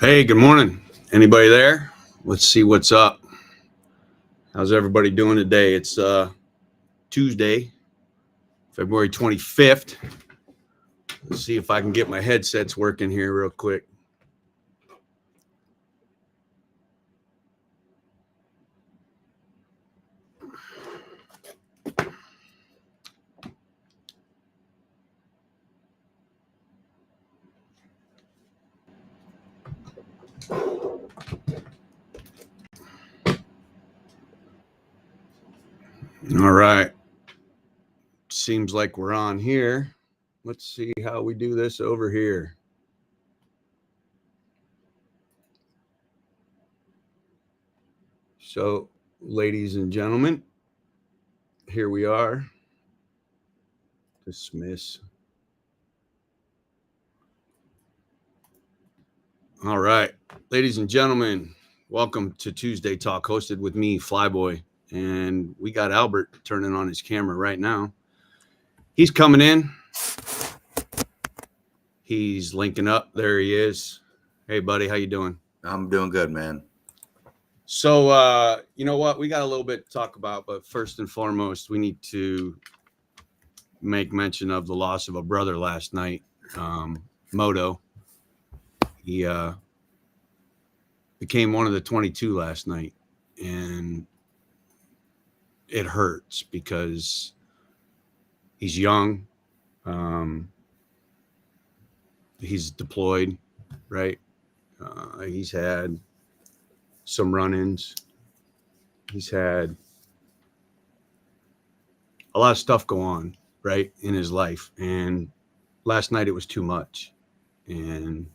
Hey, good morning. Anybody there? Let's see what's up. How's everybody doing today? It's Tuesday, February 25th. Let's see if I can get my headsets working here real quick. All right. Seems like we're on here. Let's see how we do this over here. So, ladies and gentlemen, here we are. Dismiss. All right. Ladies and gentlemen, welcome to Tuesday Talk, hosted with me, Flyboy. And we got Albert turning on his camera right now. He's coming in. He's linking up. There he is. Hey, buddy, how you doing? I'm doing good, man. So, you know what? We got a little bit to talk about, but first and foremost, we need to make mention of the loss of a brother last night, Moto. He became one of the 22 last night, and it hurts because he's young. He's deployed, right? He's had some run-ins. He's had a lot of stuff go on, right, in his life. And last night it was too much. And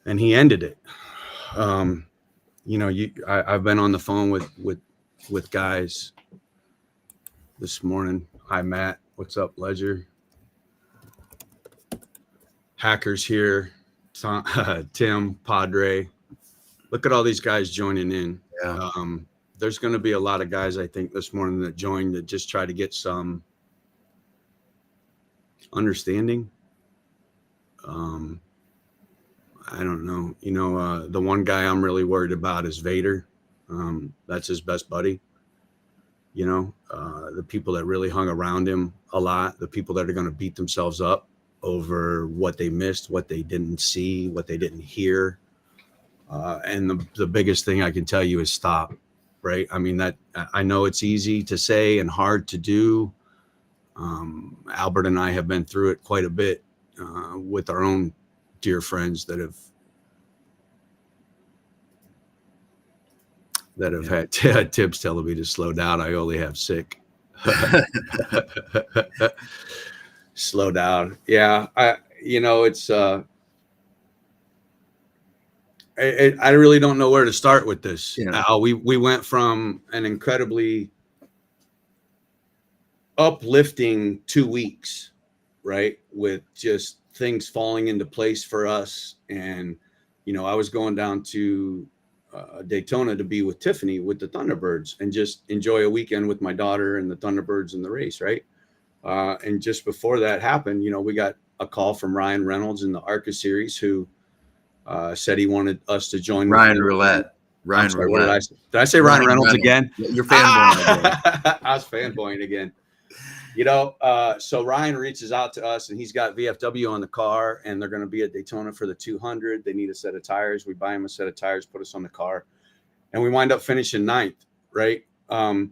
he ended it. You know, I've been on the phone with guys this morning. Hi, Matt. What's up, Ledger? Hackers here. Tim, Padre. Look at all these guys joining in. Yeah. There's going to be a lot of guys, I think, this morning that joined that just try to get some understanding. I don't know. You know, the one guy I'm really worried about is Vader. That's his best buddy. You know, the people that really hung around him a lot, the people that are going to beat themselves up over what they missed, what they didn't see, what they didn't hear. And the biggest thing I can tell you is stop, right? I mean, that I know it's easy to say and hard to do. Albert and I have been through it quite a bit with our own dear friends that have had Tibbs telling me to slow down. I only have sick. Slow down. Yeah. It's I really don't know where to start with this. Yeah. We went from an incredibly uplifting 2 weeks, right, with just things falling into place for us. And, you know, I was going down to Daytona to be with Tiffany with the Thunderbirds and just enjoy a weekend with my daughter and the Thunderbirds and the race, right? And just before that happened, you know, we got a call from Ryan Reynolds in the ARCA series who said he wanted us to join Ryan Roulette. Ryan Roulette. Did I say Ryan Reynolds again? You're fanboying again. I was fanboying again. You know, so Ryan reaches out to us, and he's got VFW on the car, and they're going to be at Daytona for the 200. They need a set of tires. We buy him a set of tires, put us on the car, and we wind up finishing 9th, right? You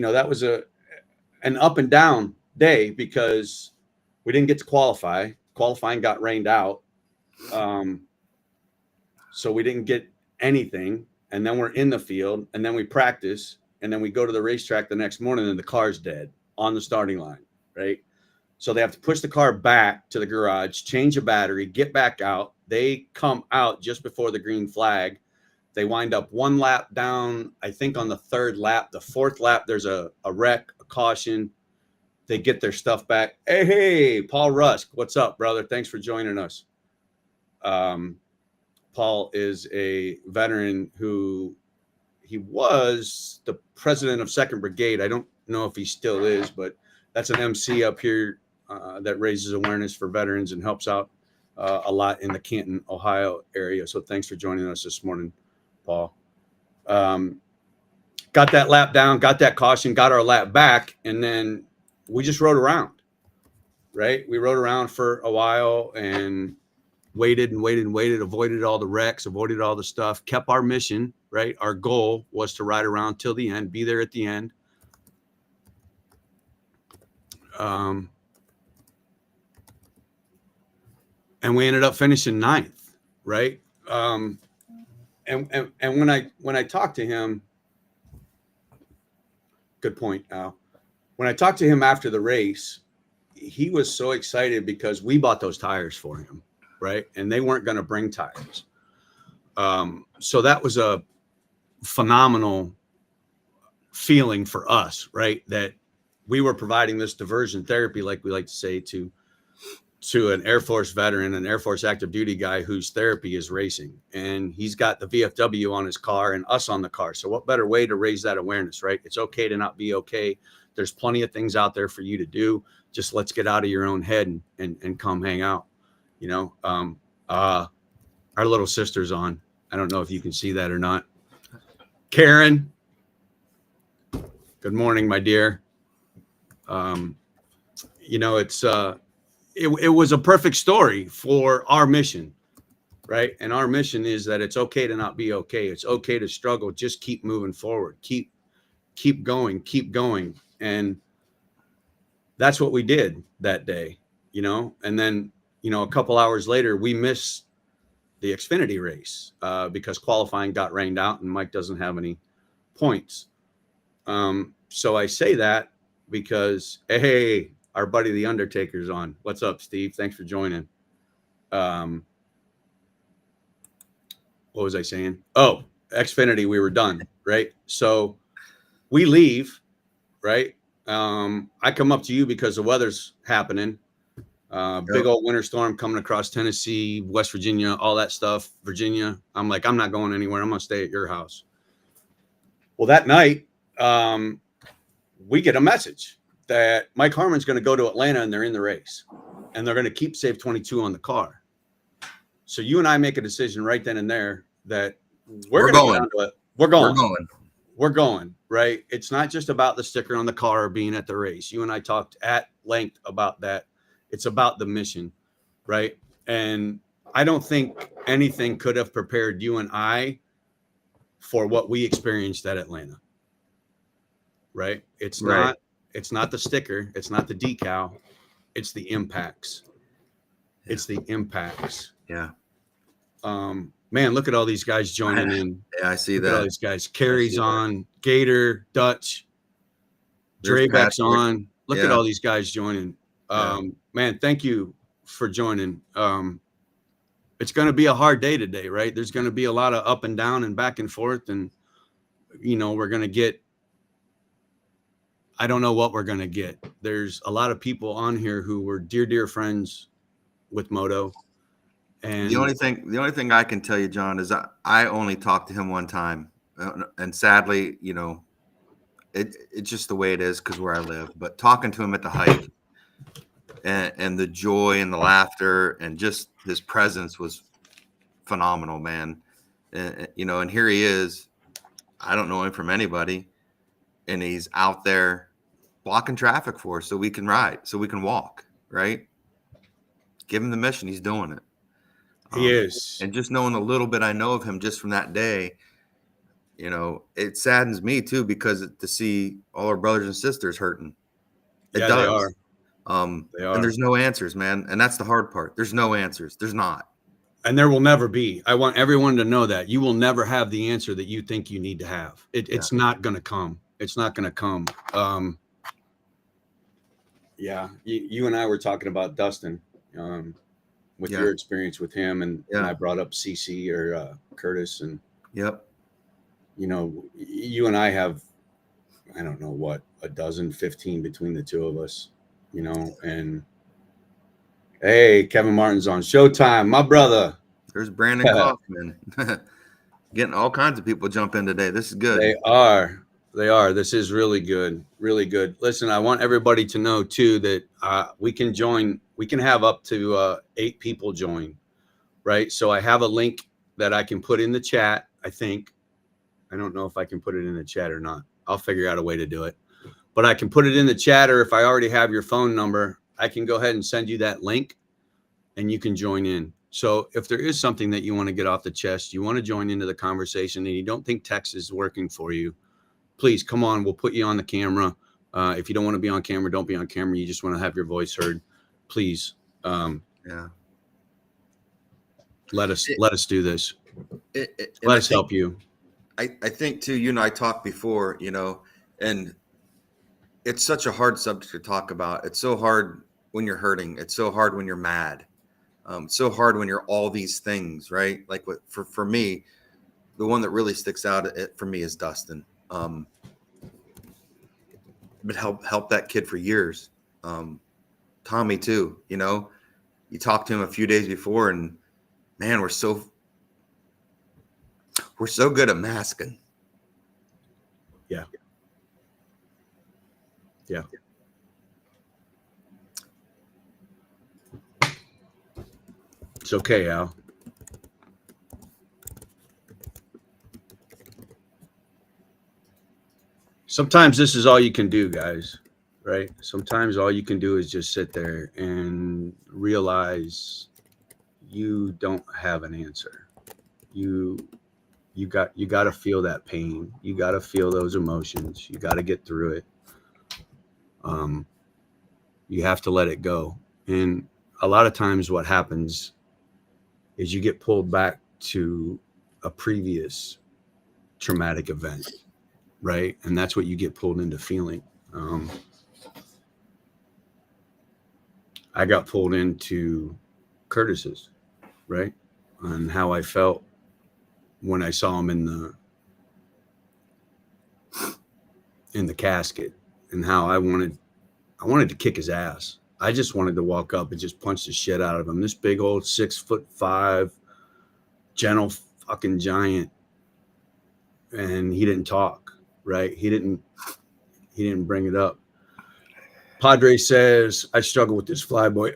know, that was an up and down day because we didn't get to qualify. Qualifying got rained out. So we didn't get anything. And then we're in the field, and then we practice, and then we go to the racetrack the next morning, and the car's dead on the starting line, right? So they have to push the car back to the garage, change a battery, get back out. They come out just before the green flag. They wind up one lap down, I think on the 3rd lap. The 4th lap, there's a wreck, a caution. They get their stuff back. Hey, Paul Rusk, what's up, brother? Thanks for joining us. Paul is a veteran who he was the president of 2nd Brigade. I don't know if he still is, but that's an MC up here that raises awareness for veterans and helps out a lot in the Canton, Ohio area. So thanks for joining us this morning, Paul. Got that lap down, got that caution, got our lap back, and then we just rode around, right? We rode around for a while and waited and waited and waited, avoided all the wrecks, avoided all the stuff, kept our mission, right? Our goal was to ride around till the end, be there at the end. And we ended up finishing 9th, right? And when I talked to him, good point, Al. When I talked to him after the race, he was so excited because we bought those tires for him, right? And they weren't going to bring tires. So that was a phenomenal feeling for us, right? That we were providing this diversion therapy, like we like to say, to an Air Force veteran, an Air Force active duty guy whose therapy is racing. And he's got the VFW on his car and us on the car. So what better way to raise that awareness, right? It's okay to not be okay. There's plenty of things out there for you to do. Just let's get out of your own head and come hang out. You know, our little sister's on. I don't know if you can see that or not. Karen, good morning, my dear. You know, it was a perfect story for our mission, right? And our mission is that it's okay to not be okay. It's okay to struggle. Just keep moving forward. Keep going. And that's what we did that day, you know? And then, you know, a couple hours later, we missed the Xfinity race because qualifying got rained out and Mike doesn't have any points. So I say that because, hey, our buddy the Undertaker's on. What's up, Steve? Thanks for joining. What was I saying? Oh, Xfinity, we were done, right? So we leave, right? I come up to you because the weather's happening. Big old winter storm coming across Tennessee, West Virginia, all that stuff, Virginia. I'm like, I'm not going anywhere. I'm going to stay at your house. Well, that night, we get a message that Mike Harmon's going to go to Atlanta and they're in the race and they're going to keep Save 22 on the car. So you and I make a decision right then and there that we're going. We're going, right? It's not just about the sticker on the car or being at the race. You and I talked at length about that. It's about the mission, right? And I don't think anything could have prepared you and I for what we experienced at Atlanta, right? It's not the sticker. It's not the decal. It's the impacts. Yeah. It's the impacts. Yeah. Man, look at all these guys joining in. Yeah, I see look that. At all these guys. Carrie's on. Gator, Dutch, Drebeck's on. Look at all these guys joining. Man, thank you for joining. It's going to be a hard day today, right? There's going to be a lot of up and down and back and forth. And, you know, we're going to get, I don't know what we're going to get. There's a lot of people on here who were dear friends with Moto. And the only thing I can tell you, John, is I only talked to him one time. And sadly, you know, it's just the way it is because where I live. But talking to him at the hike and the joy and the laughter and just his presence was phenomenal, man. You know, and here he is. I don't know him from anybody. And he's out there blocking traffic for us so we can ride, so we can walk, right? Give him the mission. He's doing it. He is. And just knowing a little bit I know of him just from that day, you know, it saddens me too, because to see all our brothers and sisters hurting. It does. They are. They are. And there's no answers, man. And that's the hard part. There's no answers. There's not. And there will never be. I want everyone to know that. You will never have the answer that you think you need to have. It's not going to come. It's not going to come. You and I were talking about Dustin with your experience with him. And I brought up CC or Curtis. And, you know, you and I have, I don't know what, 15 between the two of us, you know, and hey, Kevin Martin's on Showtime, my brother. There's Brandon Kaufman. Getting all kinds of people jump in today. This is good. They are. They are. This is really good. Really good. Listen, I want everybody to know too that we can join. We can have up to 8 people join, right? So I have a link that I can put in the chat. I think. I don't know if I can put it in the chat or not. I'll figure out a way to do it. But I can put it in the chat, or if I already have your phone number, I can go ahead and send you that link, and you can join in. So if there is something that you want to get off the chest, you want to join into the conversation, and you don't think text is working for you, please come on. We'll put you on the camera. If you don't want to be on camera, don't be on camera. You just want to have your voice heard. Please, Yeah. let us do this. Let us help you. I think too, you and I talked before, you know, and it's such a hard subject to talk about. It's so hard when you're hurting. It's so hard when you're mad. It's so hard when you're all these things, right? Like for me, the one that really sticks out for me is Dustin. But help that kid for years. Tommy too, you know, you talked to him a few days before, and man, we're so good at masking. Yeah. Yeah. It's okay, Al. Sometimes this is all you can do, guys, right? Sometimes all you can do is just sit there and realize you don't have an answer. You got to feel that pain. You got to feel those emotions. You got to get through it. You have to let it go. And a lot of times what happens is you get pulled back to a previous traumatic event, right? And that's what you get pulled into feeling. I got pulled into Curtis's, right? And how I felt when I saw him in the casket, and how I wanted to kick his ass. I just wanted to walk up and just punch the shit out of him. This big old 6'5" gentle fucking giant. And he didn't talk, right? He didn't bring it up. Padre says, I struggle with this flyboy.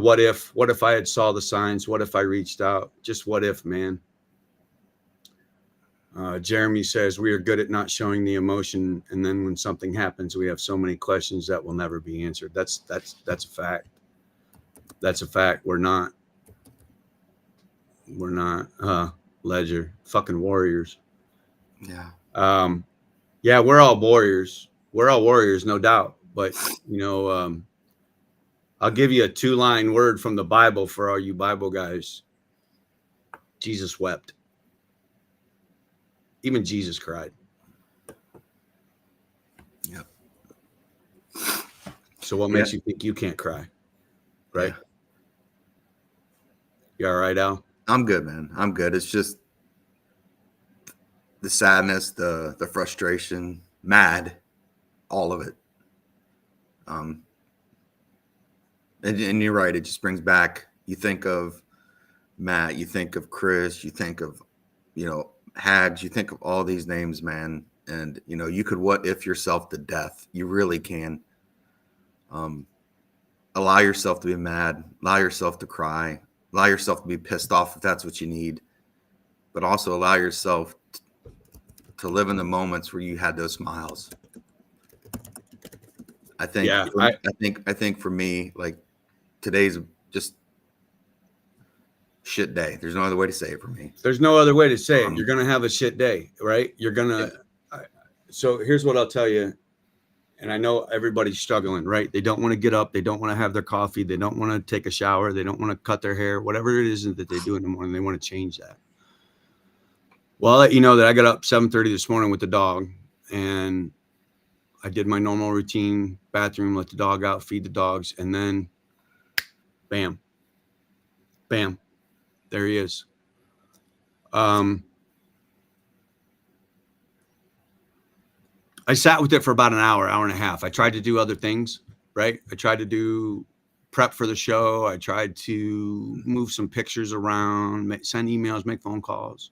What if I had saw the signs? What if I reached out? Just what if, man? Jeremy says, we are good at not showing the emotion, and then when something happens, we have so many questions that will never be answered. That's a fact. That's a fact. We're not Ledger fucking warriors. Yeah. Yeah, we're all warriors. We're all warriors, no doubt. But you know, I'll give you a 2-line word from the Bible for all you Bible guys. Jesus wept. Even Jesus cried. Yep. So what makes you think you can't cry? Right? Yeah. You all right, Al? I'm good, man. I'm good. It's just the sadness, the frustration, mad, all of it. And you're right. It just brings back, you think of Matt, you think of Chris, you think of, you know, Hags, you think of all these names, man. And, you know, you could what if yourself to death. You really can. Allow yourself to be mad, allow yourself to cry, allow yourself to be pissed off if that's what you need, but also allow yourself to live in the moments where you had those smiles. I think, I think for me, like, today's just shit day. There's no other way to say it for me. There's no other way to say it. You're going to have a shit day, right? You're going to. So here's what I'll tell you. And I know everybody's struggling, right? They don't want to get up. They don't want to have their coffee. They don't want to take a shower. They don't want to cut their hair, whatever it is that they do in the morning. They want to change that. Well, I'll let you know that I got up 7:30 this morning with the dog, and I did my normal routine, bathroom, let the dog out, feed the dogs, and then bam, bam, there he is. I sat with it for about an hour and a half. I tried to do other things, right? I tried to do prep for the show. I tried to move some pictures around, send emails, make phone calls.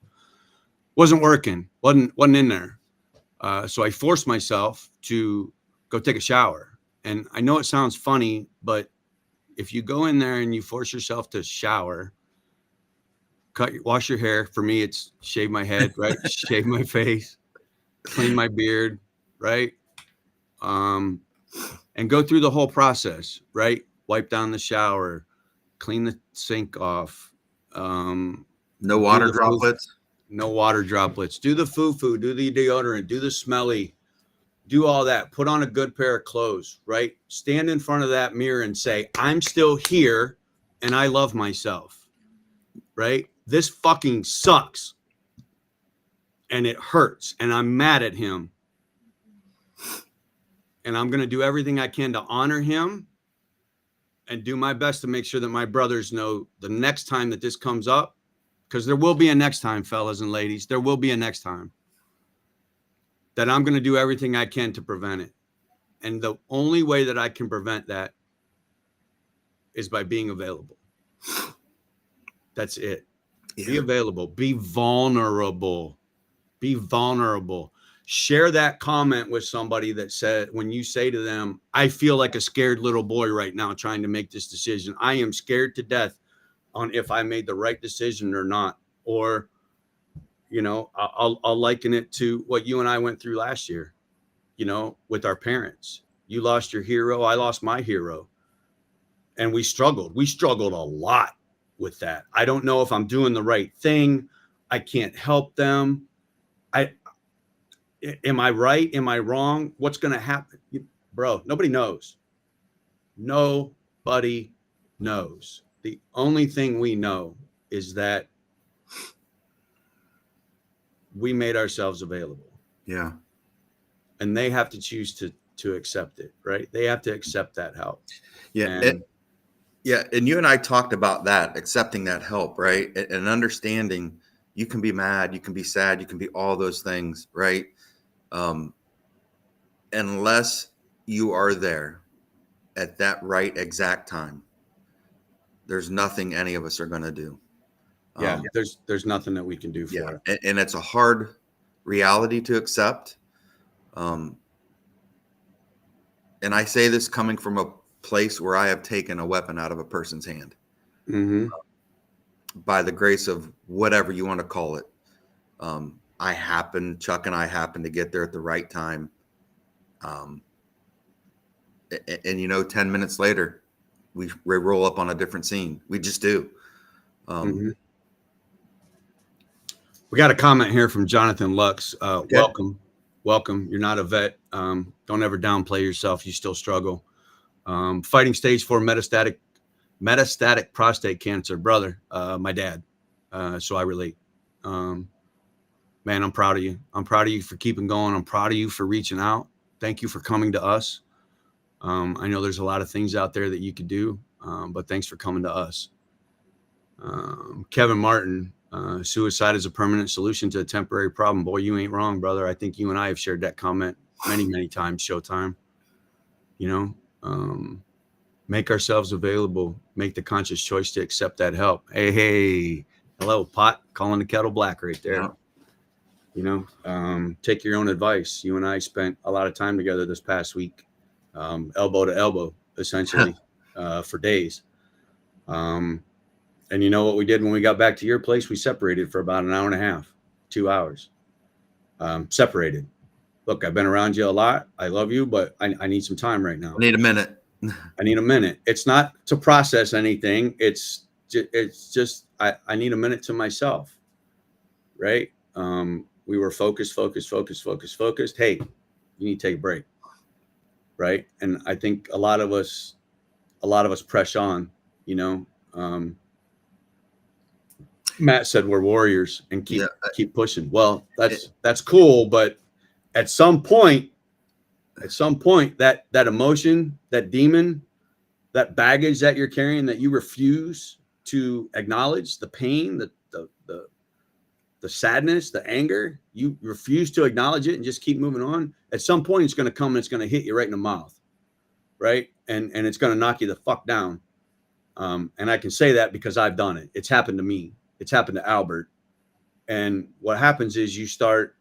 Wasn't working. Wasn't in there. So I forced myself to go take a shower. And I know it sounds funny, but if you go in there and you force yourself to shower, wash your hair. For me, it's shave my head, right? Shave my face, clean my beard, right? And go through the whole process, right? Wipe down the shower, clean the sink off. No water droplets. No water droplets. Do the foo-foo, do the deodorant, do the smelly, do all that. Put on a good pair of clothes, right? Stand in front of that mirror and say, I'm still here and I love myself, right? This fucking sucks. And it hurts. And I'm mad at him. And I'm going to do everything I can to honor him and do my best to make sure that my brothers know the next time that this comes up, because there will be a next time, fellas and ladies. There will be a next time. That I'm going to do everything I can to prevent it. And the only way that I can prevent that is by being available. That's it. Yeah. Be available. Be vulnerable. Be vulnerable. Share that comment with somebody that said, when you say to them, I feel like a scared little boy right now trying to make this decision. I am scared to death on if I made the right decision or not. Or, you know, I'll liken it to what you and I went through last year, you know, with our parents. You lost your hero. I lost my hero. And we struggled. We struggled a lot with that. I don't know if I'm doing the right thing. I can't help them. Am I right? Am I wrong? What's going to happen? Bro, nobody knows. Nobody knows. The only thing we know is that we made ourselves available. Yeah. And they have to choose to accept it, right? They have to accept that help. Yeah. And you and I talked about that, accepting that help, right? And understanding you can be mad, you can be sad, you can be all those things, right? Unless you are there at that right exact time, there's nothing any of us are going to do. Yeah, there's nothing that we can do for it. And it's a hard reality to accept. And I say this coming from a place where I have taken a weapon out of a person's hand. Mm-hmm. By the grace of whatever you want to call it. Chuck and I happened to get there at the right time. And you know, 10 minutes later, we roll up on a different scene. We just do. Mm-hmm. We got a comment here from Jonathan Lux. Okay. Welcome. You're not a vet. Don't ever downplay yourself. You still struggle. Fighting stage 4 metastatic prostate cancer, brother. My dad. So I relate. Man, I'm proud of you. I'm proud of you for keeping going. I'm proud of you for reaching out. Thank you for coming to us. I know there's a lot of things out there that you could do, but thanks for coming to us. Kevin Martin, suicide is a permanent solution to a temporary problem. Boy, you ain't wrong, brother. I think you and I have shared that comment many times, Showtime. You know, make ourselves available, make the conscious choice to accept that help. Hey, hello, pot, calling the kettle black right there. Yeah. You know, take your own advice. You and I spent a lot of time together this past week, elbow to elbow, essentially, for days. And you know what we did when we got back to your place? We separated for about an hour and a half, 2 hours. Separated. Look, I've been around you a lot. I love you, but I need some time right now. I need a minute. I need a minute. It's not to process anything. It's just I need a minute to myself, right? We were focused. Hey, you need to take a break, right? And I think a lot of us press on, you know. Matt said we're warriors and keep pushing. Well, that's cool, but at some point, that emotion, that demon, that baggage that you're carrying that you refuse to acknowledge, the pain, the sadness, the anger, you refuse to acknowledge it and just keep moving on. At some point, it's going to come and it's going to hit you right in the mouth, right? And it's going to knock you the fuck down. And I can say that because I've done it. It's happened to me. It's happened to Albert. And what happens is you start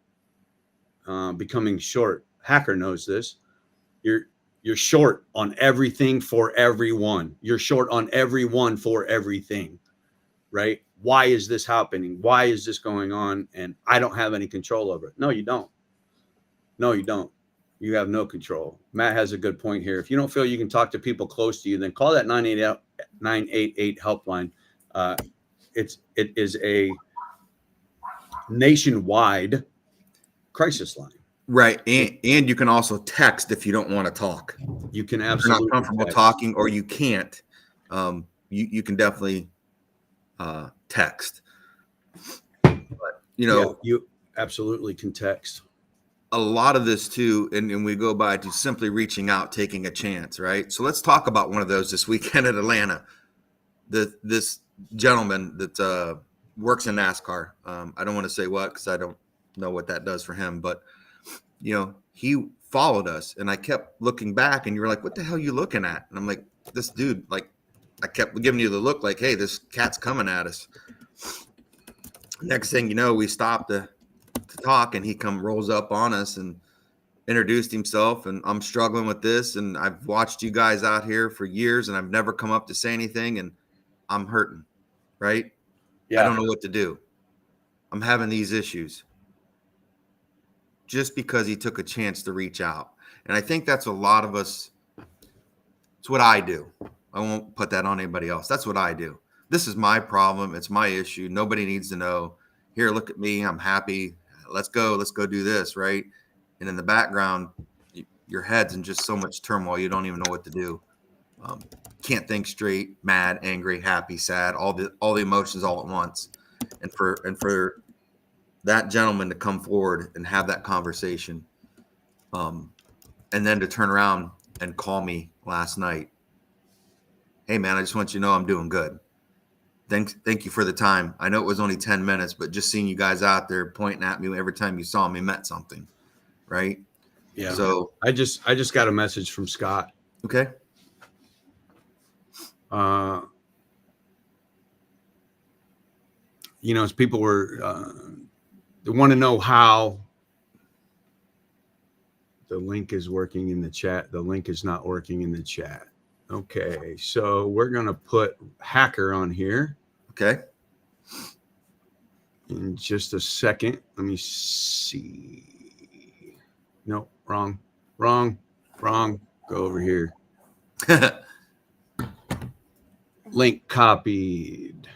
becoming short. Hacker knows this. You're short on everything for everyone. You're short on everyone for everything, right? Why is this happening? Why is this going on? And I don't have any control over it. No, you don't. No, you don't. You have no control. Matt has a good point here. If you don't feel you can talk to people close to you, then call that 988 helpline. It is a nationwide crisis line. Right. And you can also text if you don't want to talk. You can If absolutely you're not comfortable text. talking, or you can't. You can definitely text. But you absolutely can text. A lot of this too, and we go by to simply reaching out, taking a chance, right? So let's talk about one of those this weekend at Atlanta. This gentleman that works in NASCAR. I don't want to say what, because I don't know what that does for him, but he followed us, and I kept looking back, and you were like, what the hell are you looking at? And I'm like, this dude, like, I kept giving you the look like, hey, this cat's coming at us. Next thing you know, we stopped to talk, and he rolls up on us and introduced himself, and I'm struggling with this, and I've watched you guys out here for years, and I've never come up to say anything, and I'm hurting, right? Yeah. I don't know what to do. I'm having these issues. Just because he took a chance to reach out. And I think that's a lot of us. It's what I do. I won't put that on anybody else. That's what I do. This is my problem. It's my issue. Nobody needs to know. Here, look at me. I'm happy. Let's go. Let's go do this, right? And in the background, your head's in just so much turmoil. You don't even know what to do. Can't think straight. Mad, angry, happy, sad. All the emotions all at once. And for that gentleman to come forward and have that conversation, and then to turn around and call me last night. Hey man, I just want you to know I'm doing good. Thank you for the time. I know it was only 10 minutes, but just seeing you guys out there pointing at me every time you saw me meant something, right? Yeah. So I just got a message from Scott. Okay. As people were, they want to know how the link is working in the chat. The link is not working in the chat. Okay, so we're going to put Hacker on here. Okay. In just a second. Let me see. No, wrong. Go over here. Link copied.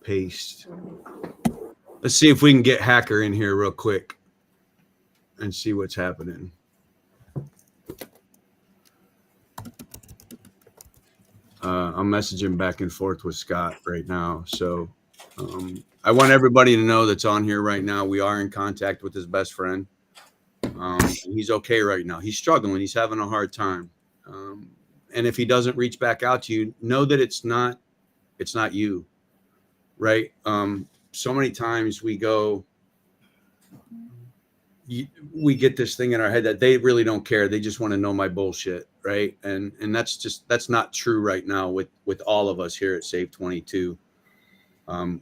Paste. Let's see if we can get Hacker in here real quick and see what's happening. I'm messaging back and forth with Scott right now. So I want everybody to know that's on here right now, we are in contact with his best friend. He's okay right now. He's struggling. He's having a hard time. And if he doesn't reach back out to you, know that it's not you, right? So many times we get this thing in our head that they really don't care. They just want to know my bullshit, right? And that's not true right now with all of us here at Save 22.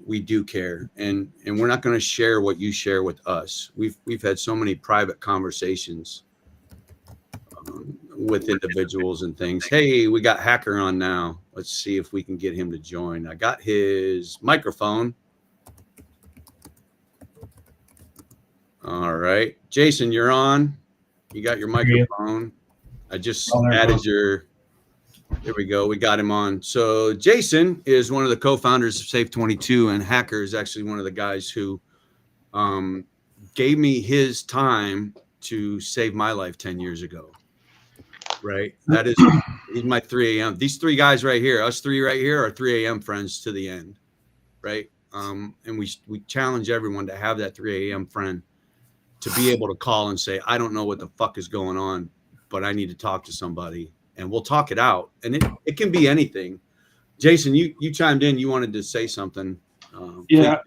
We do care, and we're not going to share what you share with us. We've had so many private conversations with individuals and things. Hey, we got Hacker on now. Let's see if we can get him to join. I got his microphone. All right, Jason, you're on. You got your microphone. I just added your. There we go. We got him on. So Jason is one of the co-founders of Save 22, and Hacker is actually one of the guys who gave me his time to save my life 10 years ago. Right. He's my 3 a.m. These three guys right here, us three right here, are 3 a.m. friends to the end. Right. And we challenge everyone to have that 3 a.m. friend to be able to call and say, I don't know what the fuck is going on, but I need to talk to somebody, and we'll talk it out. And it can be anything. Jason, you chimed in. You wanted to say something. Yeah.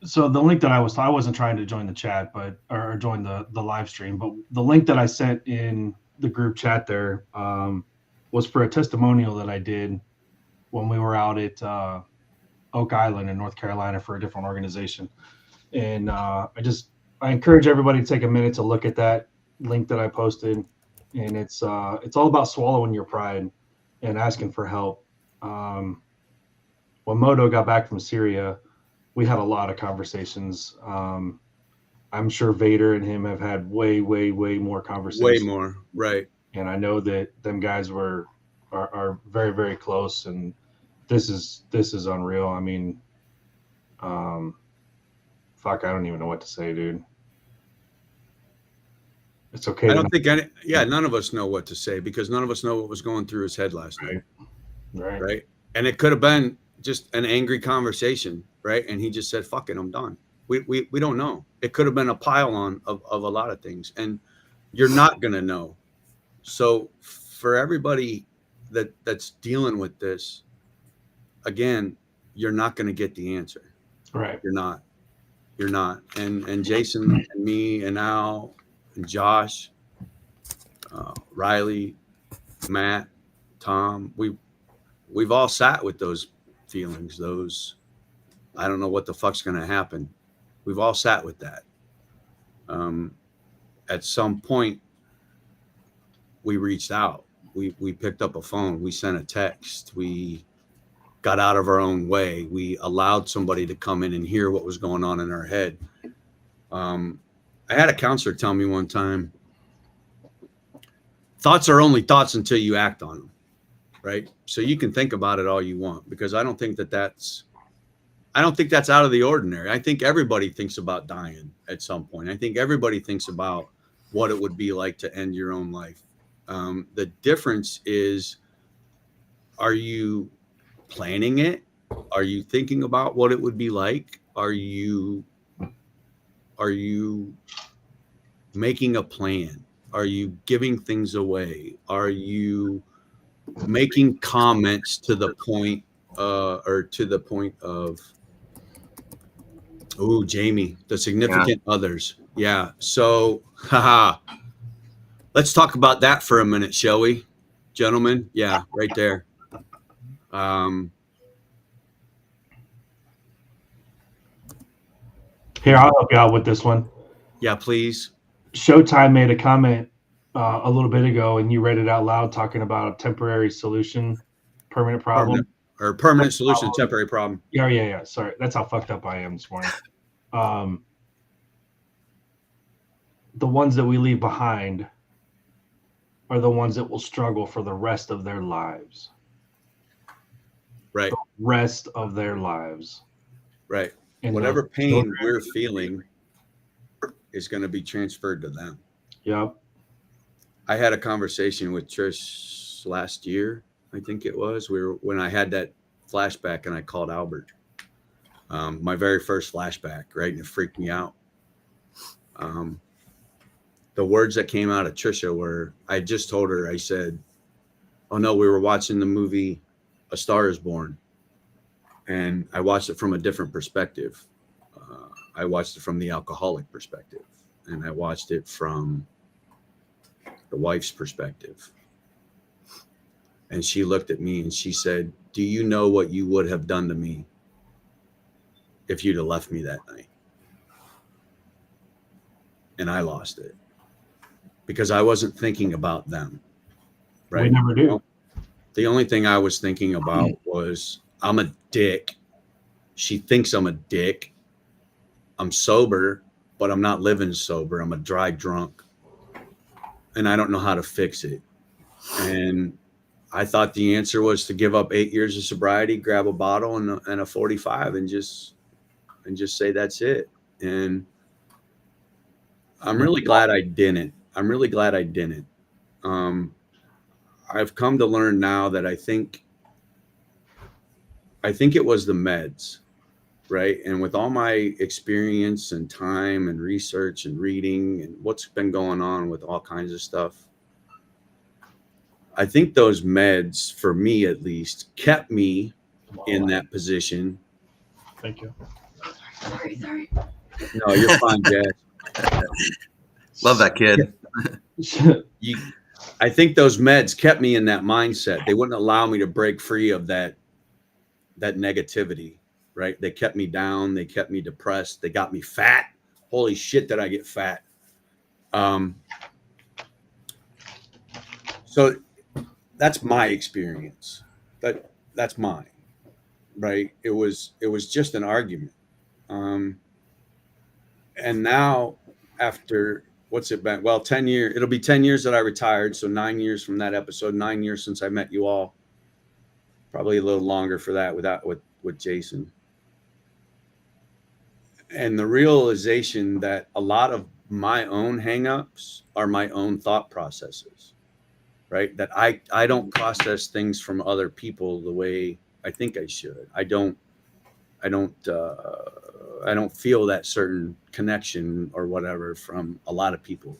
So the link that I wasn't trying to join the chat, or join the live stream, but the link that I sent in the group chat there was for a testimonial that I did when we were out at Oak Island in North Carolina for a different organization. And I encourage everybody to take a minute to look at that link that I posted. And it's all about swallowing your pride and asking for help. When Moto got back from Syria, we had a lot of conversations. I'm sure Vader and him have had way more conversations. Way more, right? And I know that them guys are very, very close. And this is unreal. I mean, fuck, I don't even know what to say, dude. It's okay. I don't think none of us know what to say because none of us know what was going through his head last night. Right. And it could have been just an angry conversation, right? And he just said, fuck it, I'm done. We don't know. It could have been a pile on of a lot of things. And you're not going to know. So for everybody that's dealing with this, again, you're not going to get the answer. Right. You're not. And Jason and me and Al and Josh, Riley, Matt, Tom, we've all sat with those feelings, those, I don't know what the fuck's going to happen. We've all sat with that. At some point, we reached out. We picked up a phone. We sent a text. We got out of our own way. We allowed somebody to come in and hear what was going on in our head. I had a counselor tell me one time, thoughts are only thoughts until you act on them, right? So you can think about it all you want, because I don't think that's out of the ordinary. I think everybody thinks about dying at some point. I think everybody thinks about what it would be like to end your own life. The difference is, are you planning it? Are you thinking about what it would be like? Are you making a plan? Are you giving things away? Are you making comments to the point of Jamie, the significant others? Yeah. So, let's talk about that for a minute, shall we, gentlemen? Yeah, right there. Here, I'll help you out with this one. Yeah, please. Showtime made a comment a little bit ago, and you read it out loud, talking about a temporary solution, permanent problem. Permanent solution, temporary problem. Yeah. Sorry, that's how fucked up I am this morning. The ones that we leave behind are the ones that will struggle for the rest of their lives. Right. The rest of their lives. Right. And whatever pain we're feeling is going to be transferred to them. Yep. I had a conversation with Trish last year, I think it was, when I had that flashback and I called Albert. My very first flashback, right? And it freaked me out. The words that came out of Trisha were, I just told her, I said, oh no, we were watching the movie A Star Is Born. And I watched it from a different perspective. I watched it from the alcoholic perspective. And I watched it from the wife's perspective. And she looked at me and she said, do you know what you would have done to me if you'd have left me that night? And I lost it because I wasn't thinking about them. Right? We never do. The only thing I was thinking about was, I'm a dick. She thinks I'm a dick. I'm sober, but I'm not living sober. I'm a dry drunk. And I don't know how to fix it. And I thought the answer was to give up 8 years of sobriety, grab a bottle and a 45 and just say that's it. And I'm really glad I didn't. I've come to learn now that I think it was the meds, right? And with all my experience and time and research and reading and what's been going on with all kinds of stuff, I think those meds, for me at least, kept me in that position. Thank you. Sorry. No, you're fine, Jess. Love that kid. I think those meds kept me in that mindset. They wouldn't allow me to break free of that negativity. right? They kept me down. They kept me depressed. They got me fat. Holy shit, did I get fat? So that's my experience. That's mine, right? It was just an argument. And now after what's it been? Well, 10 years. It'll be 10 years that I retired. So 9 years from that episode, 9 years since I met you all. Probably a little longer for that with Jason. And the realization that a lot of my own hangups are my own thought processes, right? That I don't process things from other people the way I think I should. I don't feel that certain connection or whatever from a lot of people,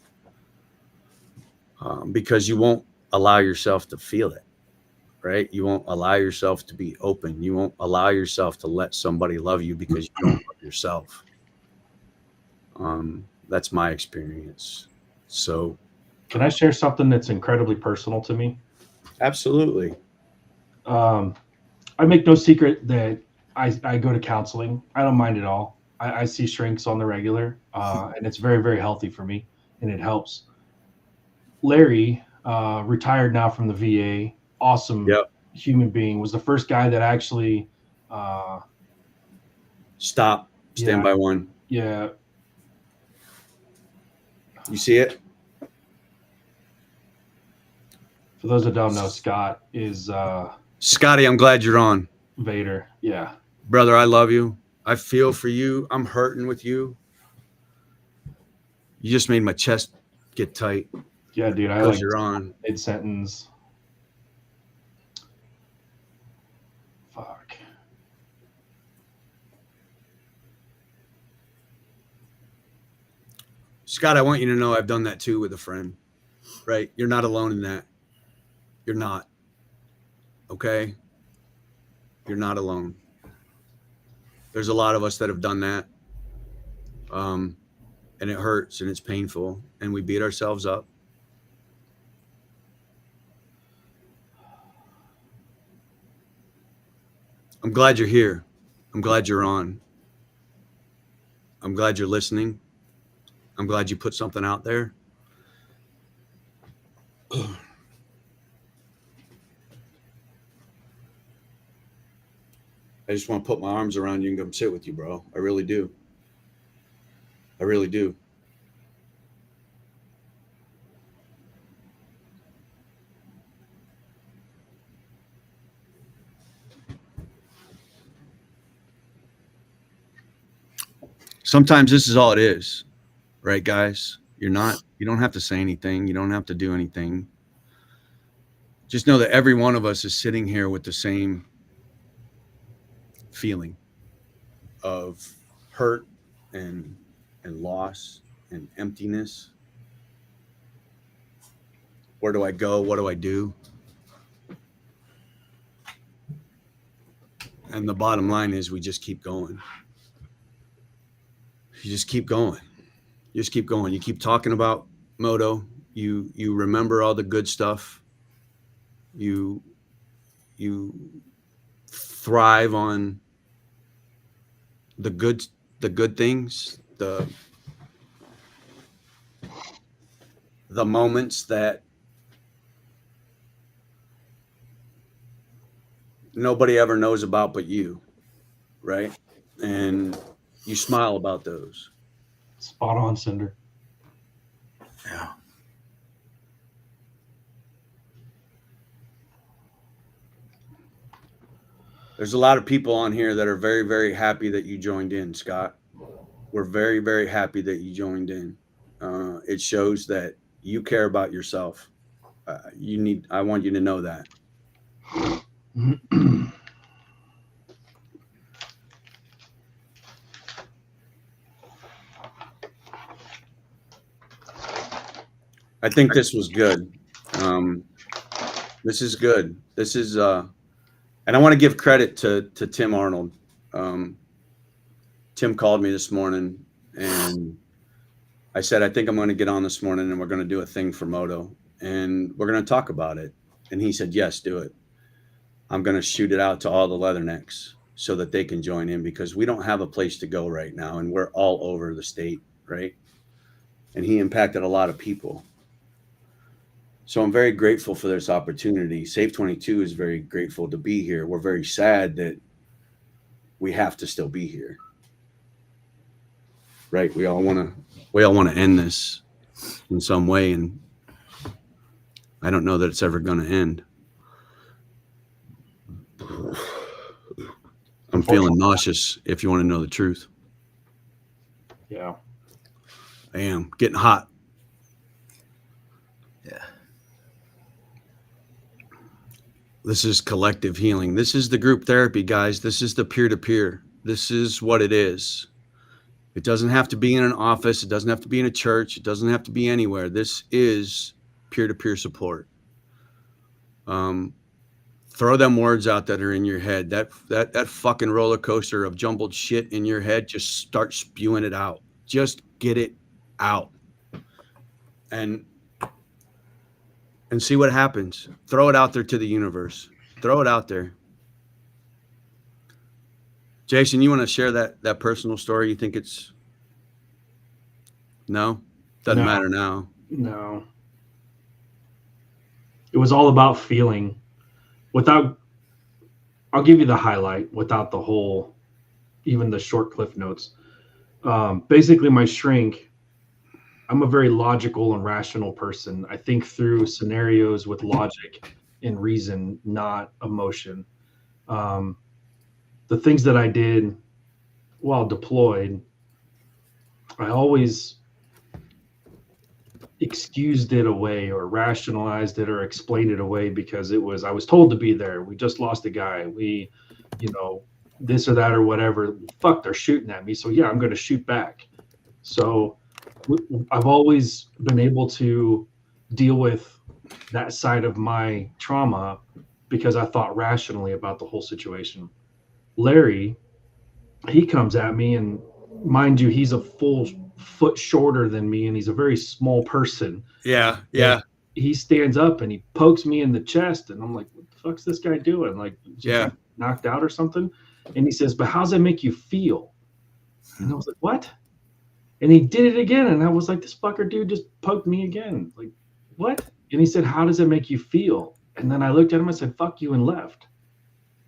because you won't allow yourself to feel it, right? You won't allow yourself to be open. You won't allow yourself to let somebody love you because you don't love yourself. That's my experience. So, can I share something that's incredibly personal to me? absolutely. I make no secret that I go to counseling. I don't mind at all. I see shrinks on the regular, and it's very, very healthy for me, and it helps. Larry, retired now from the VA, awesome human being, was the first guy that actually Stand by one. Yeah. You see it? For those that don't know, Scott is Scotty, I'm glad you're on. Vader. Yeah. Brother, I love you. I feel for you. I'm hurting with you. You just made my chest get tight. Yeah, dude. I Because you're on. Mid-sentence. Fuck. Scott, I want you to know I've done that too with a friend, right? You're not alone in that. You're not. Okay? You're not alone. There's a lot of us that have done that. And it hurts and it's painful and we beat ourselves up. I'm glad you're here. I'm glad you're on. I'm glad you're listening. I'm glad you put something out there. I just want to put my arms around you and come sit with you, bro. I really do. I really do. Sometimes this is all it is, right, guys? You don't have to say anything. You don't have to do anything. Just know that every one of us is sitting here with the same feeling of hurt and loss and emptiness. Where do I go? What do I do? And the bottom line is we just keep going. You just keep going. You just keep going. You keep talking about Moto. You remember all the good stuff. You thrive on the good things, the moments that nobody ever knows about but you, right? And you smile about those. Spot on, Cinder. Yeah. There's a lot of people on here that are very, very happy that you joined in, Scott. We're very, very happy that you joined in. It shows that you care about yourself. I want you to know that. I think this was good. This is good. This is, and I want to give credit to Tim Arnold. Tim called me this morning and I said, I think I'm going to get on this morning and we're going to do a thing for Moto and we're going to talk about it. And he said, yes, do it. I'm going to shoot it out to all the leathernecks so that they can join in, because we don't have a place to go right now, and we're all over the state, right? And he impacted a lot of people. So I'm very grateful for this opportunity. Safe 22 is very grateful to be here. We're very sad that we have to still be here. Right? We all want to end this in some way, and I don't know that it's ever going to end. I'm feeling nauseous, if you want to know the truth. Yeah. I am getting hot. Yeah. This is collective healing. This is the group therapy, guys. This is the peer-to-peer. This is what it is. It doesn't have to be in an office. It doesn't have to be in a church. It doesn't have to be anywhere. This is peer-to-peer support. Throw them words out that are in your head. That fucking roller coaster of jumbled shit in your head, just start spewing it out. Just get it out. And see what happens. Throw it out there to the universe. Throw it out there. Jason, you want to share that personal story? You think it's... No? Doesn't matter now. No. It was all about feeling. I'll give you the highlight without the whole, even the short cliff notes. Basically, my shrink, I'm a very logical and rational person. I think through scenarios with logic and reason, not emotion. The things that I did while deployed, I always excused it away or rationalized it or explained it away because I was told to be there. We just lost a guy. We, this or that or whatever. Fuck, they're shooting at me. So yeah, I'm going to shoot back. So I've always been able to deal with that side of my trauma because I thought rationally about the whole situation. Larry, he comes at me, and mind you, he's a full foot shorter than me, and he's a very small person. Yeah. And he stands up and he pokes me in the chest, and I'm like, what the fuck's this guy doing? Like, yeah, knocked out or something? And he says, but how's that make you feel? And I was like, what? And he did it again, and I was like, this fucker dude just poked me again. Like, what? And he said, how does it make you feel? And then I looked at him, I said, fuck you, and left.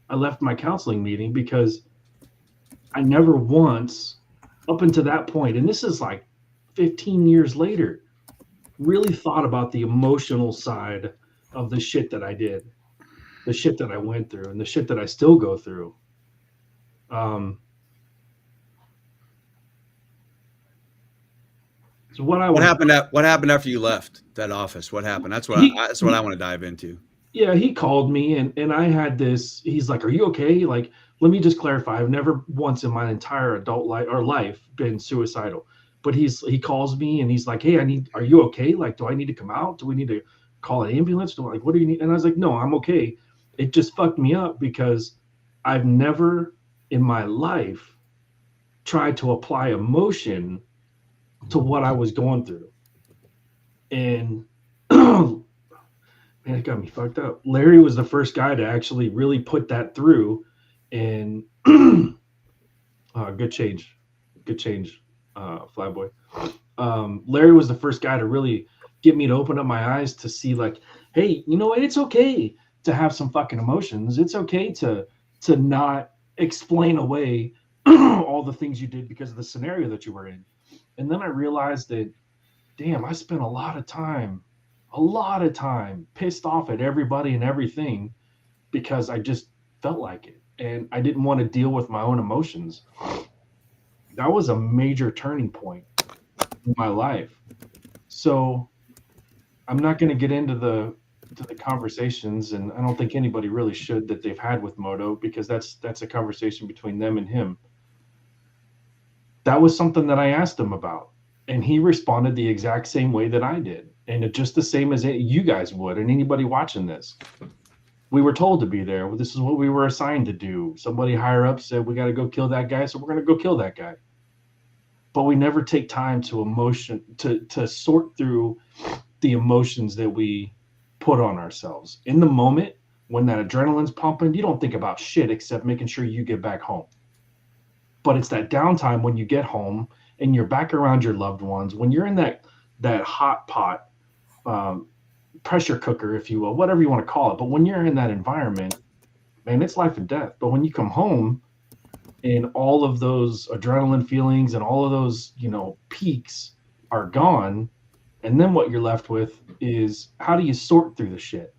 I left my counseling meeting because I never once, up until that point, and this is like 15 years later, really thought about the emotional side of the shit that I did, the shit that I went through, and the shit that I still go through. So what happened after you left that office? What happened? That's what I want to dive into. Yeah, he called me and I had this. He's like, "Are you okay?" Like, let me just clarify. I've never once in my entire adult life been suicidal. But he calls me and he's like, "Hey, are you okay? Like, do I need to come out? Do we need to call an ambulance? What do you need?" And I was like, "No, I'm okay." It just fucked me up because I've never in my life tried to apply emotion to what I was going through. And man, it got me fucked up. Larry was the first guy to actually really put that through, and good change, Flyboy. Larry was the first guy to really get me to open up my eyes to see, like, hey, you know what? It's okay to have some fucking emotions. It's okay to not explain away all the things you did because of the scenario that you were in. And then I realized that, damn, I spent a lot of time pissed off at everybody and everything because I just felt like it. And I didn't want to deal with my own emotions. That was a major turning point in my life. So I'm not going to get into the conversations, and I don't think anybody really should, that they've had with Moto, because that's a conversation between them and him. That was something that I asked him about, and he responded the exact same way that I did, and just the same as you guys would, and anybody watching this. We were told to be there. This is what we were assigned to do. Somebody higher up said, we got to go kill that guy, so we're going to go kill that guy. But we never take time to sort through the emotions that we put on ourselves. In the moment, When that adrenaline's pumping, you don't think about shit except making sure you get back home. But it's that downtime when you get home and you're back around your loved ones, when you're in that hot pot, pressure cooker, if you will, whatever you want to call it. But when you're in that environment, man, it's life and death. But when you come home and all of those adrenaline feelings and all of those, peaks are gone, and then what you're left with is, how do you sort through the shit?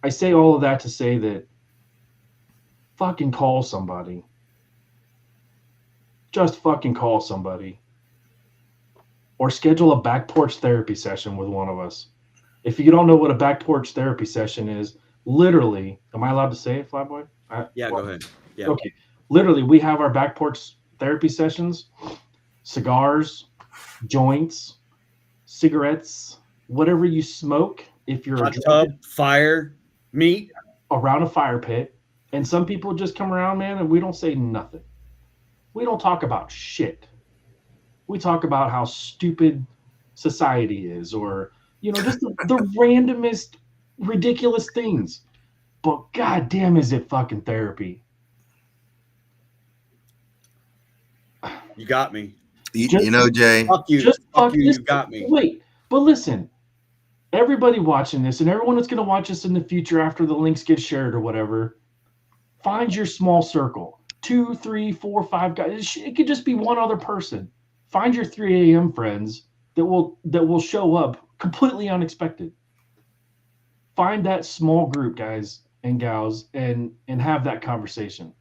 I say all of that to say that fucking call somebody. Just fucking call somebody. Or schedule a back porch therapy session with one of us. If you don't know what a back porch therapy session is, literally, am I allowed to say it, Flyboy? Yeah, go ahead. Yeah. Okay. Literally, we have our back porch therapy sessions, cigars, joints, cigarettes, whatever you smoke. If you're Hot tub, fire, meat. Around a fire pit. And some people just come around, man, and we don't say nothing. We don't talk about shit. We talk about how stupid society is, or, just the randomest, ridiculous things. But goddamn, is it fucking therapy? You got me. Jay. Fuck you. Fuck you. You got me. Wait, but listen, everybody watching this and everyone that's going to watch this in the future after the links get shared or whatever, find your small circle. 2, 3, 4, 5 guys. It could just be one other person. Find your 3 a.m. friends that will show up completely unexpected. Find that small group, guys and gals, and have that conversation.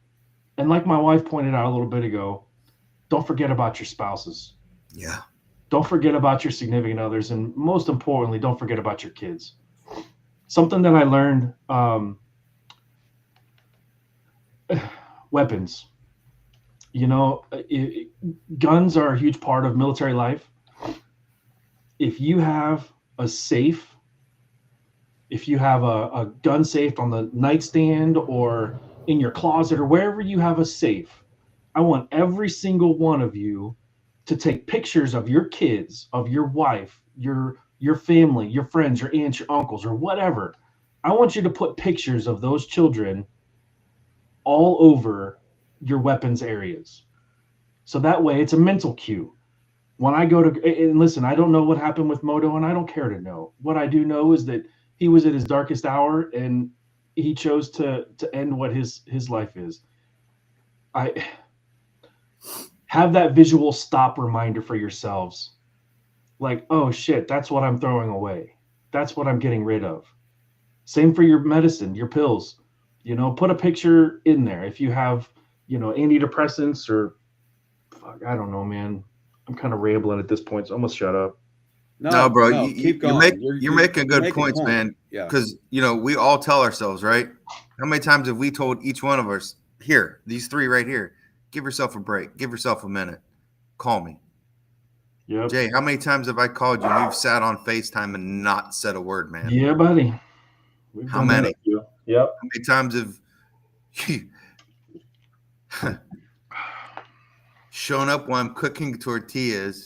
And like my wife pointed out a little bit ago, don't forget about your spouses. Yeah. Don't forget about your significant others. And most importantly, don't forget about your kids. Something that I learned, weapons. Guns are a huge part of military life. If you have a safe, if you have a gun safe on the nightstand or in your closet or wherever you have a safe, I want every single one of you to take pictures of your kids, of your wife, your family, your friends, your aunts, your uncles, or whatever. I want you to put pictures of those children all over your weapons areas. So that way it's a mental cue. When I go to, and listen, I don't know what happened with Moto, and I don't care to know. What I do know is that he was at his darkest hour and he chose to end what his life is. I have that visual stop reminder for yourselves. Like, oh shit, that's what I'm throwing away. That's what I'm getting rid of. Same for your medicine, your pills. Put a picture in there. If you have, antidepressants or, I don't know, man. I'm kind of rambling at this point, so I'm gonna shut up. No, bro, keep going. You're making good points, man. Yeah. Because we all tell ourselves, right? How many times have we told each one of us, here, these 3 right here, give yourself a break, give yourself a minute, call me. Yep. Jay, how many times have I called you and you've sat on FaceTime and not said a word, man? Yeah, buddy. How many? Yep. How many times have you shown up while I'm cooking tortillas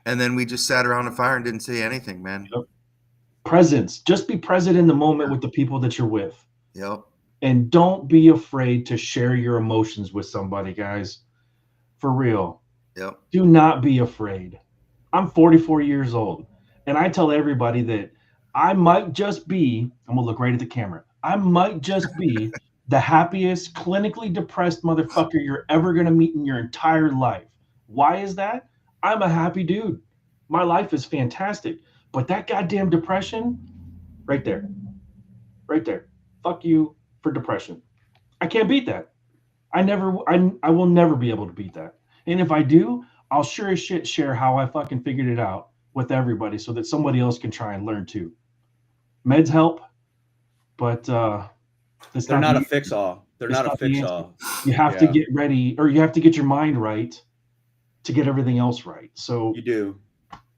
and then we just sat around a fire and didn't say anything, man? Yep. Presence. Just be present in the moment with the people that you're with. Yep. And don't be afraid to share your emotions with somebody, guys. For real. Yep. Do not be afraid. I'm 44 years old, and I tell everybody that I might just be, I'm going to look right at the camera, I might just be the happiest, clinically depressed motherfucker you're ever going to meet in your entire life. Why is that? I'm a happy dude. My life is fantastic. But that goddamn depression, right there. Right there. Fuck you for depression. I can't beat that. I will never be able to beat that. And if I do, I'll sure as shit share how I fucking figured it out with everybody so that somebody else can try and learn too. Meds help, but they're not a fix-all. They're not a fix-all. You have to get ready, or you have to get your mind right to get everything else right. So you do.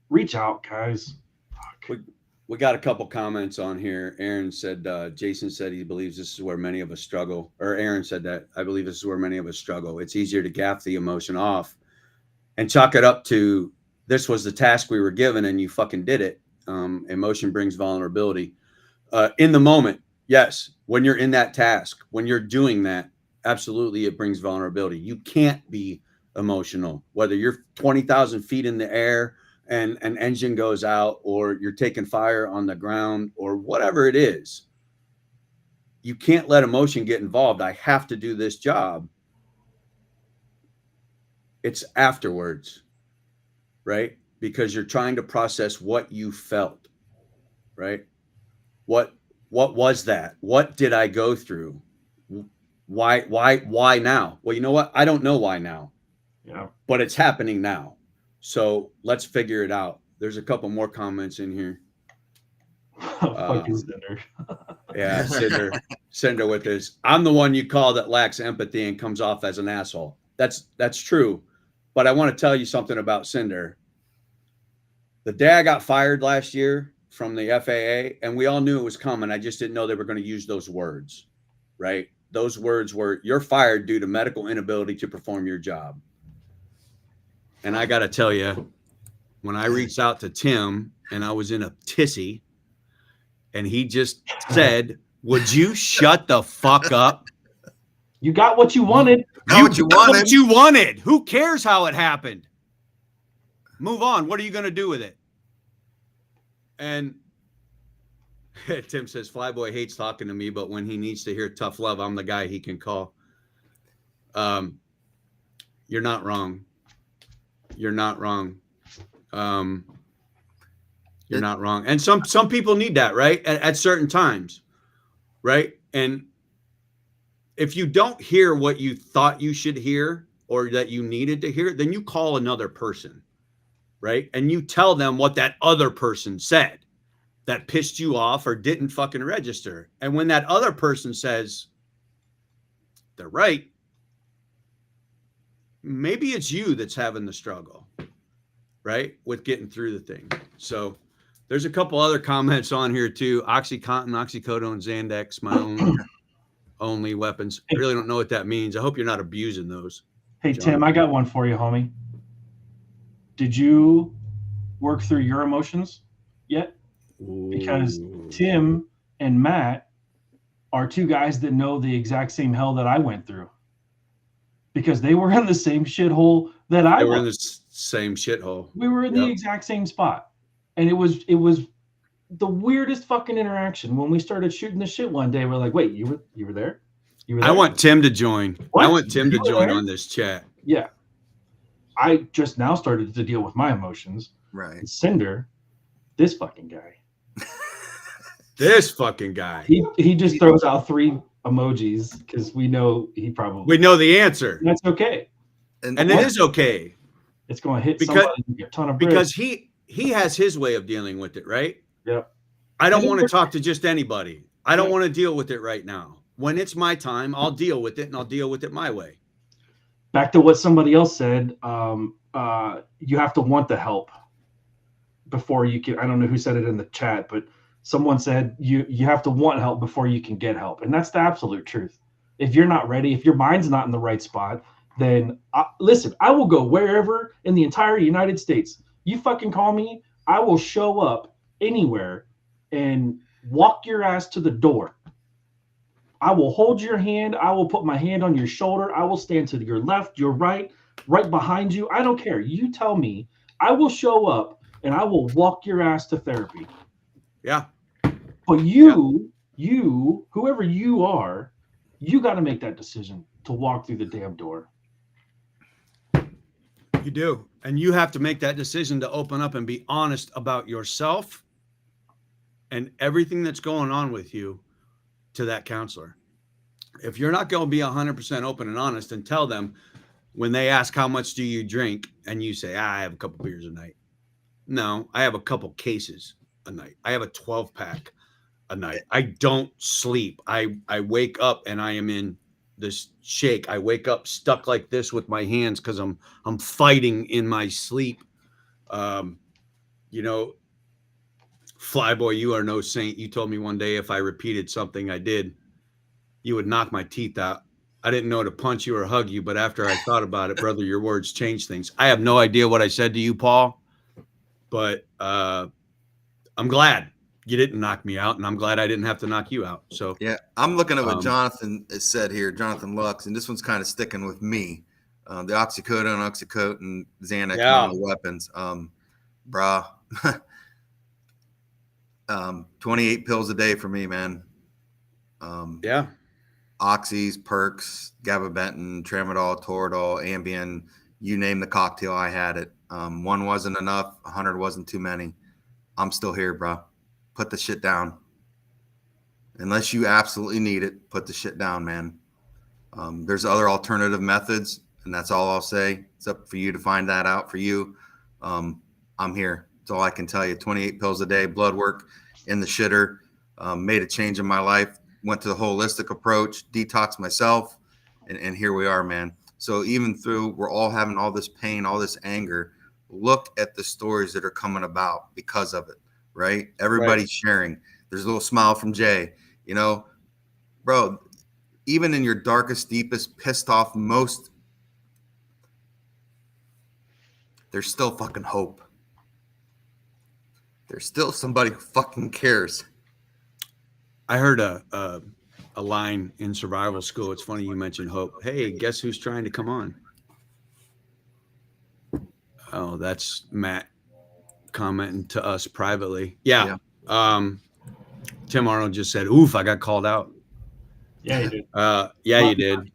Reach out, guys. We got a couple comments on here. Aaron said, Jason said he believes this is where many of us struggle. Or Aaron said that, I believe this is where many of us struggle. It's easier to gaff the emotion off and chalk it up to, this was the task we were given and you fucking did it. Emotion brings vulnerability. In the moment, Yes, when you're in that task, when you're doing that, absolutely, it brings vulnerability. You can't be emotional, whether you're 20,000 feet in the air and an engine goes out, or you're taking fire on the ground, or whatever it is. You can't let emotion get involved. I have to do this job. It's afterwards, right? Because you're trying to process what you felt, right? What was that? What did I go through? Why now? Well, you know what? I don't know why now. Yeah. But it's happening now. So let's figure it out. There's a couple more comments in here. Fucking Cinder. Yeah, Cinder with this. I'm the one you call that lacks empathy and comes off as an asshole. That's true. But I want to tell you something about Cinder. The day I got fired last year from the FAA, and we all knew it was coming. I just didn't know they were going to use those words, right? Those words were, you're fired due to medical inability to perform your job. And I got to tell you, when I reached out to Tim and I was in a tizzy, and he just said, would you shut the fuck up? You got what you wanted. What you wanted. Who cares how it happened? Move on. What are you going to do with it? And Tim says, Flyboy hates talking to me, but when he needs to hear tough love, I'm the guy he can call. You're not wrong. You're not wrong. You're not wrong. And some people need that, right? At certain times, right? And if you don't hear what you thought you should hear or that you needed to hear, then you call another person, right? And you tell them what that other person said that pissed you off or didn't fucking register. And when that other person says they're right, maybe it's you that's having the struggle, right? With getting through the thing. So there's a couple other comments on here too. Oxycontin, oxycodone, Xandex, my only weapons. I really don't know what that means. I hope you're not abusing those. Hey, John. Tim, I got one for you, homie. Did you work through your emotions yet? Because Tim and Matt are two guys that know the exact same hell that I went through. Because they were in the same shithole that I was. They were in the same shithole. We were in the exact same spot. And it was the weirdest fucking interaction. When we started shooting the shit one day, we're like, wait, you were there? You were there? I want Tim to join. What? I want Tim to join there? on this chat. Yeah. I just now started to deal with my emotions. Right. And Cinder, this fucking guy. This fucking guy. He just throws out 3 emojis because we know he probably. We know the answer. That's okay. And it is okay. It's going to hit somebody a ton of bricks. Because he has his way of dealing with it, right? Yep. I don't want to talk to just anybody. I don't want to deal with it right now. When it's my time, I'll deal with it, and I'll deal with it my way. Back to what somebody else said, you have to want the help before you can. I don't know who said it in the chat, but someone said you have to want help before you can get help. And that's the absolute truth. If you're not ready, if your mind's not in the right spot, then listen, I will go wherever in the entire United States. You fucking call me, I will show up anywhere and walk your ass to the door. I will hold your hand. I will put my hand on your shoulder. I will stand to your left, your right behind you. I don't care. You tell me. I will show up and I will walk your ass to therapy. Yeah. But you, whoever you are, you got to make that decision to walk through the damn door. You do. And you have to make that decision to open up and be honest about yourself and everything that's going on with you to that counselor. If you're not going to be 100% open and honest and tell them when they ask how much do you drink and you say, I have a couple beers a night. No, I have a couple cases a night. I have a 12-pack a night. I don't sleep. I wake up and I am in this shake. I wake up stuck like this with my hands because I'm fighting in my sleep. Flyboy, you are no saint. You told me one day if I repeated something I did, you would knock my teeth out. I didn't know to punch you or hug you, but after I thought about it, brother, your words changed things. I have no idea what I said to you, Paul, but I'm glad you didn't knock me out, and I'm glad I didn't have to knock you out. So Yeah, I'm looking at what Jonathan has said here, Jonathan Lux, and this one's kind of sticking with me. The oxycodone and Xanax, Yeah. my weapons. Brah. 28 pills a day for me, man. Yeah. Oxys, perks, gabapentin, tramadol, toradol, Ambien, you name the cocktail, I had it. One wasn't enough, 100 wasn't too many. I'm still here, bro. Put the shit down. Unless you absolutely need it, put the shit down, man. There's other alternative methods, and that's all I'll say. It's up for you to find that out for you. I'm here. That's all I can tell you. 28 pills a day, blood work in the shitter, made a change in my life, went to the holistic approach, detoxed myself, and here we are, man. So even through we're all having all this pain, all this anger, look at the stories that are coming about because of it, right? Everybody's sharing. There's a little smile from Jay, you know, bro, even in your darkest, deepest, pissed off, most, there's still fucking hope. There's still somebody who fucking cares. I heard a line in survival school. It's funny you mentioned hope. Hey, guess who's trying to come on? Oh, that's Matt commenting to us privately. Yeah. Tim Arnold just said, "Oof, I got called out." Yeah, you did. Yeah, you did.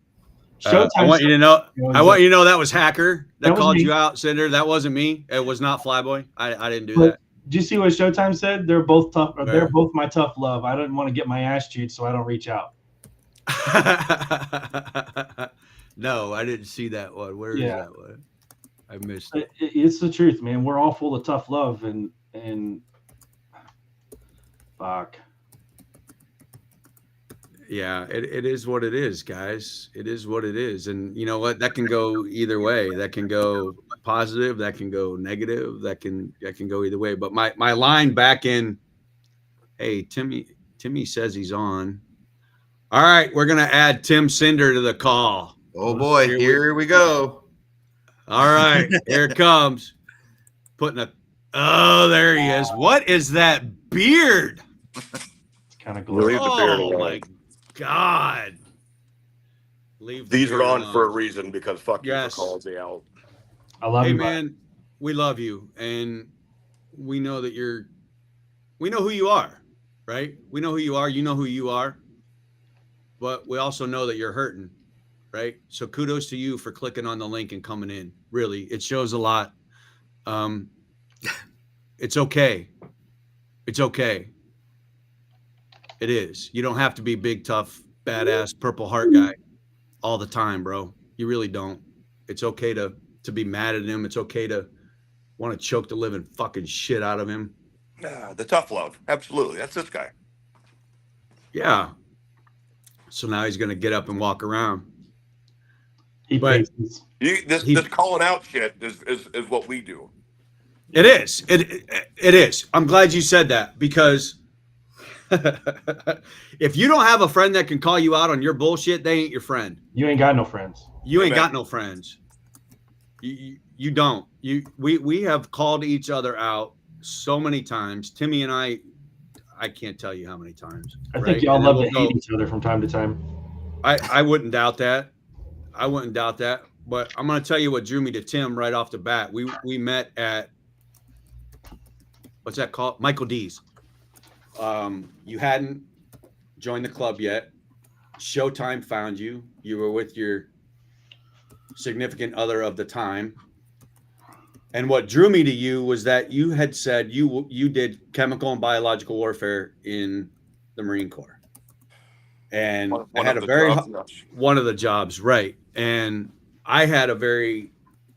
Showtime. I want you to know. I want you to know that was Hacker that was called me. you out, Cinder. That wasn't me. It was not Flyboy. I didn't do But that. did you see what Showtime said? They're both tough. Where? They're both my tough love. I didn't want to get my ass chewed, so I don't reach out. No, I didn't see that one. Where is that one? I missed it. It's the truth, man. We're all full of tough love, and fuck. Yeah, it is what it is, guys. It is what it is. And you know what? That can go either way. That can go positive, that can go negative, that can go either way. But my line back in, hey, Timmy says he's on. All right, we're gonna add Tim Cinder to the call. Oh boy, here we go. All right, here it comes. Oh, there he is. What is that beard? It's kind of glory. Leave the beard Oh alone. my God. These are on for a reason because fuck you for calling me out. I love you. you, man. We love you, and we know that we know who you are, right? We know who you are. You know who you are. But we also know that you're hurting, right? So kudos to you for clicking on the link and coming in. Really, it shows a lot. It's okay. It's okay. It is. You don't have to be big, tough, badass, Purple Heart guy all the time, bro. You really don't. It's okay to be mad at him. It's okay to want to choke the living fucking shit out of him. The tough love. Absolutely. That's this guy. Yeah. So now he's going to get up and walk around. This calling out shit is what we do. It is. It is. I'm glad you said that because if you don't have a friend that can call you out on your bullshit, they ain't your friend. You ain't got no friends. You ain't got no friends. You don't. We have called each other out so many times. Timmy and I can't tell you how many times. I think y'all love to hate each other from time to time. I wouldn't doubt that. I wouldn't doubt that. But I'm going to tell you what drew me to Tim right off the bat. We met at, what's that called? Michael D's. You hadn't joined the club yet. Showtime found you. You were with your significant other of the time. And what drew me to you was that you had said you did chemical and biological warfare in the Marine Corps. And I had one of the jobs, right. And I had a very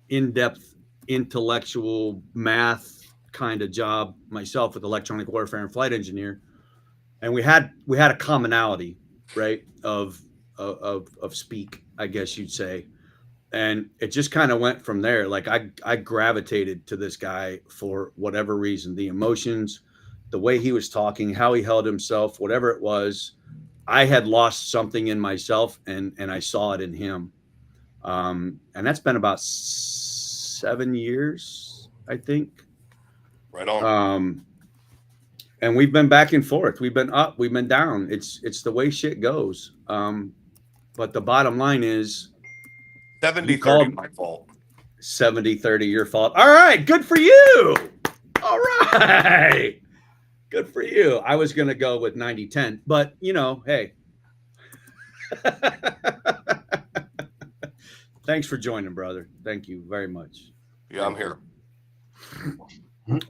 in-depth intellectual math kind of job myself with electronic warfare and flight engineer. And we had a commonality, right, of speak, I guess you'd say. And it just kind of went from there. Like I gravitated to this guy for whatever reason, the emotions, the way he was talking, how he held himself, whatever it was. I had lost something in myself and I saw it in him. And that's been about 7 years, I think. Right on. and we've been back and forth. We've been up, we've been down. It's the way shit goes. But the bottom line is 70-30 my fault. 70-30 your fault. All right, good for you. All right. Good for you. I was going to go with 90-10, but hey. Thanks for joining, brother. Thank you very much. Yeah, I'm here.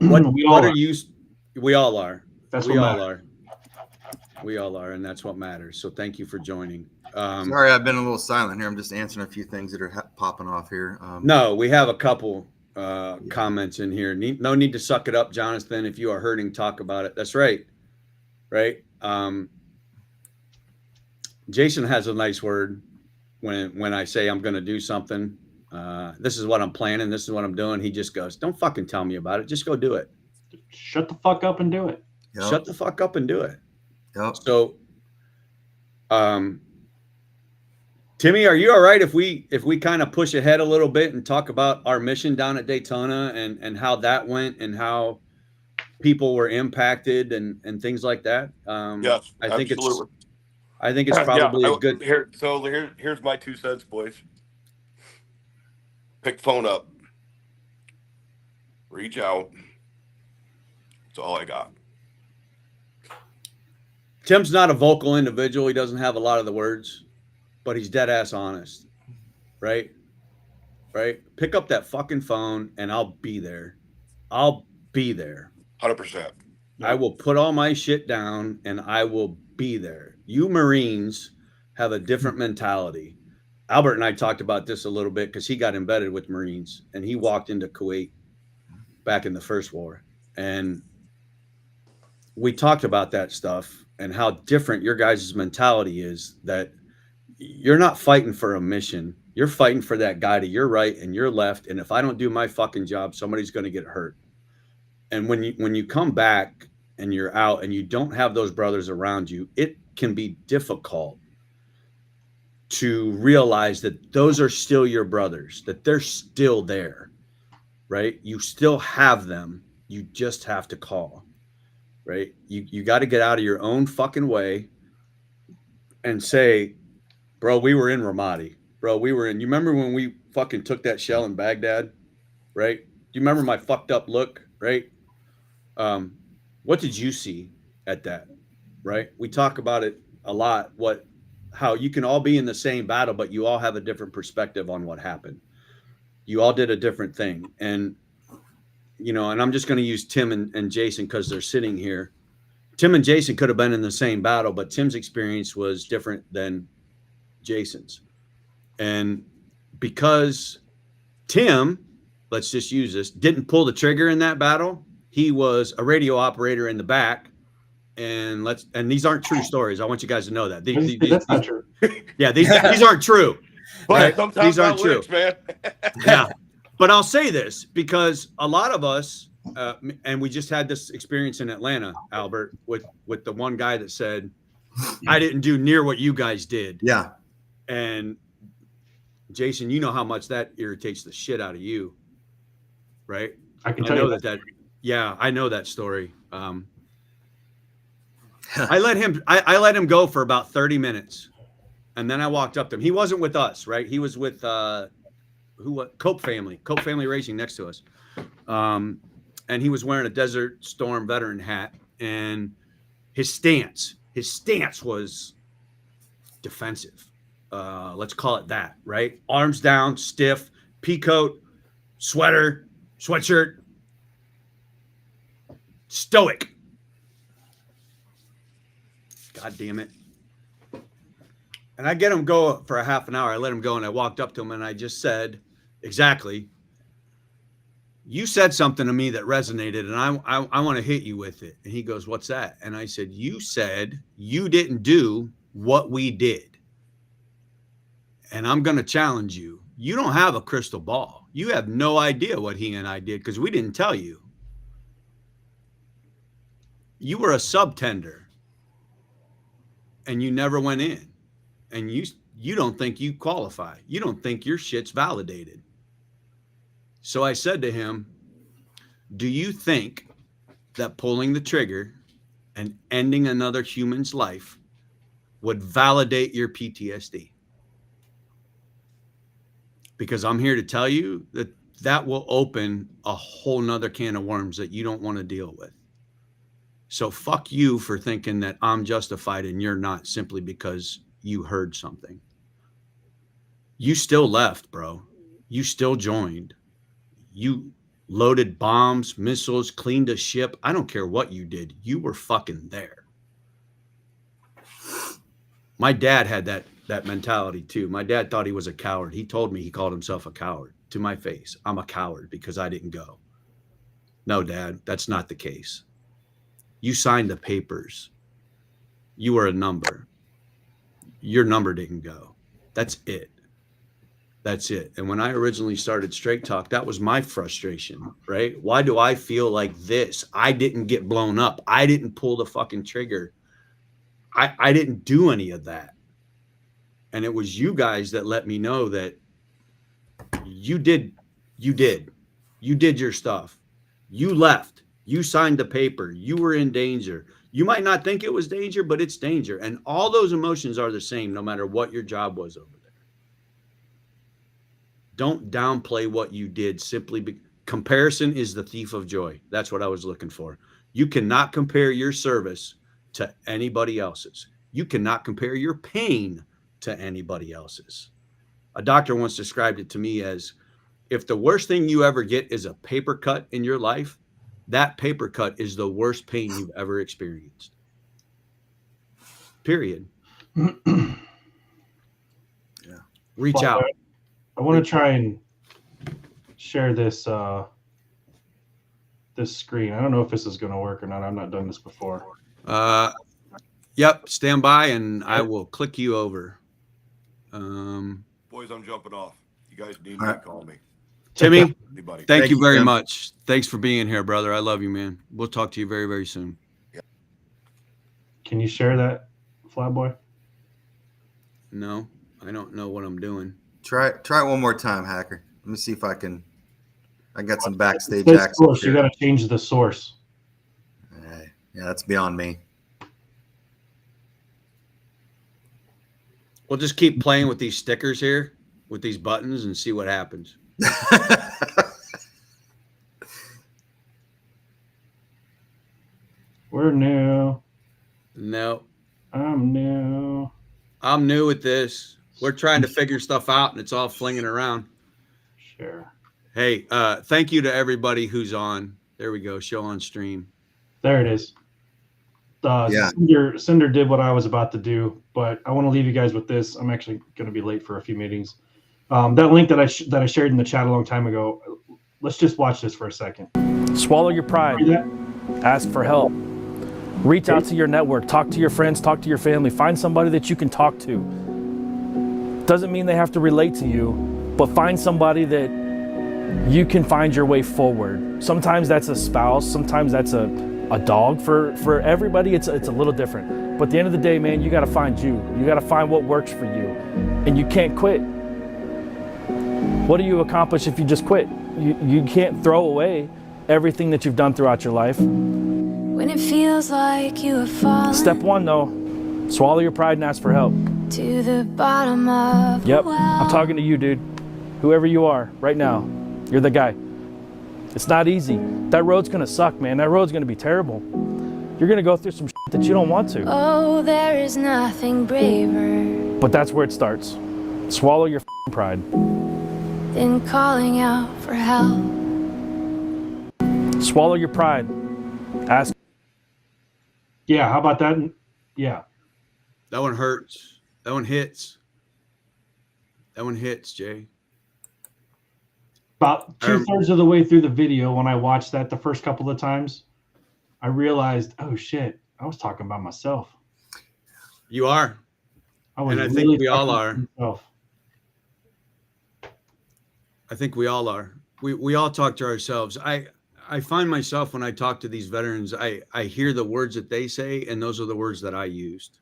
What are you? We all are. We all are, and that's what matters. So thank you for joining. Sorry, I've been a little silent here. I'm just answering a few things that are popping off here. No, we have a couple comments in here. No need to suck it up, Jonathan. If you are hurting, talk about it. That's right. Right. Jason has a nice word when I say I'm going to do something. This is what I'm planning. This is what I'm doing. He just goes, "Don't fucking tell me about it. Just go do it. Shut the fuck up and do it." Yep. Shut the fuck up and do it." Yep. So, Timmy, are you all right if we kind of push ahead a little bit and talk about our mission down at Daytona and how that went and how people were impacted and things like that? Yes, I think absolutely. it's probably a good. Here's my 2 cents, boys. Pick the phone up. Reach out. That's all I got. Tim's not a vocal individual. He doesn't have a lot of the words, but he's dead ass honest. Right? Pick up that fucking phone and I'll be there. I'll be there. 100%. I will put all my shit down and I will be there. You Marines have a different mentality. Albert and I talked about this a little bit because he got embedded with Marines and he walked into Kuwait back in the first war. And we talked about that stuff and how different your guys' mentality is, that you're not fighting for a mission. You're fighting for that guy to your right and your left. And if I don't do my fucking job, somebody's going to get hurt. And when you come back and you're out and you don't have those brothers around you, it can be difficult to realize that those are still your brothers, that they're still there, right? You still have them. You just have to call, right? You got to get out of your own fucking way and say, bro, we were in Ramadi. Bro, we were in, you remember when we fucking took that shell in Baghdad, right? Do you remember my fucked up look, right? What did you see at that, right? We talk about it a lot, how you can all be in the same battle, but you all have a different perspective on what happened. You all did a different thing. And, and I'm just going to use Tim and Jason because they're sitting here. Tim and Jason could have been in the same battle, but Tim's experience was different than Jason's. And because Tim, let's just use this, didn't pull the trigger in that battle, he was a radio operator in the back. And these aren't true stories. I want you guys to know that. That's not true. Yeah, these aren't true. But right? These aren't true, licks, man. Yeah. But I'll say this because a lot of us, and we just had this experience in Atlanta, Albert, with the one guy that said, I didn't do near what you guys did. Yeah. And Jason, you know how much that irritates the shit out of you, right? I can tell you that. Yeah, I know that story. I let him go for about 30 minutes. And then I walked up to him. He wasn't with us, right? He was with Cope Family Racing next to us. And he was wearing a Desert Storm veteran hat. And his stance was defensive. Let's call it that, right? Arms down, stiff, pea coat, sweatshirt, stoic. God damn it. And I get him go for a half an hour. I let him go and I walked up to him and I just said, exactly, you said something to me that resonated and I want to hit you with it. And he goes, what's that? And I said, you said you didn't do what we did. And I'm going to challenge you. You don't have a crystal ball. You have no idea what he and I did because we didn't tell you. You were a subtender. And you never went in, and you don't think you qualify. You don't think your shit's validated. So I said to him, do you think that pulling the trigger and ending another human's life would validate your PTSD. Because I'm here to tell you that that will open a whole nother can of worms that you don't want to deal with. So fuck you for thinking that I'm justified and you're not, simply because you heard something. You still left, bro. You still joined. You loaded bombs, missiles, cleaned a ship. I don't care what you did. You were fucking there. My dad had that mentality too. My dad thought he was a coward. He told me he called himself a coward to my face. I'm a coward because I didn't go. No, Dad, that's not the case. You signed the papers. You were a number. Your number didn't go. That's it. That's it. And when I originally started Straight Talk, that was my frustration, right? Why do I feel like this? I didn't get blown up. I didn't pull the fucking trigger. I didn't do any of that. And it was you guys that let me know that you did your stuff. You left. You signed the paper. You were in danger. You might not think it was danger, but it's danger. And all those emotions are the same no matter what your job was over there. Don't downplay what you did. Comparison is the thief of joy. That's what I was looking for. You cannot compare your service to anybody else's. You cannot compare your pain to anybody else's. A doctor once described it to me as, if the worst thing you ever get is a paper cut in your life, that paper cut is the worst pain you've ever experienced. Period. Yeah. Reach out. I want to try and share this this screen. I don't know if this is going to work or not. I've not done this before. Yep. Stand by and I will click you over. Boys, I'm jumping off. You guys need me, call me. Timmy, Anybody. thank you very Tim. much. Thanks for being here, brother. I love you, man. We'll talk to you very, very soon. Can you share that, Flatboy? No, I don't know what I'm doing. Try it one more time, Hacker. Let me see if I can. I got some backstage This access source, you here. got to change the source. Yeah, that's beyond me. We'll just keep playing with these stickers here, with these buttons, and see what happens. We're new. No, I'm new. I'm new at this. We're trying to figure stuff out, and it's all flinging around. Share. Hey, thank you to everybody who's on. There we go. Show on stream. There it is. Yeah. Cinder did what I was about to do, but I want to leave you guys with this. I'm actually going to be late for a few meetings. That link that I shared in the chat a long time ago. Let's just watch this for a second. Swallow your pride. See that? Ask for help. Reach out to your network. Talk to your friends. Talk to your family. Find somebody that you can talk to. Doesn't mean they have to relate to you, but find somebody that you can find your way forward. Sometimes that's a spouse. Sometimes that's a dog. For everybody, it's a little different. But at the end of the day, man, you got to find you. You got to find what works for you. And you can't quit. What do you accomplish if you just quit? You can't throw away everything that you've done throughout your life. When it feels like you have fallen Step one, though, swallow your pride and ask for help. to the bottom of Yep, the well. I'm talking to you, dude. Whoever you are, right now, you're the guy. It's not easy. That road's gonna suck, man. That road's gonna be terrible. You're gonna go through some shit that you don't want to. Oh, there is nothing braver But that's where it starts. Swallow your pride. than calling out for help. Swallow your pride. Ask. Yeah, how about that? Yeah. That one hurts. That one hits. That one hits, Jay. About 2/3 of the way through the video, when I watched that the first couple of times, I realized, oh shit, I was talking about myself. You are. I was And I think really we all talking are. about myself. I think we all are. We all talk to ourselves. I find myself when I talk to these veterans, I hear the words that they say, and those are the words that I used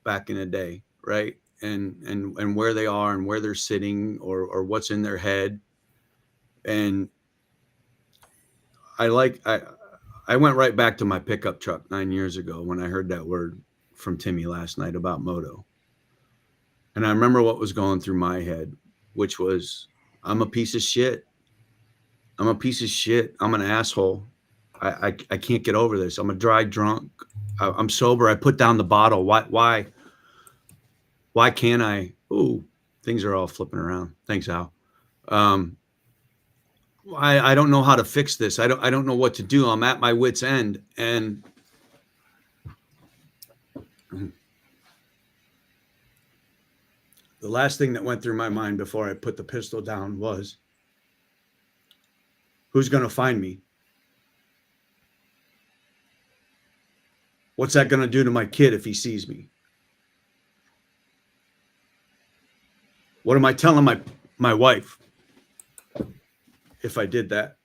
back in the day, right? And where they are and where they're sitting or what's in their head. And I I went right back to my pickup truck 9 years ago when I heard that word from Timmy last night about Moto. And I remember what was going through my head, which was, I'm a piece of shit. I'm a piece of shit. I'm an asshole. I can't get over this. I'm a dry drunk. I'm sober. I put down the bottle. Why can't I? Ooh, things are all flipping around. Thanks, Al. I don't know how to fix this. I don't know what to do. I'm at my wit's end. And the last thing that went through my mind before I put the pistol down was, who's going to find me? What's that going to do to my kid if he sees me? What am I telling my wife if I did that?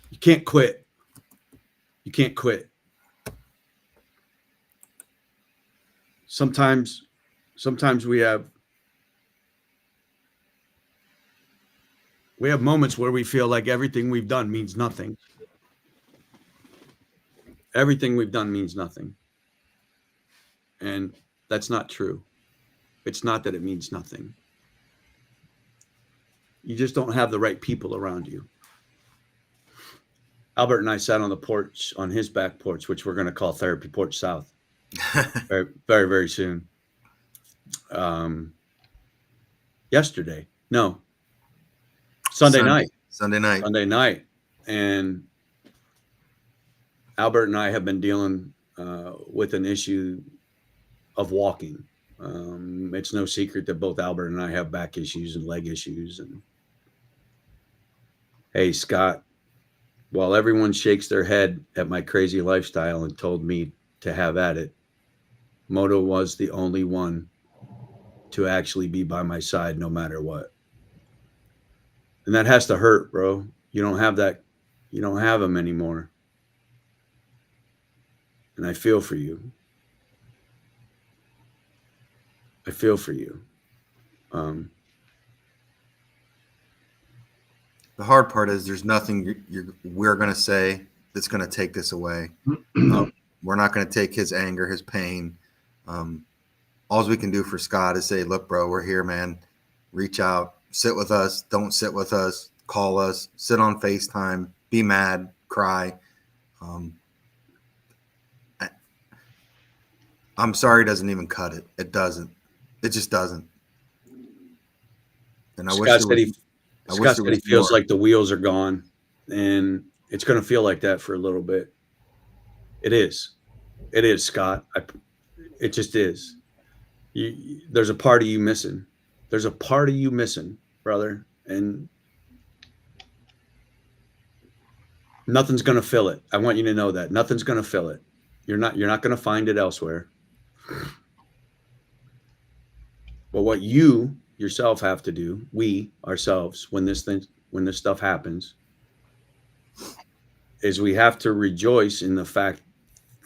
You can't quit. You can't quit. Sometimes we have moments where we feel like everything we've done means nothing. Everything we've done means nothing. And that's not true. It's not that it means nothing. You just don't have the right people around you. Albert and I sat on the porch, on his back porch, which we're going to call Therapy Porch South very, very, very soon. Yesterday. No. Sunday night. And Albert and I have been dealing with an issue of walking. It's no secret that both Albert and I have back issues and leg issues. And hey, Scott, while everyone shakes their head at my crazy lifestyle and told me to have at it, Moto was the only one to actually be by my side no matter what. And that has to hurt, bro. You don't have that. You don't have him anymore. And I feel for you. I feel for you. The hard part is there's nothing we're going to say that's going to take this away. We're not going to take his anger, his pain. All we can do for Scott is say, look, bro, we're here, man. Reach out, sit with us. Don't sit with us. Call us, sit on FaceTime, be mad, cry. I'm sorry doesn't even cut it. It doesn't. It just doesn't. And I Scott said he feels more. like the wheels are gone, and it's going to feel like that for a little bit. It is, Scott. It just is. There's a part of you missing. There's a part of you missing, brother, and nothing's going to fill it. I want you to know that nothing's going to fill it. You're not going to find it elsewhere. But what you yourself have to do, we ourselves, when this stuff happens, is we have to rejoice in the fact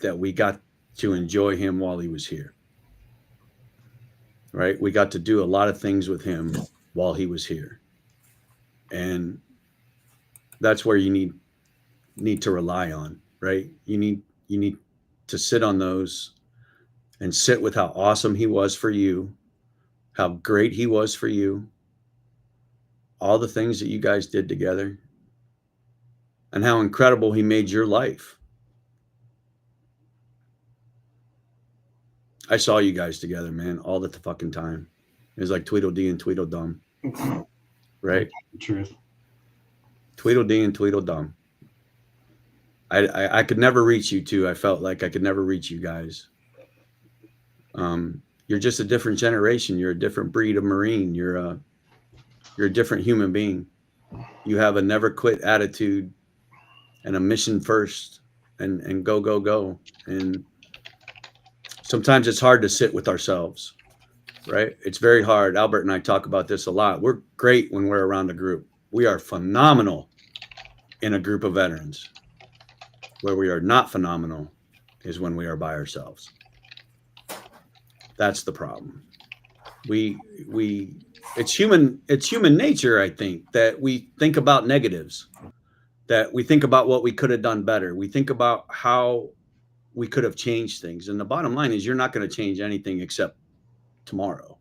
that we got to enjoy him while he was here. Right? We got to do a lot of things with him while he was here. And that's where you need to rely on, right? You need to sit on those and sit with how awesome he was for you, how great he was for you, all the things that you guys did together, and how incredible he made your life. I saw you guys together, man, all the fucking time. It was like Tweedledee and Tweedledum, right? Truth. Tweedledee and Tweedledum. I could never reach you two. I felt like I could never reach you guys. You're just a different generation. You're a different breed of Marine. You're a different human being. You have a never quit attitude and a mission first and go, go, go. And sometimes it's hard to sit with ourselves, right? It's very hard. Albert and I talk about this a lot. We're great when we're around a group. We are phenomenal in a group of veterans. Where we are not phenomenal is when we are by ourselves. That's the problem. It's human nature, I think, that we think about negatives. that we think about what we could have done better. We think about how we could have changed things. And the bottom line is you're not going to change anything except tomorrow.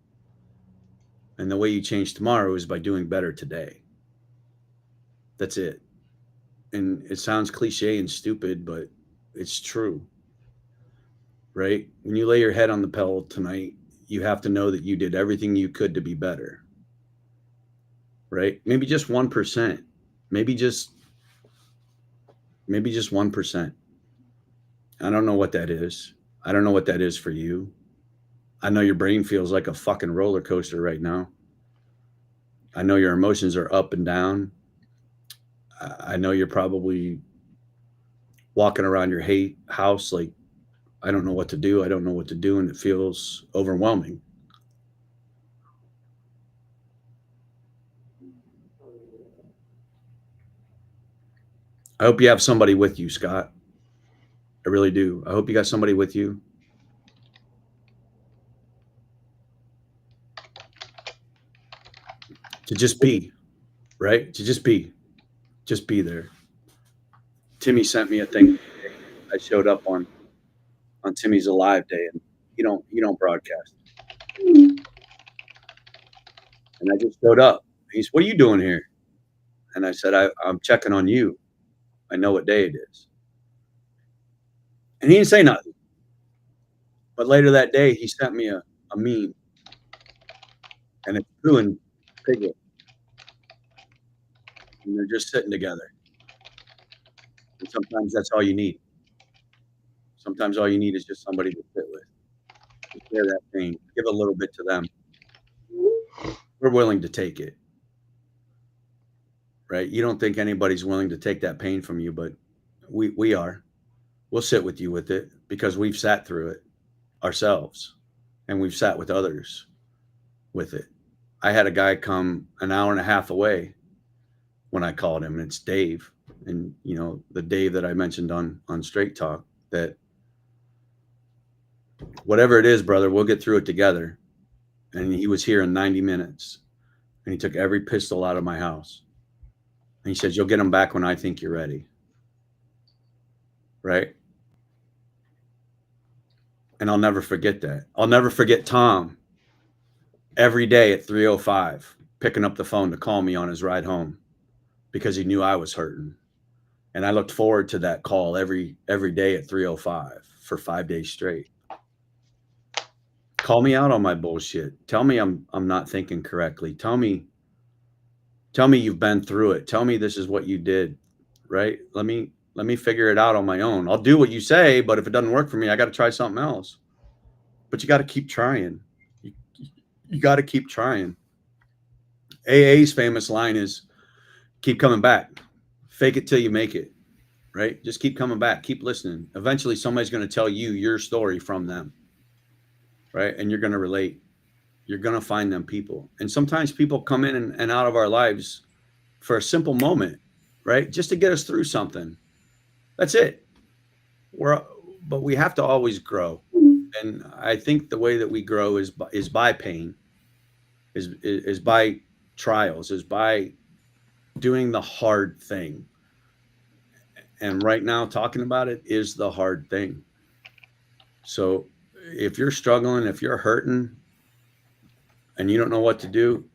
And the way you change tomorrow is by doing better today. That's it. And it sounds cliche and stupid, but it's true. Right? When you lay your head on the pillow tonight, you have to know that you did everything you could to be better. Right? Maybe just 1%. Maybe just 1%. I don't know what that is. I don't know what that is for you. I know your brain feels like a fucking roller coaster right now. I know your emotions are up and down. I know you're probably walking around your house like, I don't know what to do. I don't know what to do. And it feels overwhelming. I hope you have somebody with you, Scott. I really do. I hope you got somebody with you. To just be, right? To just be there. Timmy sent me a thing. I showed up on Timmy's Alive Day, and you don't broadcast. And I just showed up. He said, "What are you doing here?" And I said, I'm checking on you. I know what day it is. And he didn't say nothing. But later that day, he sent me a meme. And it's Pooh and Piglet. And they're just sitting together. And sometimes that's all you need. Sometimes all you need is just somebody to sit with. To share that pain. Give a little bit to them. We're willing to take it. Right? You don't think anybody's willing to take that pain from you, but we are. We'll sit with you with it because we've sat through it ourselves and we've sat with others with it. I had a guy come an hour and a half away when I called him. It's Dave. And, the Dave that I mentioned on Straight Talk, that whatever it is, brother, we'll get through it together. And he was here in 90 minutes and he took every pistol out of my house. And he says, "You'll get them back when I think you're ready." Right? And I'll never forget that. I'll never forget Tom every day at 3:05 picking up the phone to call me on his ride home because he knew I was hurting. And I looked forward to that call every day at 3:05 for 5 days straight. Call me out on my bullshit. Tell me I'm not thinking correctly. Tell me you've been through it. Tell me this is what you did, right? Let me figure it out on my own. I'll do what you say, but if it doesn't work for me, I got to try something else. But you got to keep trying. You got to keep trying. AA's famous line is, keep coming back. Fake it till you make it, right? Just keep coming back. Keep listening. Eventually, somebody's going to tell you your story from them, right? And you're going to relate. You're going to find them people. And sometimes people come in and out of our lives for a simple moment, right? Just to get us through something. That's it. But we have to always grow. And I think the way that we grow is by pain, is by trials, is by doing the hard thing. And right now, talking about it is the hard thing. So if you're struggling, if you're hurting, and you don't know what to do,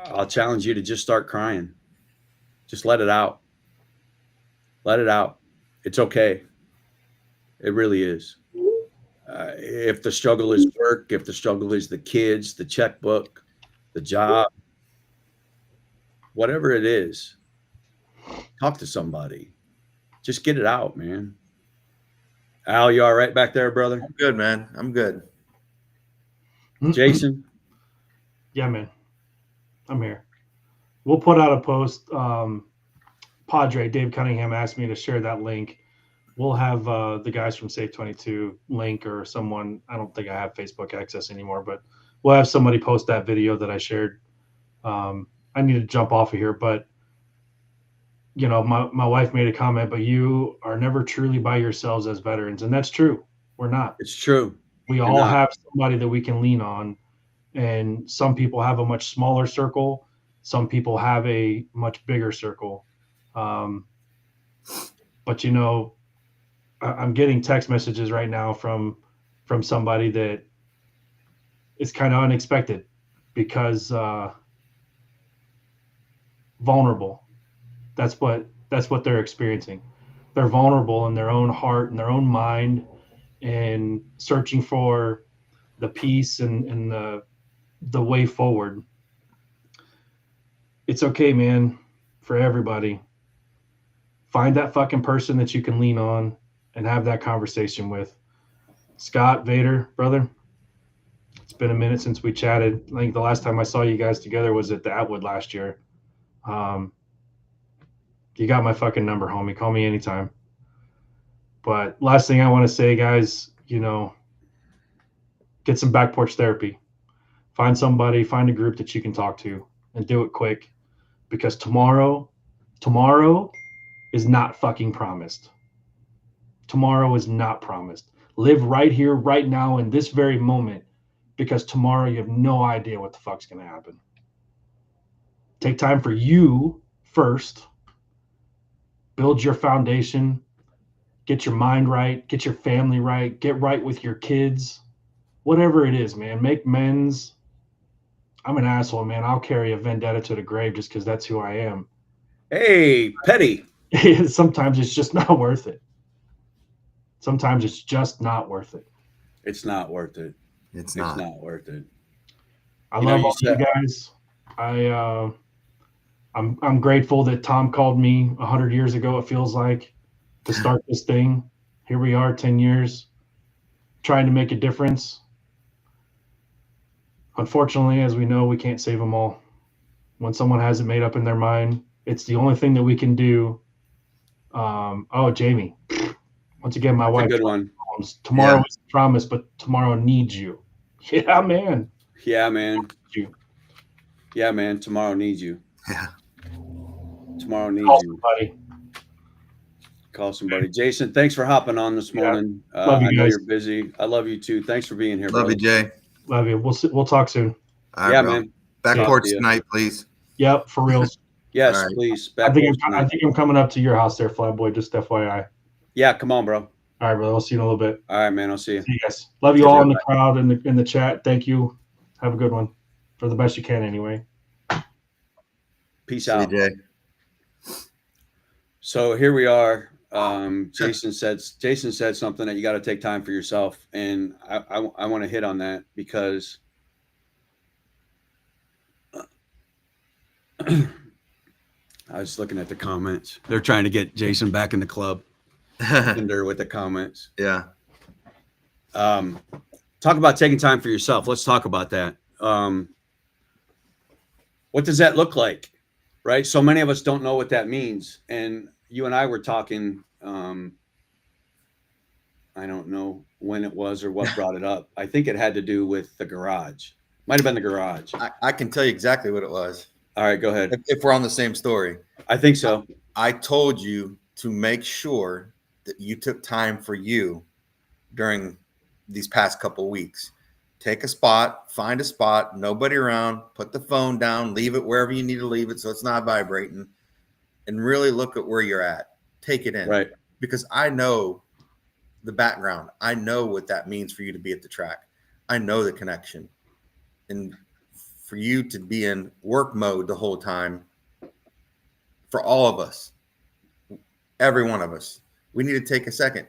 I'll challenge you to just start crying. Just let it out. Let it out. It's okay. It really is. If the struggle is work, if the struggle is the kids, the checkbook, the job, whatever it is, talk to somebody. Just get it out, man. Al, you all right back there, brother? I'm good, man. I'm good. Jason? Yeah, man. I'm here. We'll put out a post. Padre, Dave Cunningham asked me to share that link. We'll have the guys from Safe 22 link, or someone. I don't think I have Facebook access anymore, but we'll have somebody post that video that I shared. I need to jump off of here, but my wife made a comment, but you are never truly by yourselves as veterans. And that's true. We're not. It's true. We all have somebody that we can lean on. And some people have a much smaller circle. Some people have a much bigger circle. But you know, I'm getting text messages right now from somebody that is kind of unexpected because vulnerable. That's what they're experiencing. They're vulnerable in their own heart and their own mind, and searching for the peace and the way forward. It's okay, man, for everybody. Find that fucking person that you can lean on and have that conversation with. Scott, Vader, brother, it's been a minute since we chatted. I think the last time I saw you guys together was at the Atwood last year. You got my fucking number, homie. Call me anytime. But last thing I want to say, guys, you know, get some back porch therapy. Find somebody, find a group that you can talk to, and do it quick, because tomorrow is not fucking promised. Tomorrow is not promised. Live right here, right now, in this very moment, because tomorrow you have no idea what the fuck's going to happen. Take time for you first. Build your foundation. Get your mind right. Get your family right. Get right with your kids. Whatever it is, man. Make amends. I'm an asshole, man. I'll carry a vendetta to the grave just because that's who I am. Hey, petty. Sometimes it's just not worth it. Sometimes it's just not worth it. It's not worth it. It's It's not. not worth it. I You know, love you all you said- guys. I'm grateful that Tom called me 100 years ago, it feels like, to start this thing. Here we are, 10 years, trying to make a difference. Unfortunately, as we know, we can't save them all. When someone has it made up in their mind, it's the only thing that we can do. Jamie. Once again, my That's a wife. good one. Tomorrow Yeah. is a promise, but tomorrow needs you. Yeah, man. Yeah, man. You. Yeah, man. Tomorrow needs you. Yeah. Tomorrow needs Call you. somebody. Call somebody. Jason, thanks for hopping on this Yeah. morning. Love you I know guys. you're busy. I love you too. Thanks for being here, Love you, brother. Jay. Love you. We'll talk soon. All right, Yeah, bro. man. Back See ya. porch See ya. tonight, please. Yep, for reals. Yes, All right. please. I Back think porch tonight. I'm coming up to your house there, Flyboy. Just FYI. Yeah, come on, bro. All right, brother. I'll see you in a little bit. All right, man. I'll see you. See you guys. Love you Take all care. in the crowd and in the chat. Thank you. Have a good one. For the best you can, anyway. Peace See you, out. Jay. So here we are. Jason said something that you got to take time for yourself, and I want to hit on that because I was looking at the comments. They're trying to get Jason back in the club. Tinder with the comments. Yeah. Talk about taking time for yourself. Let's talk about that. What does that look like? Right? So many of us don't know what that means. And you and I were talking, I don't know when it was or what brought it up. I think it had to do with the garage. Might have been the garage. I can tell you exactly what it was. All right, go ahead. If we're on the same story. I think so. I told you to make sure that you took time for you during these past couple weeks. Take a spot, find a spot, nobody around, put the phone down, leave it wherever you need to leave it so it's not vibrating, and really look at where you're at. Take it in. Right. Because I know the background. I know what that means for you to be at the track. I know the connection. And for you to be in work mode the whole time, for all of us, every one of us, we need to take a second.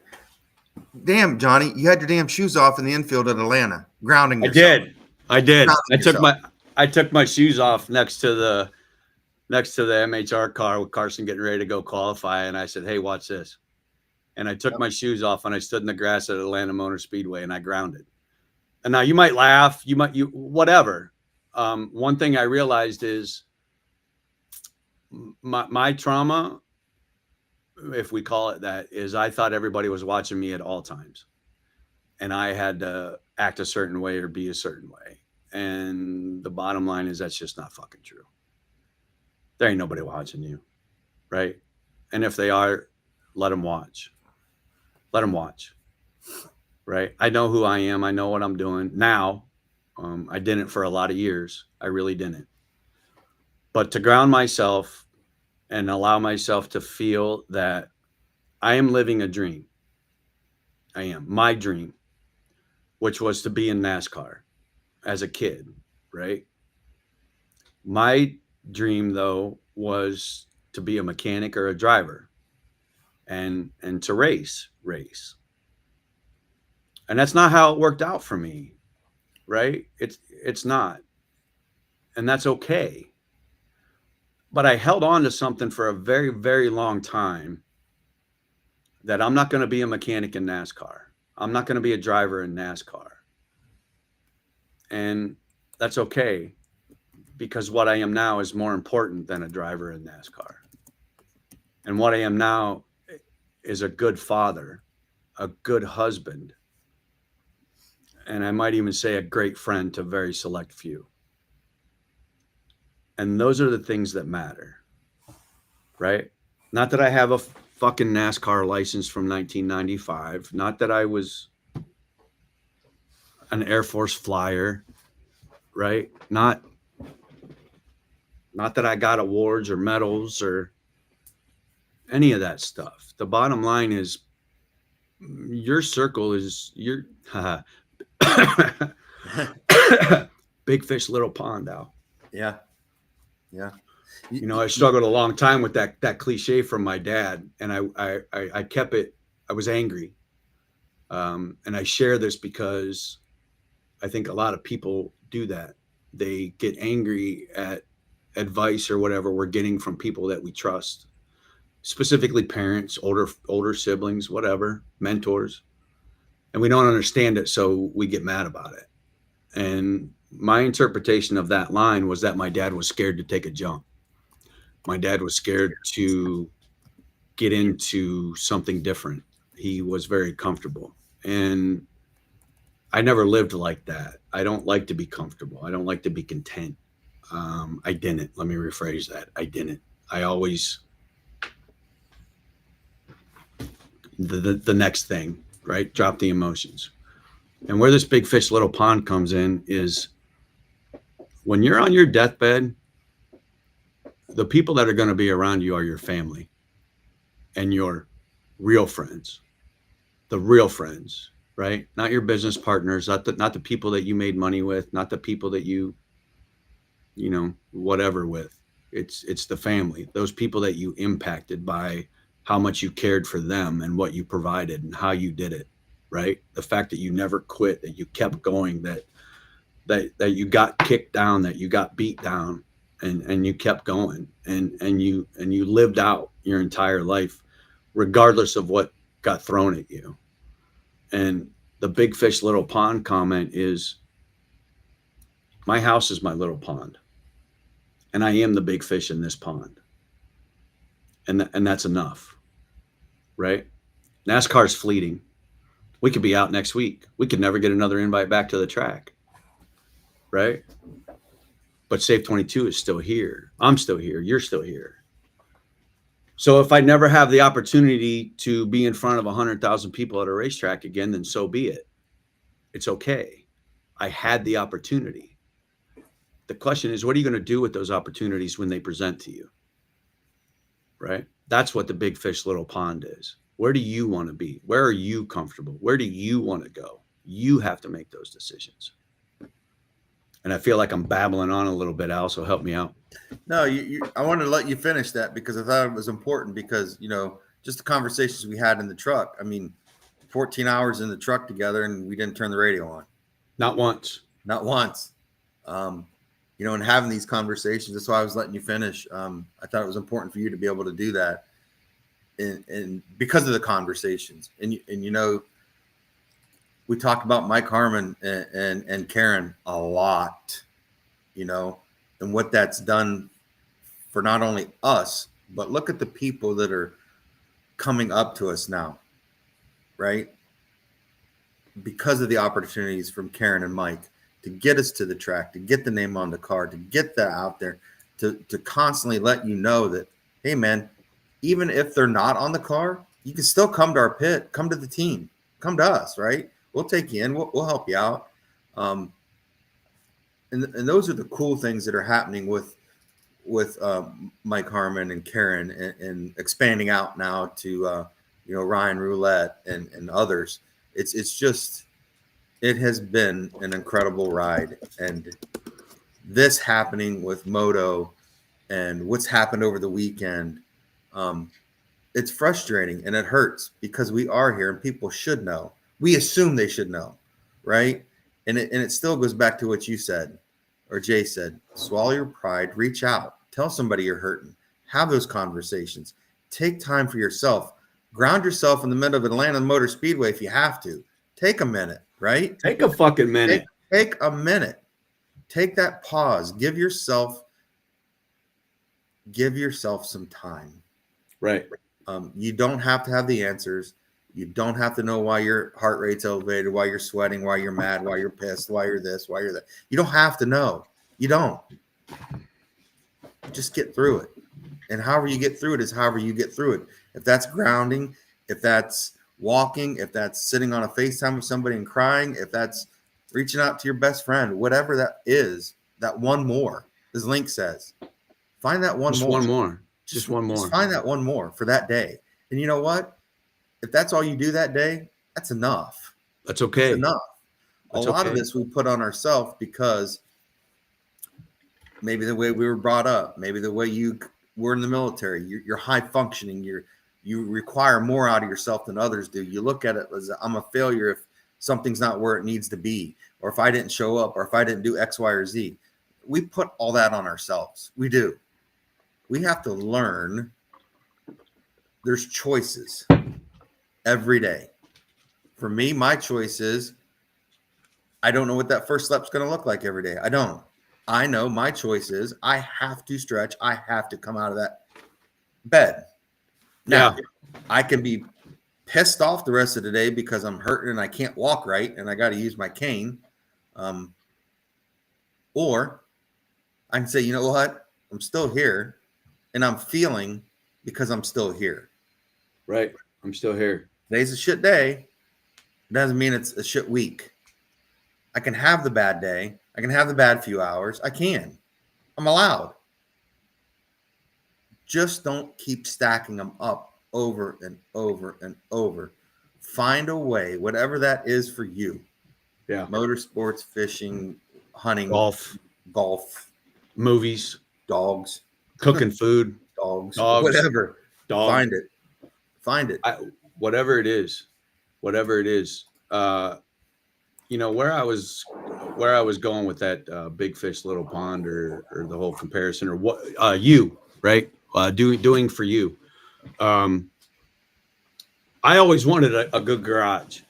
Damn, Johnny, you had your damn shoes off in the infield at Atlanta, grounding yourself. I did. Grounding I took my shoes off next to the MHR car with Carson getting ready to go qualify, and I said, "Hey, watch this." And I took my shoes off and I stood in the grass at Atlanta Motor Speedway and I grounded. And now you might laugh, whatever. One thing I realized is my trauma, if we call it that, is I thought everybody was watching me at all times. And I had to act a certain way or be a certain way. And the bottom line is that's just not fucking true. There ain't nobody watching you, right? And if they are, let them watch. Let them watch, right? I know who I am. I know what I'm doing now. I didn't for a lot of years. I really didn't. But to ground myself and allow myself to feel that I am living a dream. I am. My dream, which was to be in NASCAR as a kid, right? My dream, though, was to be a mechanic or a driver and to race. And that's not how it worked out for me, right? It's not. And that's okay. But I held on to something for a very, very long time, that I'm not going to be a mechanic in NASCAR. I'm not going to be a driver in NASCAR. And that's okay, because what I am now is more important than a driver in NASCAR. And what I am now is a good father, a good husband, and I might even say a great friend to very select few. And those are the things that matter, right? Not that I have a fucking NASCAR license from 1995. Not that I was an Air Force flyer, right? Not that I got awards or medals or any of that stuff. The bottom line is, your circle is your big fish, little pond, Al. Yeah. You know, I struggled a long time with that cliche from my dad, and I kept it. I was angry, and I share this because I think a lot of people do that. They get angry at advice or whatever we're getting from people that we trust, specifically parents, older siblings, whatever, mentors, and we don't understand it, so we get mad about it. And my interpretation of that line was that my dad was scared to take a jump. My dad was scared to get into something different. He was very comfortable, and I never lived like that. I don't like to be comfortable. I don't like to be content. I didn't. Let me rephrase that. I didn't. I always the next thing, right? Drop the emotions. And where this big fish, little pond comes in is when you're on your deathbed, the people that are going to be around you are your family and your real friends, the real friends, right? Not your business partners, not the people that you made money with, not the people that you know, whatever with. It's the family, those people that you impacted by how much you cared for them and what you provided and how you did it, right? The fact that you never quit, that you kept going, that you got kicked down, that you got beat down, and you kept going, and you lived out your entire life regardless of what got thrown at you. And the big fish, little pond comment is, my house is my little pond, and I am the big fish in this pond, and that's enough, right? NASCAR's fleeting. We could be out next week. We could never get another invite back to the track, right? But Safe 22 is still here. I'm still here. You're still here. So if I never have the opportunity to be in front of 100,000 people at a racetrack again, then so be it. It's okay. I had the opportunity. The question is, what are you going to do with those opportunities when they present to you? Right? That's what the big fish, little pond is. Where do you want to be? Where are you comfortable? Where do you want to go? You have to make those decisions. And I feel like I'm babbling on a little bit, Al, so help me out. No, I wanted to let you finish that because I thought it was important because, you know, just the conversations we had in the truck. I mean, 14 hours in the truck together and we didn't turn the radio on. Not once. Not once. You know, and having these conversations, that's why I was letting you finish. I thought it was important for you to be able to do that. And because of the conversations. And you know, we talked about Mike Harmon and Karen a lot, you know, and what that's done for not only us, but look at the people that are coming up to us now, right? Because of the opportunities from Karen and Mike to get us to the track, to get the name on the car, to get that out there, to constantly let you know that, hey, man, even if they're not on the car, you can still come to our pit, come to the team, come to us, right? We'll take you in. We'll help you out. And those are the cool things that are happening with with Mike Harmon and Karen, and expanding out now to Ryan Roulette and others. It's just, it has been an incredible ride, and this happening with Moto and what's happened over the weekend, it's frustrating and it hurts because we are here and people should know. We assume they should know, right? And it still goes back to what you said, or Jay said. Swallow your pride, reach out, tell somebody you're hurting, have those conversations, take time for yourself, ground yourself in the middle of Atlanta Motor Speedway if you have to. Take a minute, right? Take a fucking minute. Take a minute. Take that pause. Give yourself some time. Right. You don't have to have the answers. You don't have to know why your heart rate's elevated, why you're sweating, why you're mad, why you're pissed, why you're this, why you're that. You don't have to know. You don't. Just get through it. And however you get through it is however you get through it. If that's grounding, if that's walking, if that's sitting on a FaceTime with somebody and crying, if that's reaching out to your best friend, whatever that is, that one more, as Link says, find that one Just more. one more. Just one more. Just find that one more for that day. And you know what? If that's all you do that day, that's enough. That's okay. That's enough. That's a lot okay. of this we put on ourselves because maybe the way we were brought up, maybe the way you were in the military, you're high functioning, you require more out of yourself than others do. You look at it as I'm a failure if something's not where it needs to be, or if I didn't show up, or if I didn't do X, Y, or Z. We put all that on ourselves. We do. We have to learn there's choices every day. For me, my choice is I don't know what that first step's going to look like every day. I don't. I know my choice is I have to stretch. I have to come out of that bed. Now, I can be pissed off the rest of the day because I'm hurting and I can't walk right and I got to use my cane. Or I can say, you know what? I'm still here and I'm feeling because I'm still here. Right. I'm still here. Today's a shit day. It doesn't mean it's a shit week. I can have the bad day. I can have the bad few hours. I can. I'm allowed. Just don't keep stacking them up over and over and over. Find a way, whatever that is for you. Yeah. Motorsports, fishing, hunting, Golf, movies, dogs, cooking food, dogs, whatever. Dogs. Find it. Whatever it is. Where I was going with that big fish, little pond, or the whole comparison, or what you, right? Doing for you. I always wanted a good garage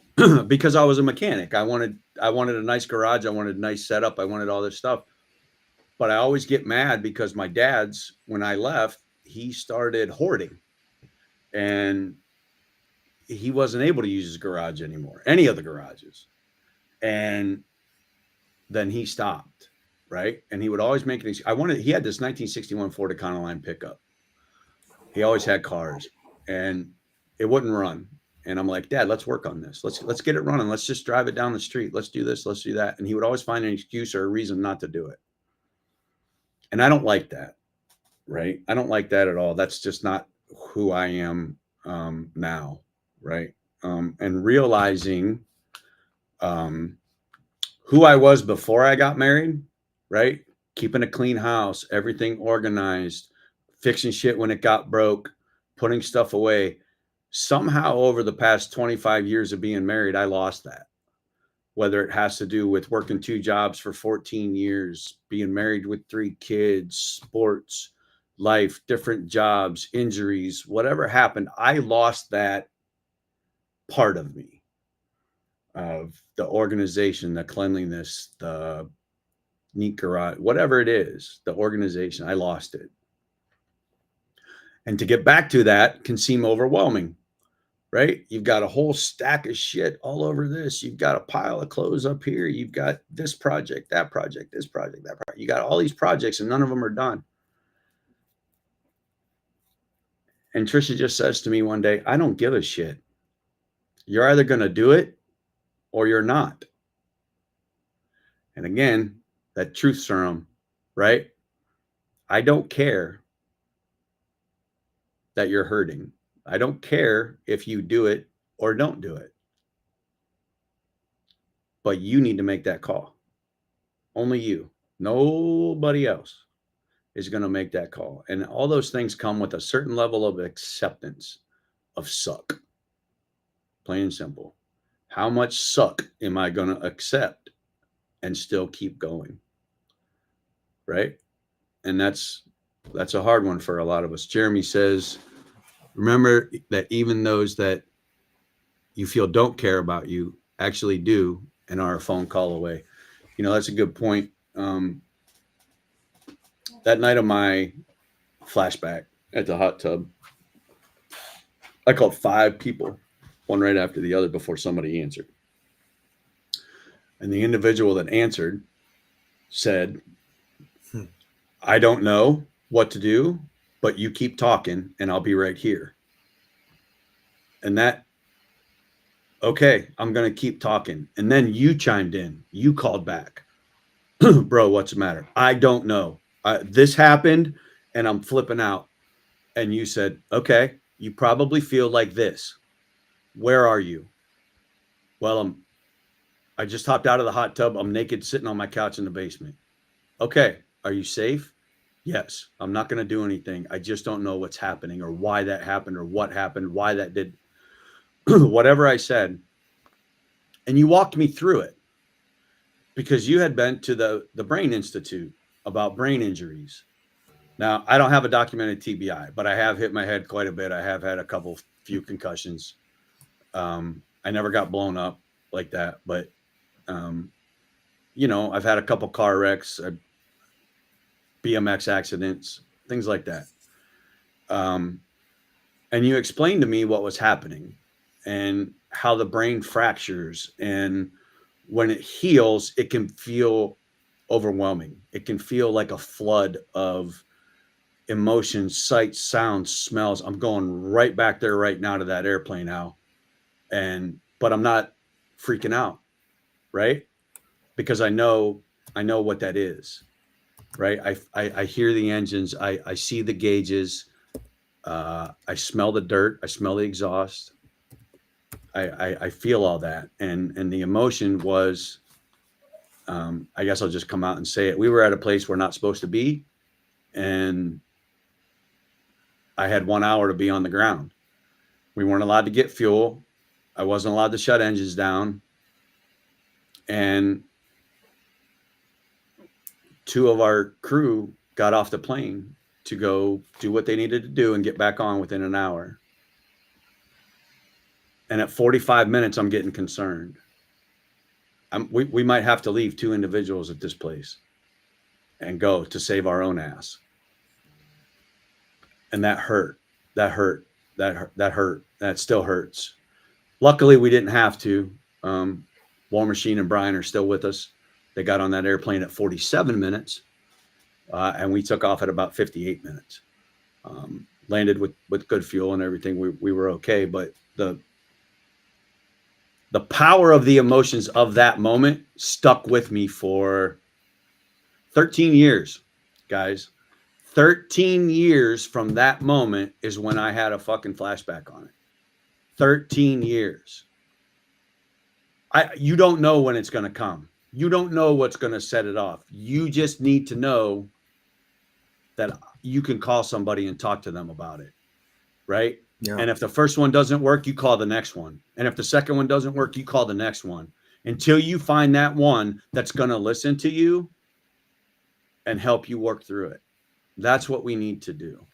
because I was a mechanic. I wanted a nice garage. I wanted a nice setup. I wanted all this stuff. But I always get mad because my dad's, when I left, he started hoarding. And he wasn't able to use his garage anymore, any of the garages. And then he stopped, right? And he would always make he had this 1961 Ford Econoline pickup. He always had cars and it wouldn't run. And I'm like, Dad, let's work on this. Let's get it running. Let's just drive it down the street. Let's do this. Let's do that. And he would always find an excuse or a reason not to do it. And I don't like that, right? I don't like that at all. That's just not who I am now, right? And realizing who I was before I got married, right? Keeping a clean house, everything organized, fixing shit when it got broke, putting stuff away. Somehow over the past 25 years of being married, I lost that. Whether it has to do with working 2 jobs for 14 years, being married with 3 kids, sports, life, different jobs, injuries, whatever happened, I lost that part of me, of the organization, the cleanliness, the neat garage, whatever it is, the organization, I lost it. And to get back to that can seem overwhelming, right? You've got a whole stack of shit all over this. You've got a pile of clothes up here. You've got this project, that project, this project, that project. You got all these projects and none of them are done. And Trisha just says to me one day, I don't give a shit. You're either going to do it or you're not. And again, that truth serum, right? I don't care that you're hurting. I don't care if you do it or don't do it. But you need to make that call. Only you. Nobody else is going to make that call. And all those things come with a certain level of acceptance of suck. Plain and simple. How much suck am I going to accept and still keep going? Right? And that's a hard one for a lot of us. Jeremy says, remember that even those that you feel don't care about you actually do and are a phone call away. You know, that's a good point. That night of my flashback at the hot tub, I called 5 people, one right after the other, before somebody answered. And the individual that answered said, I don't know what to do, but you keep talking and I'll be right here. And that, okay, I'm going to keep talking. And then you chimed in. You called back. Bro, what's the matter? I don't know. This happened and I'm flipping out. And you said, okay, you probably feel like this. Where are you? Well, I just hopped out of the hot tub. I'm naked, sitting on my couch in the basement. Okay. Are you safe? Yes. I'm not going to do anything. I just don't know what's happening or why that happened or what happened, why that did whatever I said. And you walked me through it because you had been to the Brain Institute about brain injuries. Now, I don't have a documented TBI, but I have hit my head quite a bit. I have had a few concussions. I never got blown up like that, but, you know, I've had a couple car wrecks, BMX accidents, things like that. And you explained to me what was happening and how the brain fractures. And when it heals, it can feel overwhelming. It can feel like a flood of emotions, sights, sounds, smells. I'm going right back there right now to that airplane now. But I'm not freaking out, right? Because I know what that is, right? I hear the engines. I see the gauges. I smell the dirt. I smell the exhaust. I feel all that. And the emotion was, I guess I'll just come out and say it. We were at a place we're not supposed to be. And I had 1 hour to be on the ground. We weren't allowed to get fuel. I wasn't allowed to shut engines down. And 2 of our crew got off the plane to go do what they needed to do and get back on within an hour. And at 45 minutes, I'm getting concerned. We might have to leave 2 individuals at this place and go to save our own ass. And that hurt. That hurt. That still hurts. Luckily, we didn't have to. War Machine and Brian are still with us. They got on that airplane at 47 minutes, and we took off at about 58 minutes. Landed with good fuel and everything. We were okay, but the power of the emotions of that moment stuck with me for 13 years, guys. 13 years from that moment is when I had a fucking flashback on it. 13 years. You don't know when it's going to come. You don't know what's going to set it off. You just need to know that you can call somebody and talk to them about it. Right? Yeah. And if the first one doesn't work, you call the next one. And if the second one doesn't work, you call the next one until you find that one that's going to listen to you and help you work through it. That's what we need to do.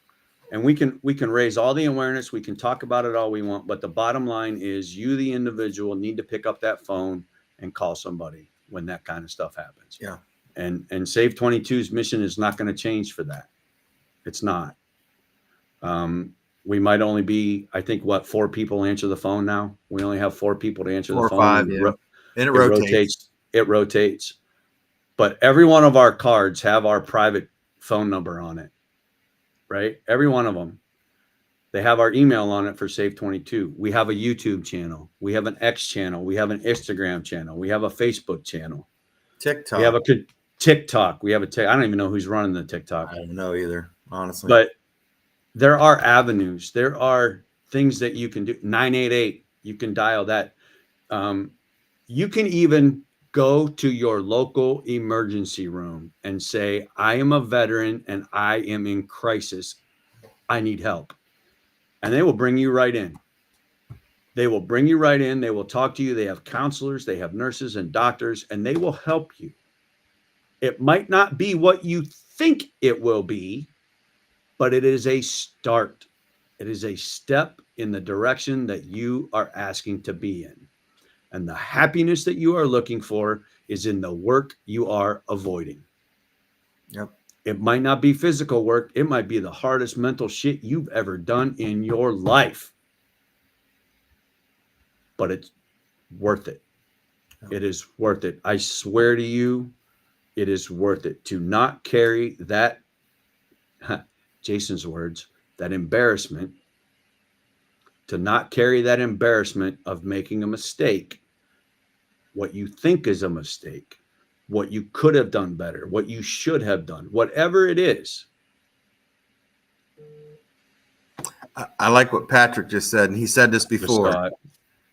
And we can raise all the awareness. We can talk about it all we want. But the bottom line is you, the individual, need to pick up that phone and call somebody when that kind of stuff happens. Yeah. And Save 22's mission is not going to change for that. It's not. We might only be, I think, 4 people answer the phone now. We only have 4 people to answer the phone. 4 or 5, yeah. And it rotates. It rotates. But every one of our cards have our private phone number on it, right? Every one of them. They have our email on it for Save 22. We have a YouTube channel. We have an X channel. We have an Instagram channel. We have a Facebook channel. TikTok. TikTok. We have a I don't even know who's running the TikTok. I don't know either, honestly. But there are avenues. There are things that you can do. 988. You can dial that. You can even go to your local emergency room and say, I am a veteran and I am in crisis. I need help. And they will bring you right in. They will bring you right in. They will talk to you. They have counselors, they have nurses and doctors, and they will help you. It might not be what you think it will be, but it is a start. It is a step in the direction that you are asking to be in. And the happiness that you are looking for is in the work you are avoiding. Yep. It might not be physical work. It might be the hardest mental shit you've ever done in your life. But it's worth it. It is worth it. I swear to you, it is worth it to not carry that, Jason's words, that embarrassment, to not carry that embarrassment of making a mistake, what you think is a mistake, what you could have done better, what you should have done, whatever it is. I like what Patrick just said, and he said this before.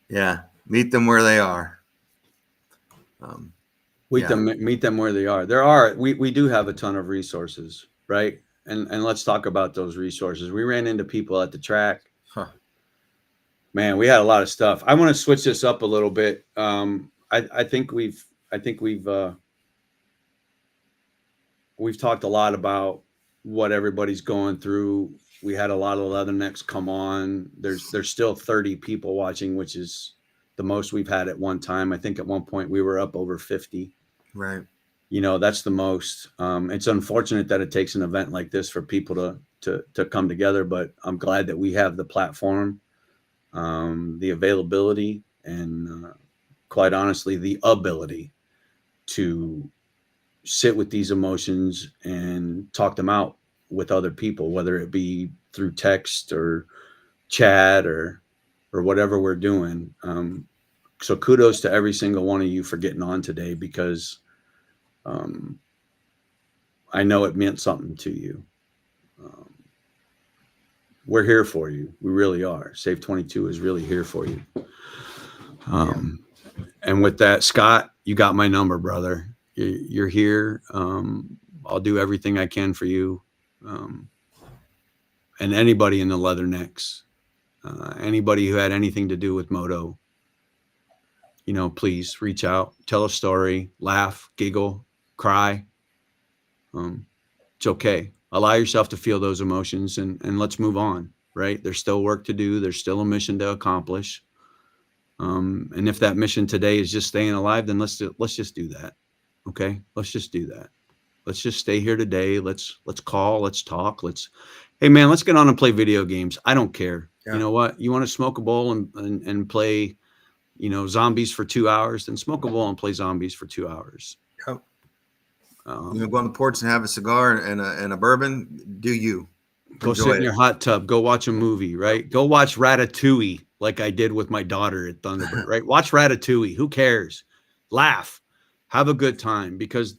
Yeah, meet them where they are. Meet them where they are. We do have a ton of resources, right? And let's talk about those resources. We ran into people at the track. Man, we had a lot of stuff. I want to switch this up a little bit. I think we've talked a lot about what everybody's going through. We had a lot of leathernecks come on. There's still 30 people watching, which is the most we've had at one time. I think at one point we were up over 50. Right. You know, that's the most. It's unfortunate that it takes an event like this for people to come together, but I'm glad that we have the platform, the availability, and quite honestly, the ability to sit with these emotions and talk them out with other people, whether it be through text or chat or whatever we're doing. So kudos to every single one of you for getting on today, because I know it meant something to you. We're here for you. We really are. Save 22 is really here for you. And with that, Scott, you got my number, brother. You're here. I'll do everything I can for you. And anybody in the Leathernecks, anybody who had anything to do with Moto, you know, please reach out, tell a story, laugh, giggle, cry. It's okay. Allow yourself to feel those emotions and let's move on, right? There's still work to do. There's still a mission to accomplish. And if that mission today is just staying alive, then let's just do that. Okay. Let's just do that. Let's just stay here today. Let's call, let's talk. Hey man, let's get on and play video games. I don't care. Yeah. You know what? You want to smoke a bowl and play, you know, zombies for 2 hours, then smoke a bowl and play zombies for 2 hours. Yep. You know, go on the porch and have a cigar and a bourbon. Do you go sit in your hot tub? Go watch a movie, right? Go watch Ratatouille, like I did with my daughter at Thunderbird, right? Watch Ratatouille. Who cares? Laugh, have a good time, because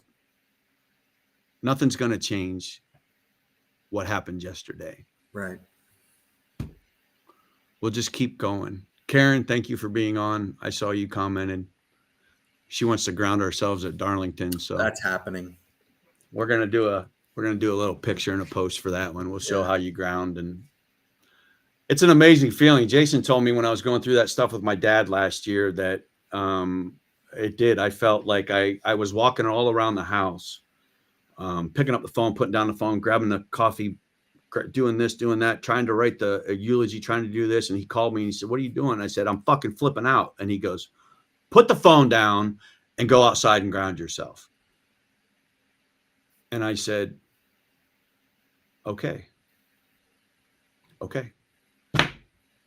nothing's going to change what happened yesterday. Right. We'll just keep going. Karen, thank you for being on. I saw you commented. She wants to ground ourselves at Darlington, so that's happening. We're gonna do a little picture and a post for that one. We'll show how you ground, and it's an amazing feeling. Jason told me when I was going through that stuff with my dad last year that it did. I felt like I was walking all around the house, picking up the phone, putting down the phone, grabbing the coffee, doing this, doing that, trying to write a eulogy, trying to do this. And he called me and he said, "What are you doing?" I said, "I'm fucking flipping out." And he goes, "Put the phone down and go outside and ground yourself." And I said, okay.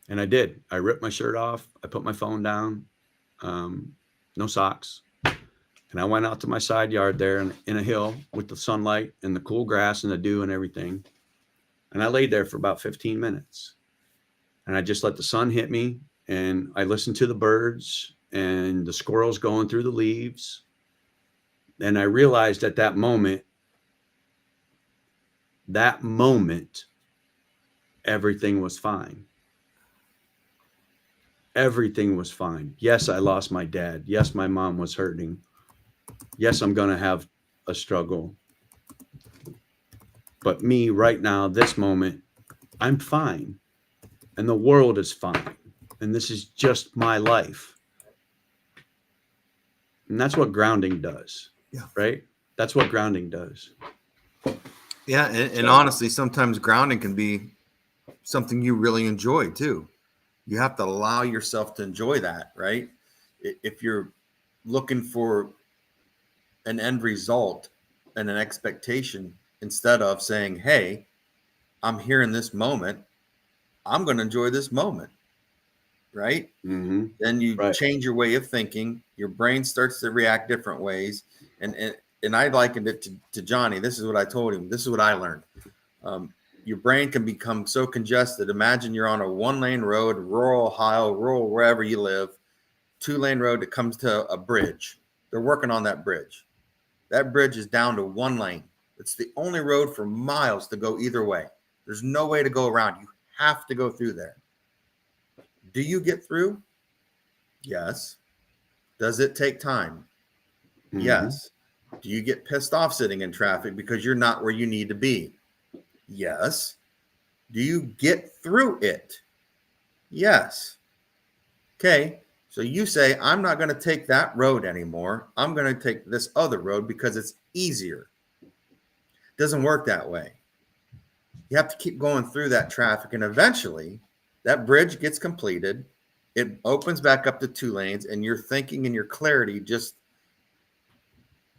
And I did. I ripped my shirt off. I put my phone down, no socks. And I went out to my side yard there in a hill with the sunlight and the cool grass and the dew and everything. And I laid there for about 15 minutes. And I just let the sun hit me. And I listened to the birds and the squirrels going through the leaves. And I realized at that moment, everything was fine. Everything was fine. Yes, I lost my dad. Yes, my mom was hurting. Yes, I'm going to have a struggle. But me right now, this moment, I'm fine. And the world is fine. And this is just my life. And that's what grounding does. Yeah. Right? That's what grounding does. Yeah. And honestly, sometimes grounding can be something you really enjoy too. You have to allow yourself to enjoy that, right? If you're looking for an end result and an expectation, instead of saying, hey, I'm here in this moment, I'm going to enjoy this moment, right? Mm-hmm. Then you Right. change your way of thinking. Your brain starts to react different ways. And I likened it to Johnny. This is what I told him. This is what I learned. Your brain can become so congested. Imagine you're on a 1-lane road, rural Ohio, rural wherever you live, 2-lane road that comes to a bridge. They're working on that bridge. That bridge is down to 1 lane. It's the only road for miles to go either way. There's no way to go around. You have to go through there. Do you get through? Yes. Does it take time? Mm-hmm. Yes. Do you get pissed off sitting in traffic because you're not where you need to be? Yes. Do you get through it? Yes. Okay. So you say, I'm not going to take that road anymore. I'm going to take this other road because it's easier. It doesn't work that way. You have to keep going through that traffic, and eventually that bridge gets completed. It opens back up to 2 lanes, and your thinking and your clarity just,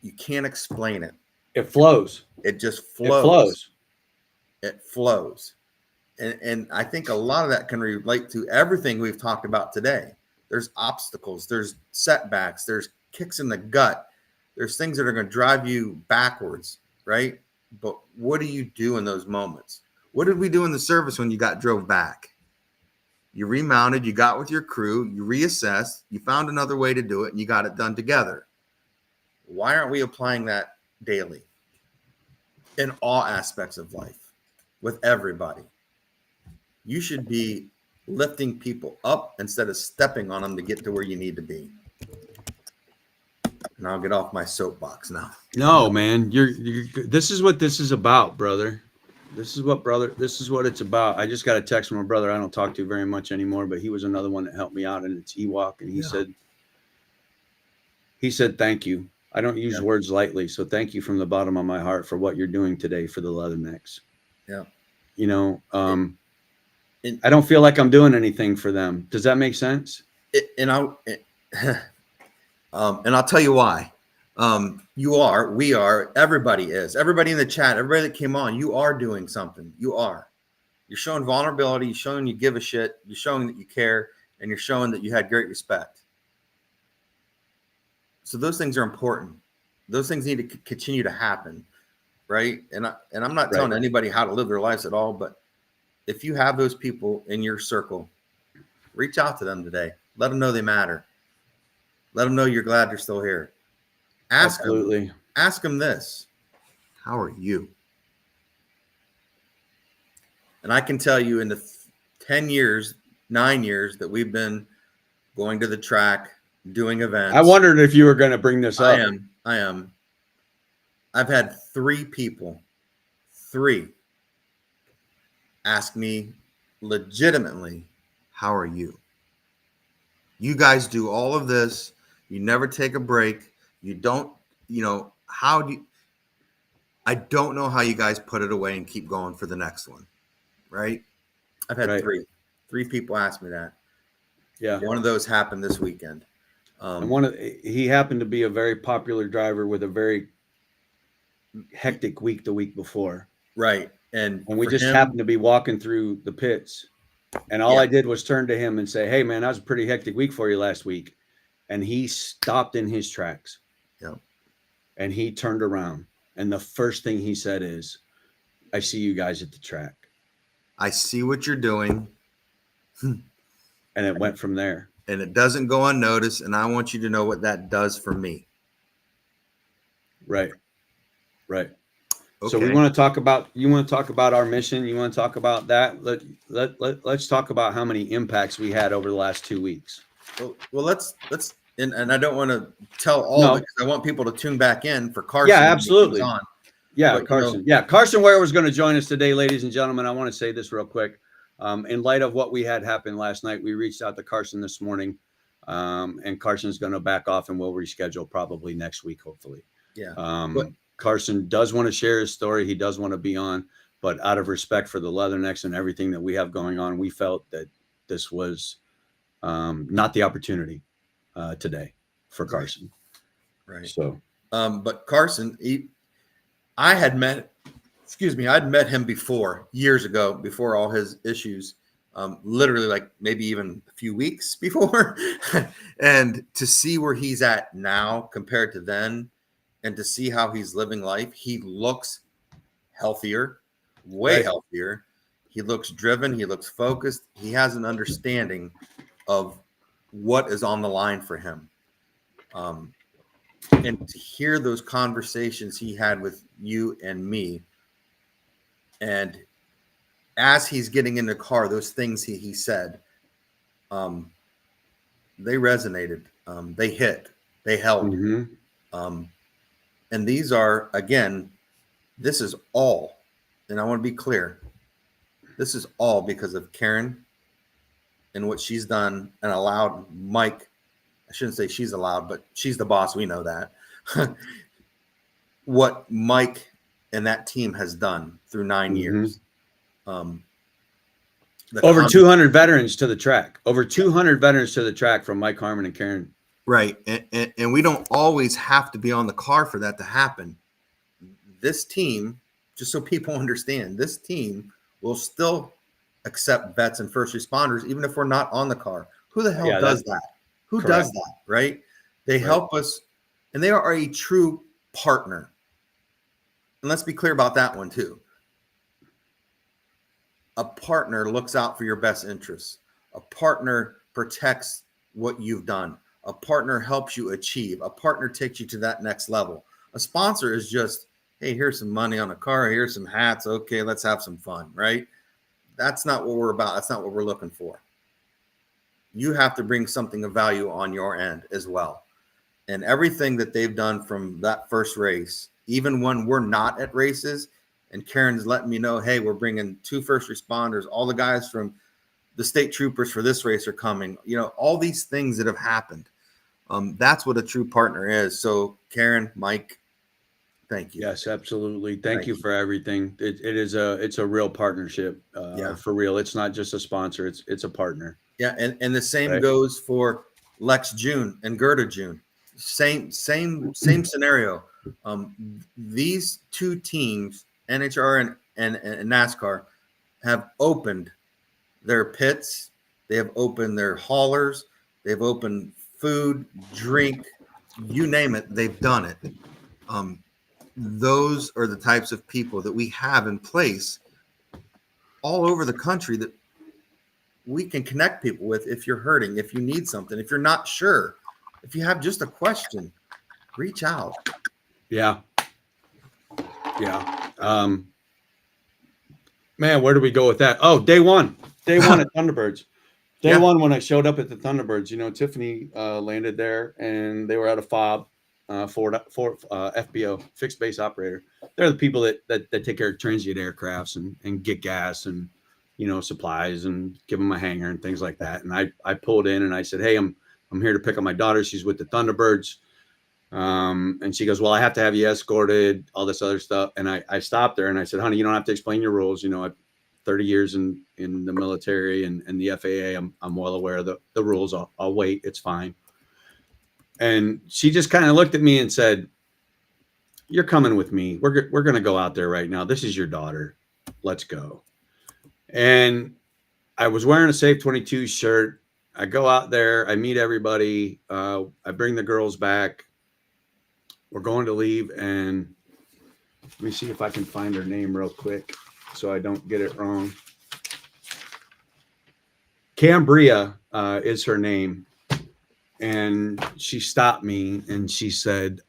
you can't explain it. It flows. It just It flows. It flows. And I think a lot of that can relate to everything we've talked about today. There's obstacles, there's setbacks, there's kicks in the gut. There's things that are going to drive you backwards, right? But what do you do in those moments? What did we do in the service when you drove back? You remounted, you got with your crew, you reassessed, you found another way to do it, and you got it done together. Why aren't we applying that daily in all aspects of life with everybody? You should be lifting people up instead of stepping on them to get to where you need to be. And I'll get off my soapbox now. No, man, you're this is what this is about, brother. This is what it's about. I just got a text from a brother I don't talk to very much anymore, but he was another one that helped me out, and it's Ewok, and he said thank you. I don't use words lightly, so thank you from the bottom of my heart for what you're doing today for the Leathernecks. Yeah. You know, I don't feel like I'm doing anything for them. Does that make sense? And I'll tell you why. You are, we are, everybody is. Everybody in the chat, everybody that came on, you are doing something. You are. You're showing vulnerability. You're showing you give a shit. You're showing that you care, and you're showing that you had great respect. So those things are important. Those things need to continue to happen, right? And I'm not telling anybody how to live their lives at all, but if you have those people in your circle, reach out to them today. Let them know they matter. Let them know you're glad they're still here. Ask them this: how are you? And I can tell you, in the 9 years that we've been going to the track, doing events. I wondered if you were going to bring this up. I am. I've had 3 people, 3, ask me legitimately, how are you? You guys do all of this. You never take a break. You don't, I don't know how you guys put it away and keep going for the next one. Right? I've had 3 people ask me that. Yeah. One of those happened this weekend. And he happened to be a very popular driver with a very hectic week the week before. Right. And we just happened to be walking through the pits. And all I did was turn to him and say, hey, man, that was a pretty hectic week for you last week. And he stopped in his tracks. Yep. And he turned around. And the first thing he said is, I see you guys at the track. I see what you're doing. And it went from there. And it doesn't go unnoticed. And I want you to know what that does for me. Right. Right. Okay. So we want to talk about, you want to talk about our mission. You want to talk about that. Let's talk about how many impacts we had over the last 2 weeks. Well, let's, and I don't want to tell all of No. it because I want people to tune back in for Carson. Yeah, when he absolutely. comes on. Yeah, But, Carson. Yeah, Carson Ware was going to join us today, ladies and gentlemen. I want to say this real quick. In light of what we had happen last night, we reached out to Carson this morning, and Carson's going to back off, and we'll reschedule probably next week, hopefully. Yeah. Carson does want to share his story. He does want to be on, but out of respect for the Leathernecks and everything that we have going on, we felt that this was not the opportunity today for Carson. Right. So, but Carson, I'd met him before, years ago, before all his issues, literally like maybe even a few weeks before. And to see where he's at now compared to then, and to see how he's living life, he looks healthier, way healthier. He looks driven. He looks focused. He has an understanding of what is on the line for him. And to hear those conversations he had with you and me, and as he's getting in the car, those things he said, they resonated. They hit. They held. mm-hmm. And these are, again, this is all, and I want to be clear, this is all because of Karen and what she's done and allowed Mike. I shouldn't say she's allowed, but she's the boss. We know that. What Mike and that team has done through 9 years. Over 200 veterans to the track. Over 200 veterans to the track from Mike Harmon and Karen. Right. And we don't always have to be on the car for that to happen. This team, just so people understand, this team will still accept vets and first responders, even if we're not on the car. Who the hell does that? Who does that? Right. They help us, and they are a true partner. And let's be clear about that one too. A partner looks out for your best interests. A partner protects what you've done. A partner helps you achieve. A partner takes you to that next level. A sponsor is just, hey, here's some money on a car. Here's some hats. Okay, let's have some fun, right? That's not what we're about. That's not what we're looking for. You have to bring something of value on your end as well. And everything that they've done from that first race, even when we're not at races, and Karen's letting me know, hey, we're bringing 2 first responders. All the guys from the state troopers for this race are coming. You know, all these things that have happened. That's what a true partner is. So, Karen, Mike, thank you. Yes, absolutely. Thank you for everything. It's a real partnership. For real. It's not just a sponsor. It's a partner. Yeah, and the same goes for Lex June and Gerda June. Same scenario. These 2 teams, NHR and NASCAR, have opened their pits. They have opened their haulers. They've opened food, drink, you name it. They've done it. Those are the types of people that we have in place all over the country that we can connect people with. If you're hurting, if you need something, if you're not sure, if you have just a question, reach out. Yeah. Man, where do we go with that? Oh, day one at Thunderbirds. Day one, when I showed up at the Thunderbirds, you know, Tiffany landed there, and they were at a FOB, Ford FBO, fixed base operator. They're the people that take care of transient aircrafts and get gas and, you know, supplies and give them a hangar and things like that. And I pulled in and I said, hey, I'm here to pick up my daughter. She's with the Thunderbirds. And she goes, well, I have to have you escorted, all this other stuff. And I stopped her and I said, honey, you don't have to explain your rules. You know, I've 30 years in the military and the FAA. I'm well aware of the rules. I'll wait. It's fine. And she just kind of looked at me and said, you're coming with me. We're going to go out there right now. This is your daughter. Let's go. And I was wearing a Safe 22 shirt. I go out there. I meet everybody. I bring the girls back. We're going to leave. And let me see if I can find her name real quick so I don't get it wrong. Cambria is her name. And she stopped me and she said,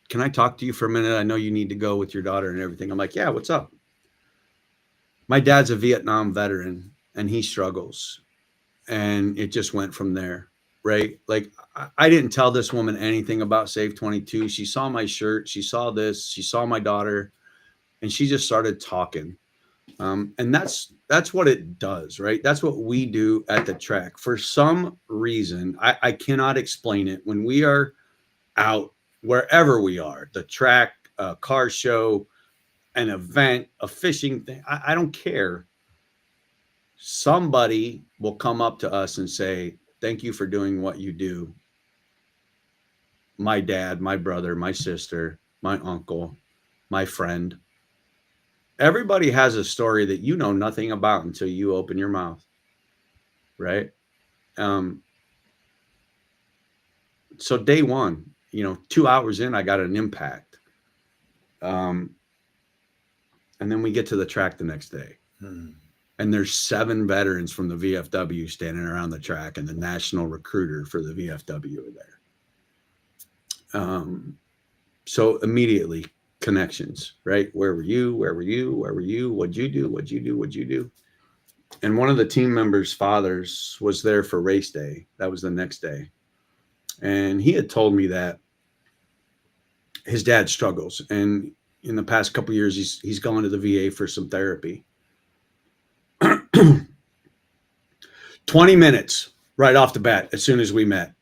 can I talk to you for a minute? I know you need to go with your daughter and everything. I'm like, yeah, what's up? My dad's a Vietnam veteran and he struggles. And it just went from there, right? Like I didn't tell this woman anything about Save 22. She saw my shirt. She saw this. She saw my daughter. And she just started talking. And that's what it does, right? That's what we do at the track. For some reason, I cannot explain it. When we are out, wherever we are, the track, a car show, an event, a fishing thing, I don't care. Somebody will come up to us and say, thank you for doing what you do. My dad, my brother, my sister, my uncle, my friend. Everybody has a story that you know nothing about until you open your mouth, right? So day one, 2 hours in, I got an impact. And then we get to the track the next day. And there's 7 veterans from the VFW standing around the track, and the national recruiter for the VFW are there. So immediately connections, right? Where were you? Where were you? Where were you? What'd you do? What'd you do? What'd you do? And one of the team members' fathers was there for race day. That was the next day. And he had told me that his dad struggles. And in the past couple of years, he's gone to the VA for some therapy. 20 minutes right off the bat, as soon as we met.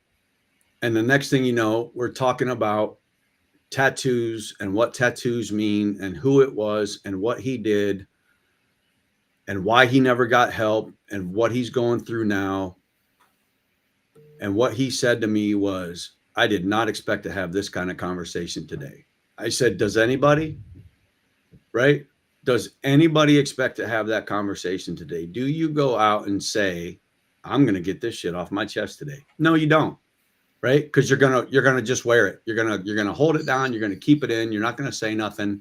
And the next thing you know, we're talking about tattoos and what tattoos mean and who it was and what he did and why he never got help and what he's going through now. And what he said to me was, I did not expect to have this kind of conversation today. I said, does anybody? Right? Does anybody expect to have that conversation today? Do you go out and say, I'm going to get this shit off my chest today? No, you don't. Right? Because you're gonna just wear it. You're gonna hold it down. You're gonna keep it in. You're not gonna say nothing.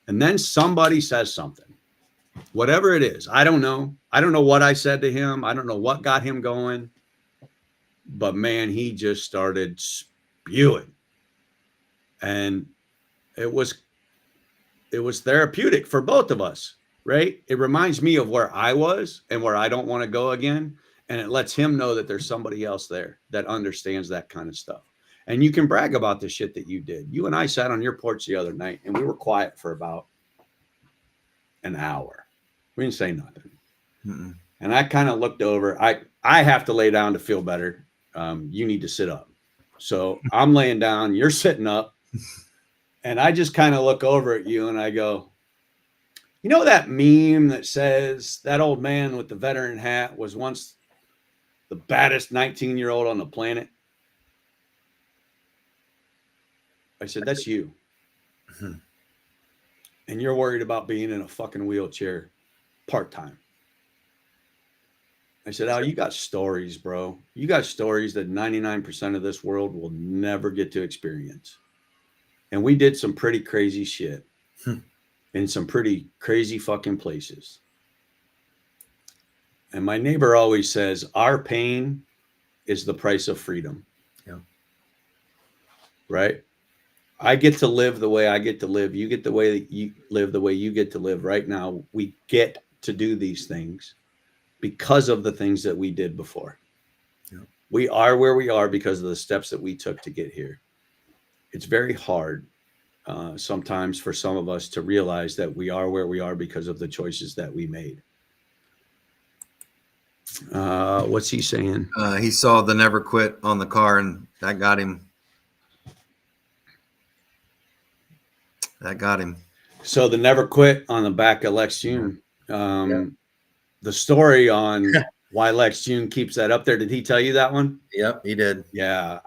And then somebody says something, whatever it is. I don't know. I don't know what I said to him. I don't know what got him going. But man, he just started spewing, and it was therapeutic for both of us. Right? It reminds me of where I was and where I don't want to go again. And it lets him know that there's somebody else there that understands that kind of stuff. And you can brag about the shit that you did. You and I sat on your porch the other night and we were quiet for about an hour. We didn't say nothing. Mm-mm. And I kind of looked over. I have to lay down to feel better. You need to sit up. So I'm laying down, you're sitting up. And I just kind of look over at you and I go, you know that meme that says that old man with the veteran hat was once the baddest 19-year-old on the planet? I said, that's you. Mm-hmm. And you're worried about being in a fucking wheelchair part-time. I said, you got stories, bro. You got stories that 99% of this world will never get to experience. And we did some pretty crazy shit in some pretty crazy fucking places. And my neighbor always says, our pain is the price of freedom. Yeah. Right? I get to live the way I get to live. You get the way that you live the way you get to live right now. We get to do these things because of the things that we did before. Yeah. We are where we are because of the steps that we took to get here. It's very hard sometimes for some of us to realize that we are where we are because of the choices that we made. What's he saying? He saw the never quit on the car and that got him. So the never quit on the back of Lex June. The story on why Lex June keeps that up there. Did he tell you that one? Yep, he did. Yeah,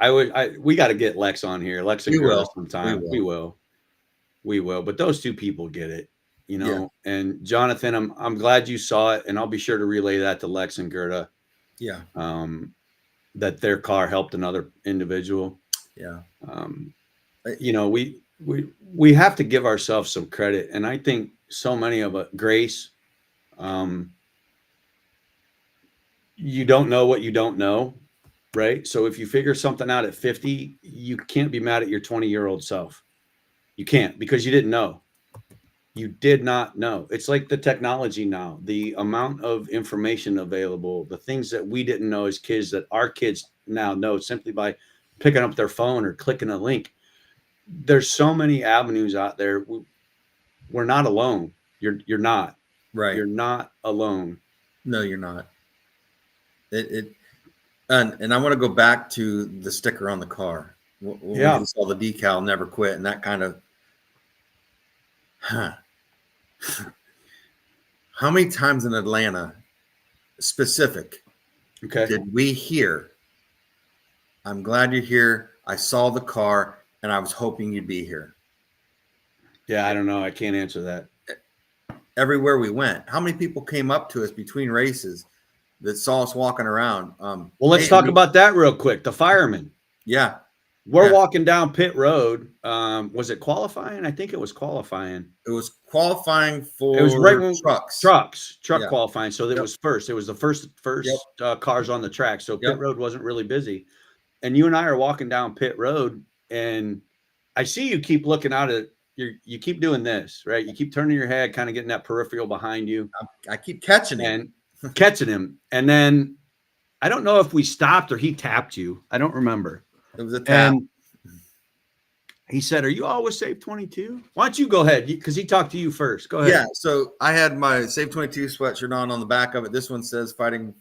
we got to get Lex on here. Lex and Girl sometime. We will. But those two people get it, Yeah. And Jonathan, I'm glad you saw it, and I'll be sure to relay that to Lex and Gerda. Yeah. That their car helped another individual. Yeah. We have to give ourselves some credit, and I think so many of it, Grace. You don't know what you don't know, right? So if you figure something out at 50, you can't be mad at your 20-year-old self. You can't, because you didn't know. You did not know. It's like the technology now, the amount of information available, the things that we didn't know as kids that our kids now know simply by picking up their phone or clicking a link. There's so many avenues out there. We're not alone. You're not. Right. You're not alone. No, you're not. And I want to go back to the sticker on the car. When we saw the decal "Never Quit," and that kind of, how many times in Atlanta, specific, did we hear, "I'm glad you're here. I saw the car, and I was hoping you'd be here"? Yeah, I don't know. I can't answer that. Everywhere we went, how many people came up to us between races that saw us walking around? Well, let's talk about that real quick. The firemen. Yeah. We're walking down pit road. Was it qualifying? I think it was qualifying. It was qualifying for it was right when truck qualifying. So it was first. It was the first cars on the track. So pit road wasn't really busy. And you and I are walking down pit road, and I see you keep looking out at you keep doing this, right? You keep turning your head, kind of getting that peripheral behind you. I keep catching him. And then I don't know if we stopped or he tapped you. I don't remember. It was a tap. And he said, "Are you always Save 22? Why don't you go ahead?" Because he talked to you first. Go ahead. Yeah. So I had my Save 22 sweatshirt on the back of it. This one says "Fighting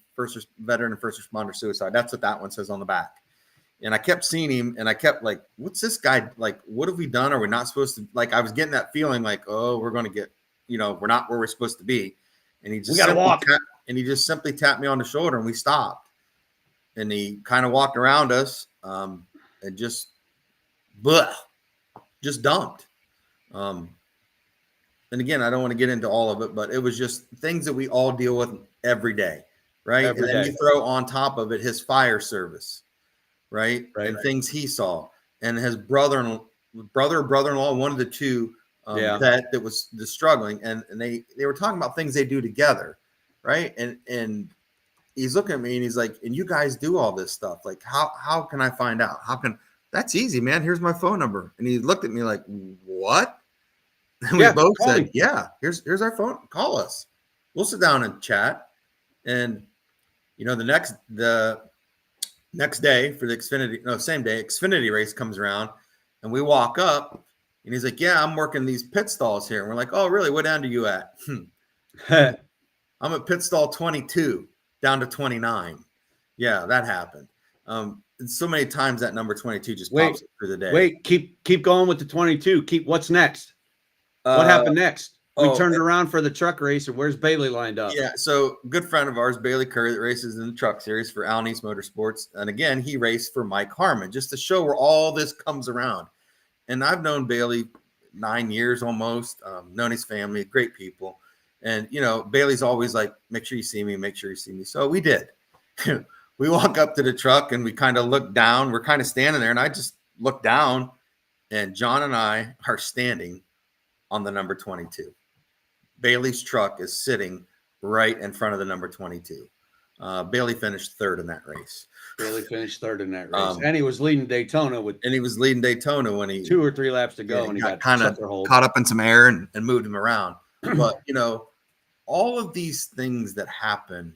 Veteran and First Responder Suicide." That's what that one says on the back. And I kept seeing him, and I kept like, "What's this guy like? What have we done? Are we not supposed to?" Like, I was getting that feeling like, "Oh, we're going to get, we're not where we're supposed to be." And he just we got to walk. And he just simply tapped me on the shoulder, and we stopped. And he kind of walked around us, and just dumped. And again, I don't want to get into all of it, but it was just things that we all deal with every day, right? And then you throw on top of it his fire service. Right. And things he saw, and his brother-in-law, one of the two that was struggling, and they were talking about things they do together, right? And he's looking at me and he's like, "And you guys do all this stuff? Like, how can I find out? That's easy, man. Here's my phone number." And he looked at me like, "What?" And we both said, "Yeah, here's our phone. Call us. We'll sit down and chat." And the next day for the Xfinity race comes around, and we walk up, and he's like, "Yeah, I'm working these pit stalls here." And we're like, "Oh, really? What end are you at?" "I'm at pit stall 22, down to 29. Yeah, that happened. And so many times that number 22 just pops up through the day. Wait, keep going with the 22. What's next? What happened next? We turned around for the truck race, and where's Bailey lined up? Yeah, so good friend of ours, Bailey Curry, that races in the truck series for Al East Motorsports. And again, he raced for Mike Harmon, just to show where all this comes around. And I've known Bailey 9 years almost, known his family, great people. And, Bailey's always like, "Make sure you see me, make sure you see me." So we did. We walk up to the truck, and we kind of look down. We're kind of standing there, and I just look down, and John and I are standing on the number 22. Bailey's truck is sitting right in front of the number 22. Bailey finished third in that race. And he was leading Daytona when he 2 or 3 laps to go, and he got kind of caught up in some air and moved him around. But all of these things that happened,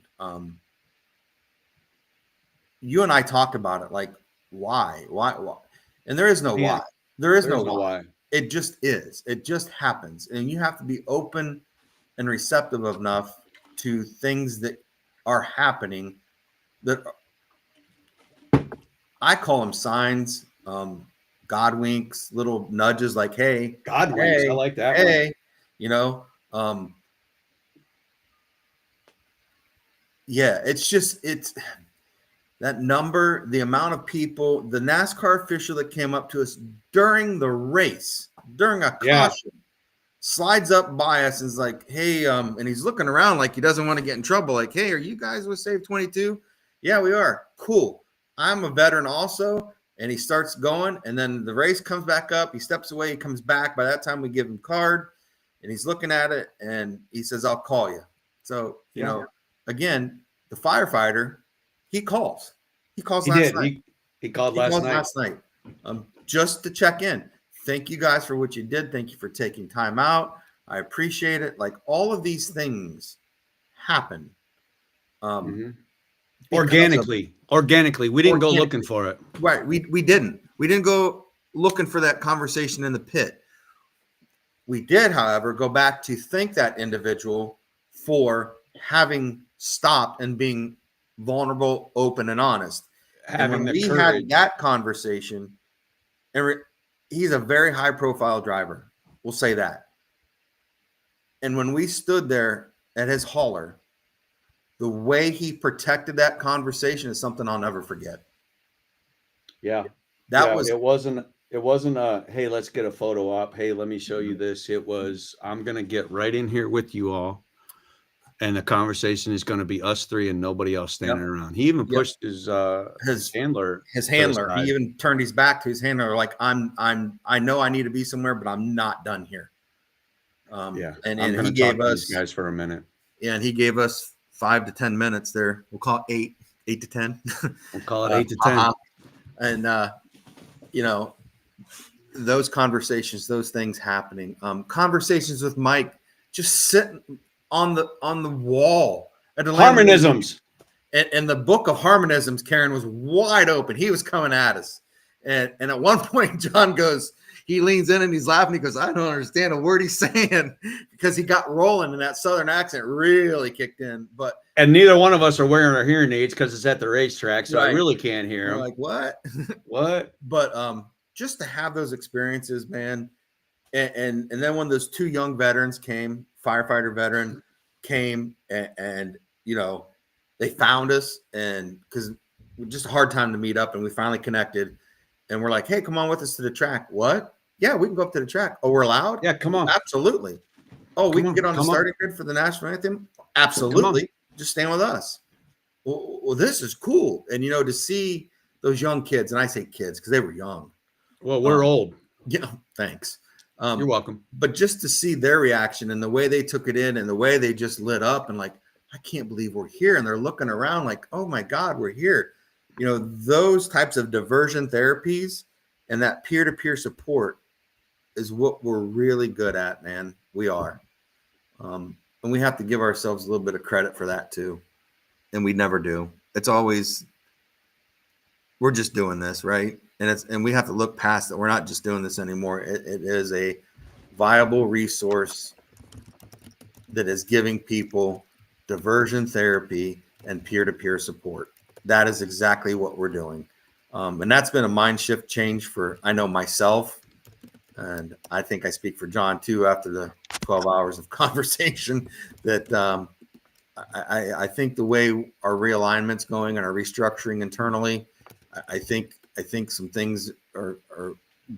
you and I talked about it. Like, why? And there is no why. There is no why. It just is. It just happens, and you have to be open and receptive enough to things that are happening that I call them signs, God winks, little nudges like, "Hey, God winks." I like that. Hey, it's that number, the amount of people, the NASCAR official that came up to us during the race, during a caution, slides up by us and is like, "Hey," and he's looking around like he doesn't want to get in trouble. Like, "Hey, are you guys with Save 22? "Yeah, we are." "Cool. I'm a veteran also." And he starts going, and then the race comes back up. He steps away. He comes back. By that time, we give him card, and he's looking at it, and he says, "I'll call you." So, again, the firefighter, he calls. He calls last night. He called last night. Just to check in. thank you guys for what you did. Thank you for taking time out. I appreciate it. Like all of these things happen. Organically. We didn't go looking for it. Right. We didn't go looking for that conversation in the pit. We did, however, go back to thank that individual for having stopped and being vulnerable, open, and honest. Having and when the we courage. had that conversation, and he's a very high profile driver. We'll say that. And when we stood there at his hauler, the way he protected that conversation is something I'll never forget. Yeah. That was it wasn't a, hey, let's get a photo up. Hey, let me show you this. It was, I'm going to get right in here with you all. And the conversation is going to be us three and nobody else standing around. He even pushed his handler. His handler. He even turned his back to his handler. Like I know I need to be somewhere, but I'm not done here. And he gave us these guys for a minute. Yeah. And he gave us 5 to 10 minutes there. We'll call it 8 to 10. We'll call it 8 to 10. And, those conversations, those things happening, conversations with Mike, just sitting on the wall at the Harmonisms. And the book of harmonisms, Karen, was wide open. He was coming at us. And at one point, John goes, he leans in and he's laughing. He goes, I don't understand a word he's saying, because he got rolling and that Southern accent really kicked in. And neither one of us are wearing our hearing aids because it's at the racetrack. So I really can't hear him. Like, what? What? But just to have those experiences, man. And then when those 2 young veterans came, firefighter veteran came and they found us, and because just a hard time to meet up, and we finally connected, and we're like, hey, come on with us to the track. What? Yeah, we can go up to the track. Oh, we're allowed? Yeah, come on. Absolutely. Oh, we can get on the starting grid for the national anthem? Absolutely. Just stand with us. Well, this is cool. And, to see those young kids, and I say kids because they were young. Well, we're old. Yeah, thanks. You're welcome. But just to see their reaction and the way they took it in and the way they just lit up and like, I can't believe we're here. And they're looking around like, oh my God, we're here. Those types of diversion therapies and that peer-to-peer support is what we're really good at, man. We are. And we have to give ourselves a little bit of credit for that too. And we never do. It's always, we're just doing this, right? And we have to look past it. We're not just doing this anymore. It is a viable resource that is giving people diversion therapy and peer-to-peer support. That is exactly what we're doing. And that's been a mind shift change for, I know, myself. And I think I speak for John too, after the 12 hours of conversation, that I think the way our realignment's going and our restructuring internally, I think some things are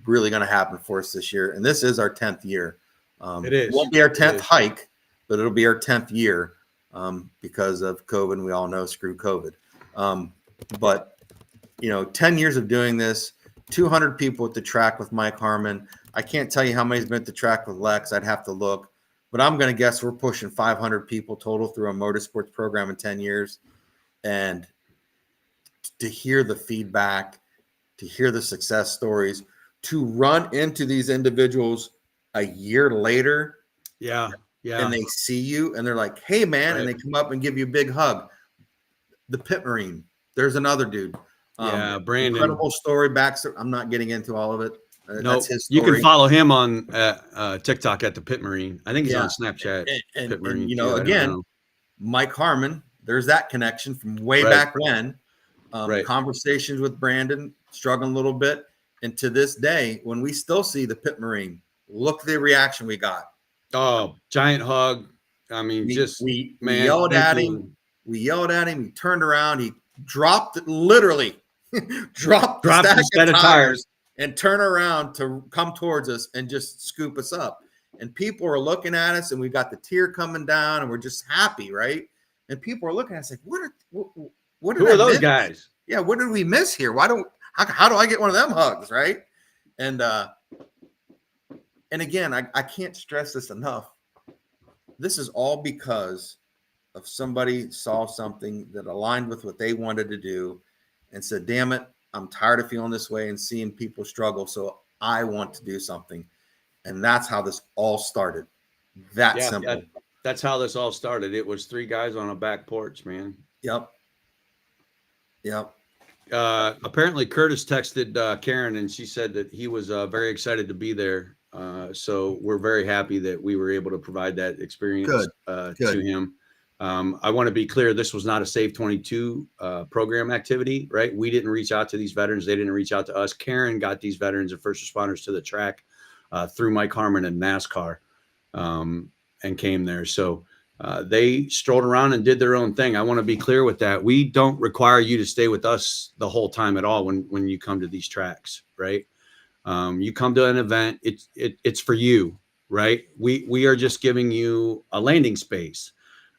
really going to happen for us this year. And this is our 10th year. It is. It won't be our 10th hike, but it'll be our 10th year because of COVID. And we all know, screw COVID. But 10 years of doing this, 200 people at the track with Mike Harmon. I can't tell you how many's been at the track with Lex. I'd have to look. But I'm going to guess we're pushing 500 people total through a motorsports program in 10 years. And to hear the feedback, to hear the success stories, to run into these individuals a year later. Yeah. And they see you and they're like, hey, man. Right. And they come up and give you a big hug. The Pit Marine. There's another dude. Brandon. Incredible story. Baxter. I'm not getting into all of it. That's his story. You can follow him on TikTok at the Pit Marine. I think he's on Snapchat. And Pit Marine. Again, Mike Harmon, there's that connection from way back when. Conversations with Brandon, struggling a little bit. And to this day, when we still see the Pit Marine, look at the reaction we got. Oh, giant hug. I mean, we yelled at him. We yelled at him. He turned around. He dropped it, literally dropped the set of tires and turn around to come towards us and just scoop us up. And people are looking at us and we got the tear coming down and we're just happy. Right. And people are looking at us like, who are those guys? Yeah. What did we miss here? How do I get one of them hugs? Right. And again, I can't stress this enough. This is all because of somebody saw something that aligned with what they wanted to do and said, damn it, I'm tired of feeling this way and seeing people struggle. So I want to do something. And that's how this all started. That simple. That's how this all started. It was 3 guys on a back porch, man. Yep. Apparently Curtis texted Karen, and she said that he was very excited to be there. So we're very happy that we were able to provide that experience to him. I want to be clear, this was not a Save 22 program activity, right? We didn't reach out to these veterans. They didn't reach out to us. Karen got these veterans and first responders to the track through Mike Harmon and NASCAR, and came there. So they strolled around and did their own thing. I want to be clear with that. We don't require you to stay with us the whole time at all when you come to these tracks, right? You come to an event, it's for you, right? We are just giving you a landing space.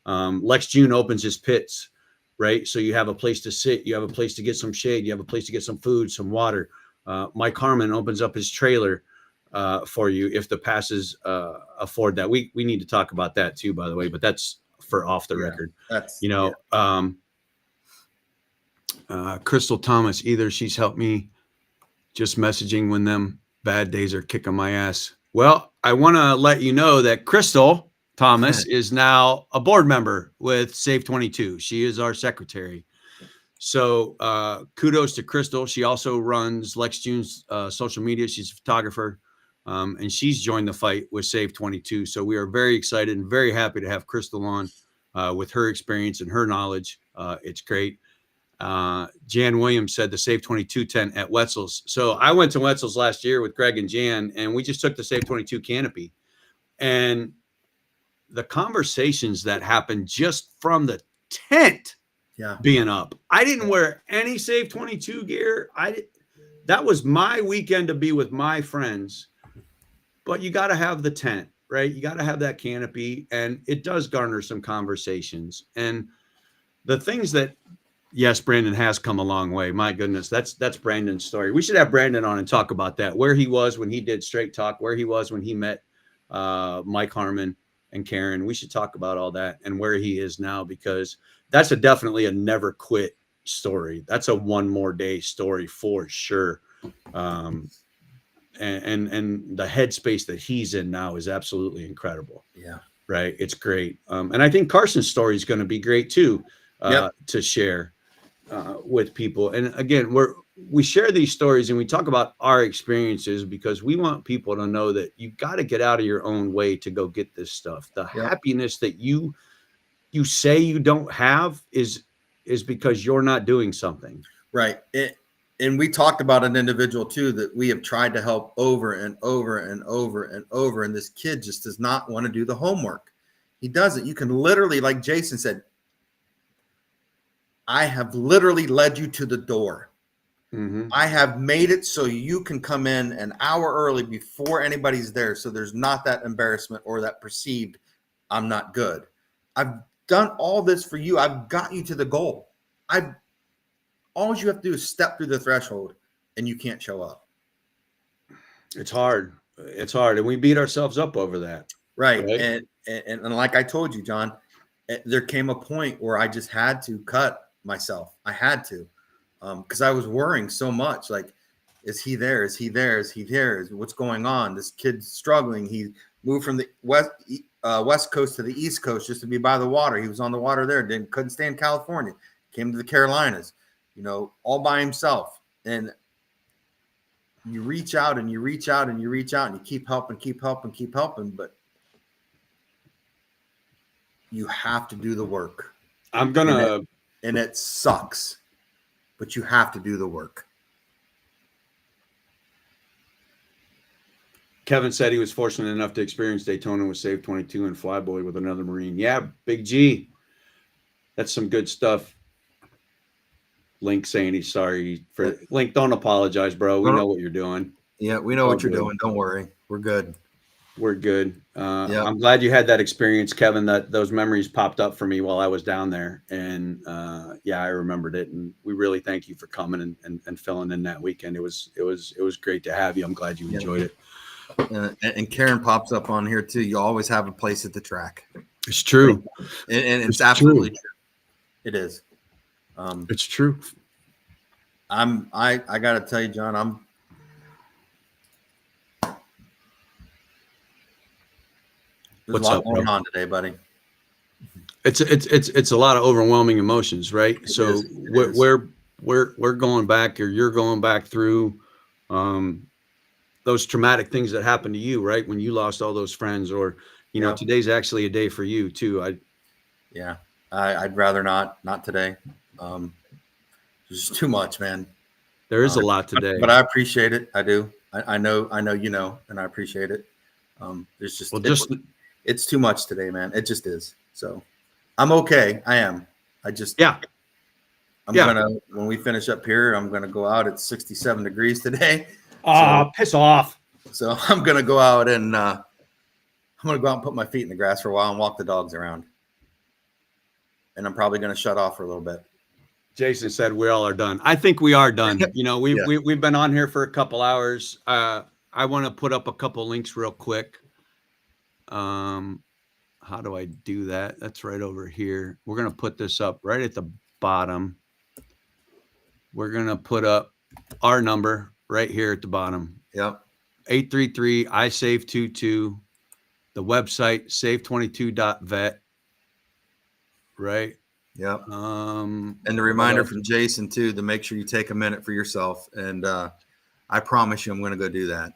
Lex June opens his pits, right? So you have a place to sit, you have a place to get some shade, you have a place to get some food, some water. Mike Harmon opens up his trailer for you if the passes afford that. We need to talk about that too, by the way, but that's for off the record. That's, Crystal Thomas, either she's helped me just messaging when them bad days are kicking my ass. Well, I want to let you know that Crystal Thomas is now a board member with Save 22. She is our secretary. So kudos to Crystal. She also runs Lex June's social media. She's a photographer, and she's joined the fight with Save 22. So we are very excited and very happy to have Crystal on with her experience and her knowledge. It's great. Jan Williams said the Save 22 tent at Wetzel's. So I went to Wetzel's last year with Greg and Jan, and we just took the Save 22 canopy. And the conversations that happened just from the tent being up. I didn't wear any Save 22 gear. That was my weekend to be with my friends. But you got to have the tent, right? You got to have that canopy, and it does garner some conversations. And the things that, yes, Brandon has come a long way. My goodness, that's Brandon's story. We should have Brandon on and talk about that, where he was when he did Straight Talk, where he was when he met Mike Harmon and Karen. We should talk about all that and where he is now, because that's definitely a never quit story. That's a one more day story for sure. And the headspace that he's in now is absolutely incredible. Yeah. Right. It's great. And I think Carson's story is going to be great too, to share with people. And again, we share these stories and we talk about our experiences because we want people to know that you got to get out of your own way to go get this stuff. The happiness that you say you don't have is because you're not doing something. Right. And we talked about an individual too that we have tried to help over and over and over and over. And this kid just does not want to do the homework. He doesn't. You can literally, like Jason said, I have literally led you to the door. Mm-hmm. I have made it so you can come in an hour early before anybody's there. So there's not that embarrassment or that perceived I'm not good. I've done all this for you. I've got you to the goal. All you have to do is step through the threshold and you can't show up. It's hard. It's hard. And we beat ourselves up over that. Right. And like I told you, John, there came a point where I just had to cut myself. I had to, because I was worrying so much. Like, is he there? Is he there? Is he there? What's going on? This kid's struggling. He moved from the west coast to the east coast just to be by the water. He was on the water there. Couldn't stay in California. Came to the Carolinas, all by himself. And you reach out and you reach out and you reach out and you keep helping, but you have to do the work. And it sucks, but you have to do the work. Kevin said he was fortunate enough to experience Daytona with Save 22 and Flyboy with another Marine. Yeah, Big G. That's some good stuff. Link saying he's sorry for Link. Don't apologize, bro. We know what you're doing. Yeah, we know what you're doing. Don't worry. We're good. We're good. I'm glad you had that experience, Kevin. That those memories popped up for me while I was down there, and I remembered it. And we really thank you for coming and filling in that weekend. It was great to have you. I'm glad you enjoyed it. And Karen pops up on here too. You always have a place at the track. It's true, and it's absolutely true. It is. It's true. I got to tell you, John, There's What's a lot up, going bro? on today, buddy. It's a lot of overwhelming emotions, right? So is. It is. we're going back, or you're going back through those traumatic things that happened to you, right? When you lost all those friends, or Yep. today's actually a day for you too. Yeah, I'd rather not today. There's just too much, man. There is a lot today, but I appreciate it. I do. I know, and I appreciate it. There's just, it's too much today, man. It just is. So I'm okay. I am. I'm gonna, when we finish up here, I'm gonna go out. It's 67 degrees today. Piss off. So I'm gonna go out and put my feet in the grass for a while and walk the dogs around. And I'm probably gonna shut off for a little bit. Jason said we all are done. I think we are done. We've been on here for a couple hours. I want to put up a couple links real quick. How do I do that? That's right over here. We're going to put this up right at the bottom. We're going to put up our number right here at the bottom. Yep. 833 iSave22. The website save22.vet. Right. Yep. And the reminder from Jason too, to make sure you take a minute for yourself. And I promise you, I'm going to go do that.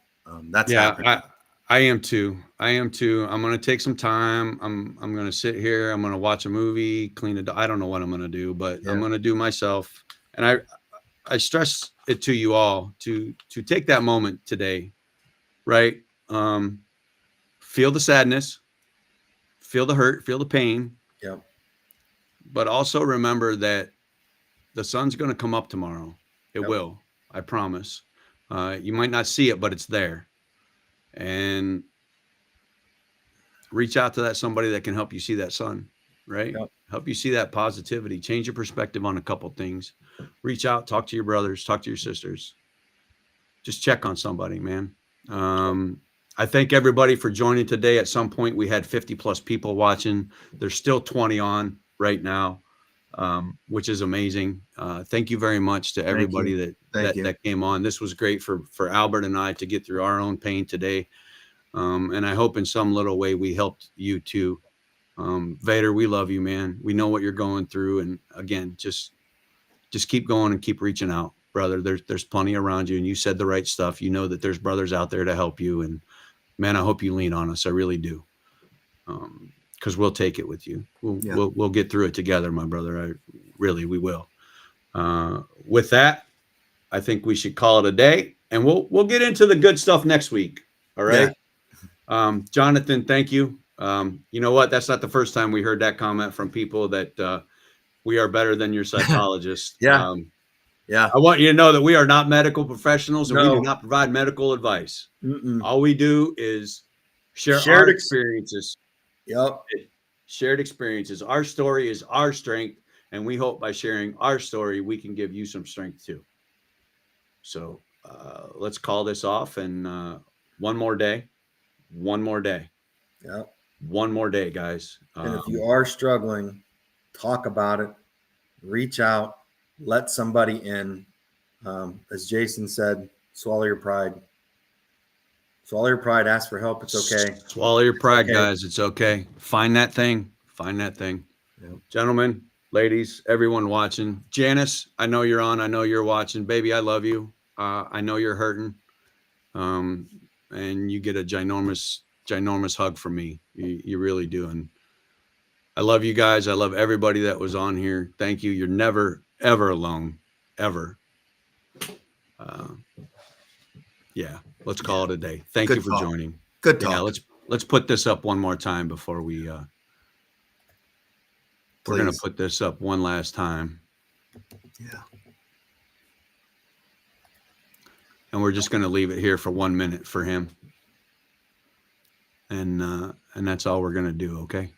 That's happening. I am too. I'm going to take some time. I'm going to sit here. I'm going to watch a movie, clean it. I don't know what I'm going to do, but I'm going to do myself. And I stress it to you all to take that moment today, right? Feel the sadness, feel the hurt, feel the pain. Yep. But also remember that the sun's going to come up tomorrow. It will. I promise. You might not see it, but it's there. And reach out to that somebody that can help you see that sun, right? Yep. Help you see that positivity, change your perspective on a couple things. Reach out, talk to your brothers, talk to your sisters. Just check on somebody, man. I thank everybody for joining today. At some point, we had 50 plus people watching. There's still 20 on right now, which is amazing. Thank you very much to everybody that came on. This was great for Albert and I to get through our own pain today. And I hope in some little way we helped you too. Vader, we love you, man. We know what you're going through. And again, just keep going and keep reaching out, brother. There's plenty around you, and you said the right stuff. You know that there's brothers out there to help you. And man, I hope you lean on us. I really do. Because we'll take it with you. We'll get through it together, my brother. We will. With that, I think we should call it a day, and we'll get into the good stuff next week. All right. Yeah. Jonathan, thank you. You know what? That's not the first time we heard that comment from people that we are better than your psychologist. Yeah. I want you to know that we are not medical professionals, and we do not provide medical advice. All we do is share our experiences. Yep. Shared experiences. Our story is our strength, and we hope by sharing our story, we can give you some strength too. So let's call this off, and one more day. Yep. One more day, guys. And if you are struggling, talk about it. Reach out. Let somebody in. As Jason said, swallow your pride. Swallow your pride. Ask for help. It's okay. Swallow your pride, guys. It's okay. Find that thing. Yep. Gentlemen, ladies, everyone watching. Janice, I know you're on. I know you're watching. Baby, I love you. I know you're hurting. And you get a ginormous hug from me. You really do. And I love you guys. I love everybody that was on here. Thank you. You're never, ever alone. Ever. Let's call it a day. Thank you for joining. Good talk. Yeah, let's put this up one more time before we we're gonna put this up one last time. Yeah. And we're just gonna leave it here for 1 minute for him. And that's all we're gonna do, okay?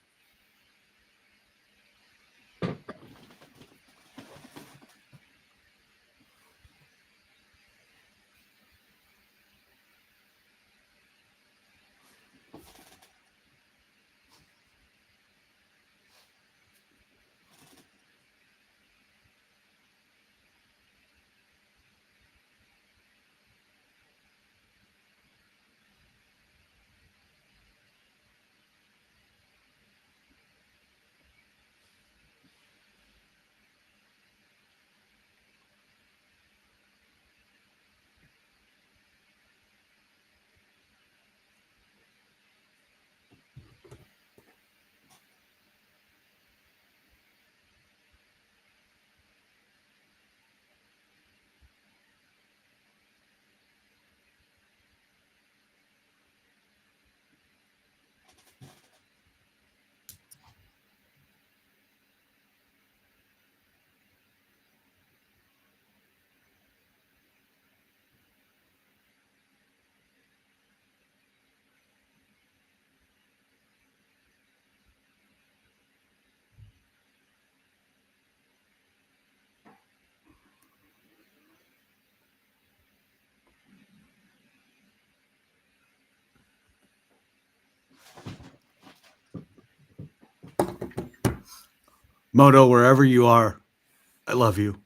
Moto, wherever you are, I love you.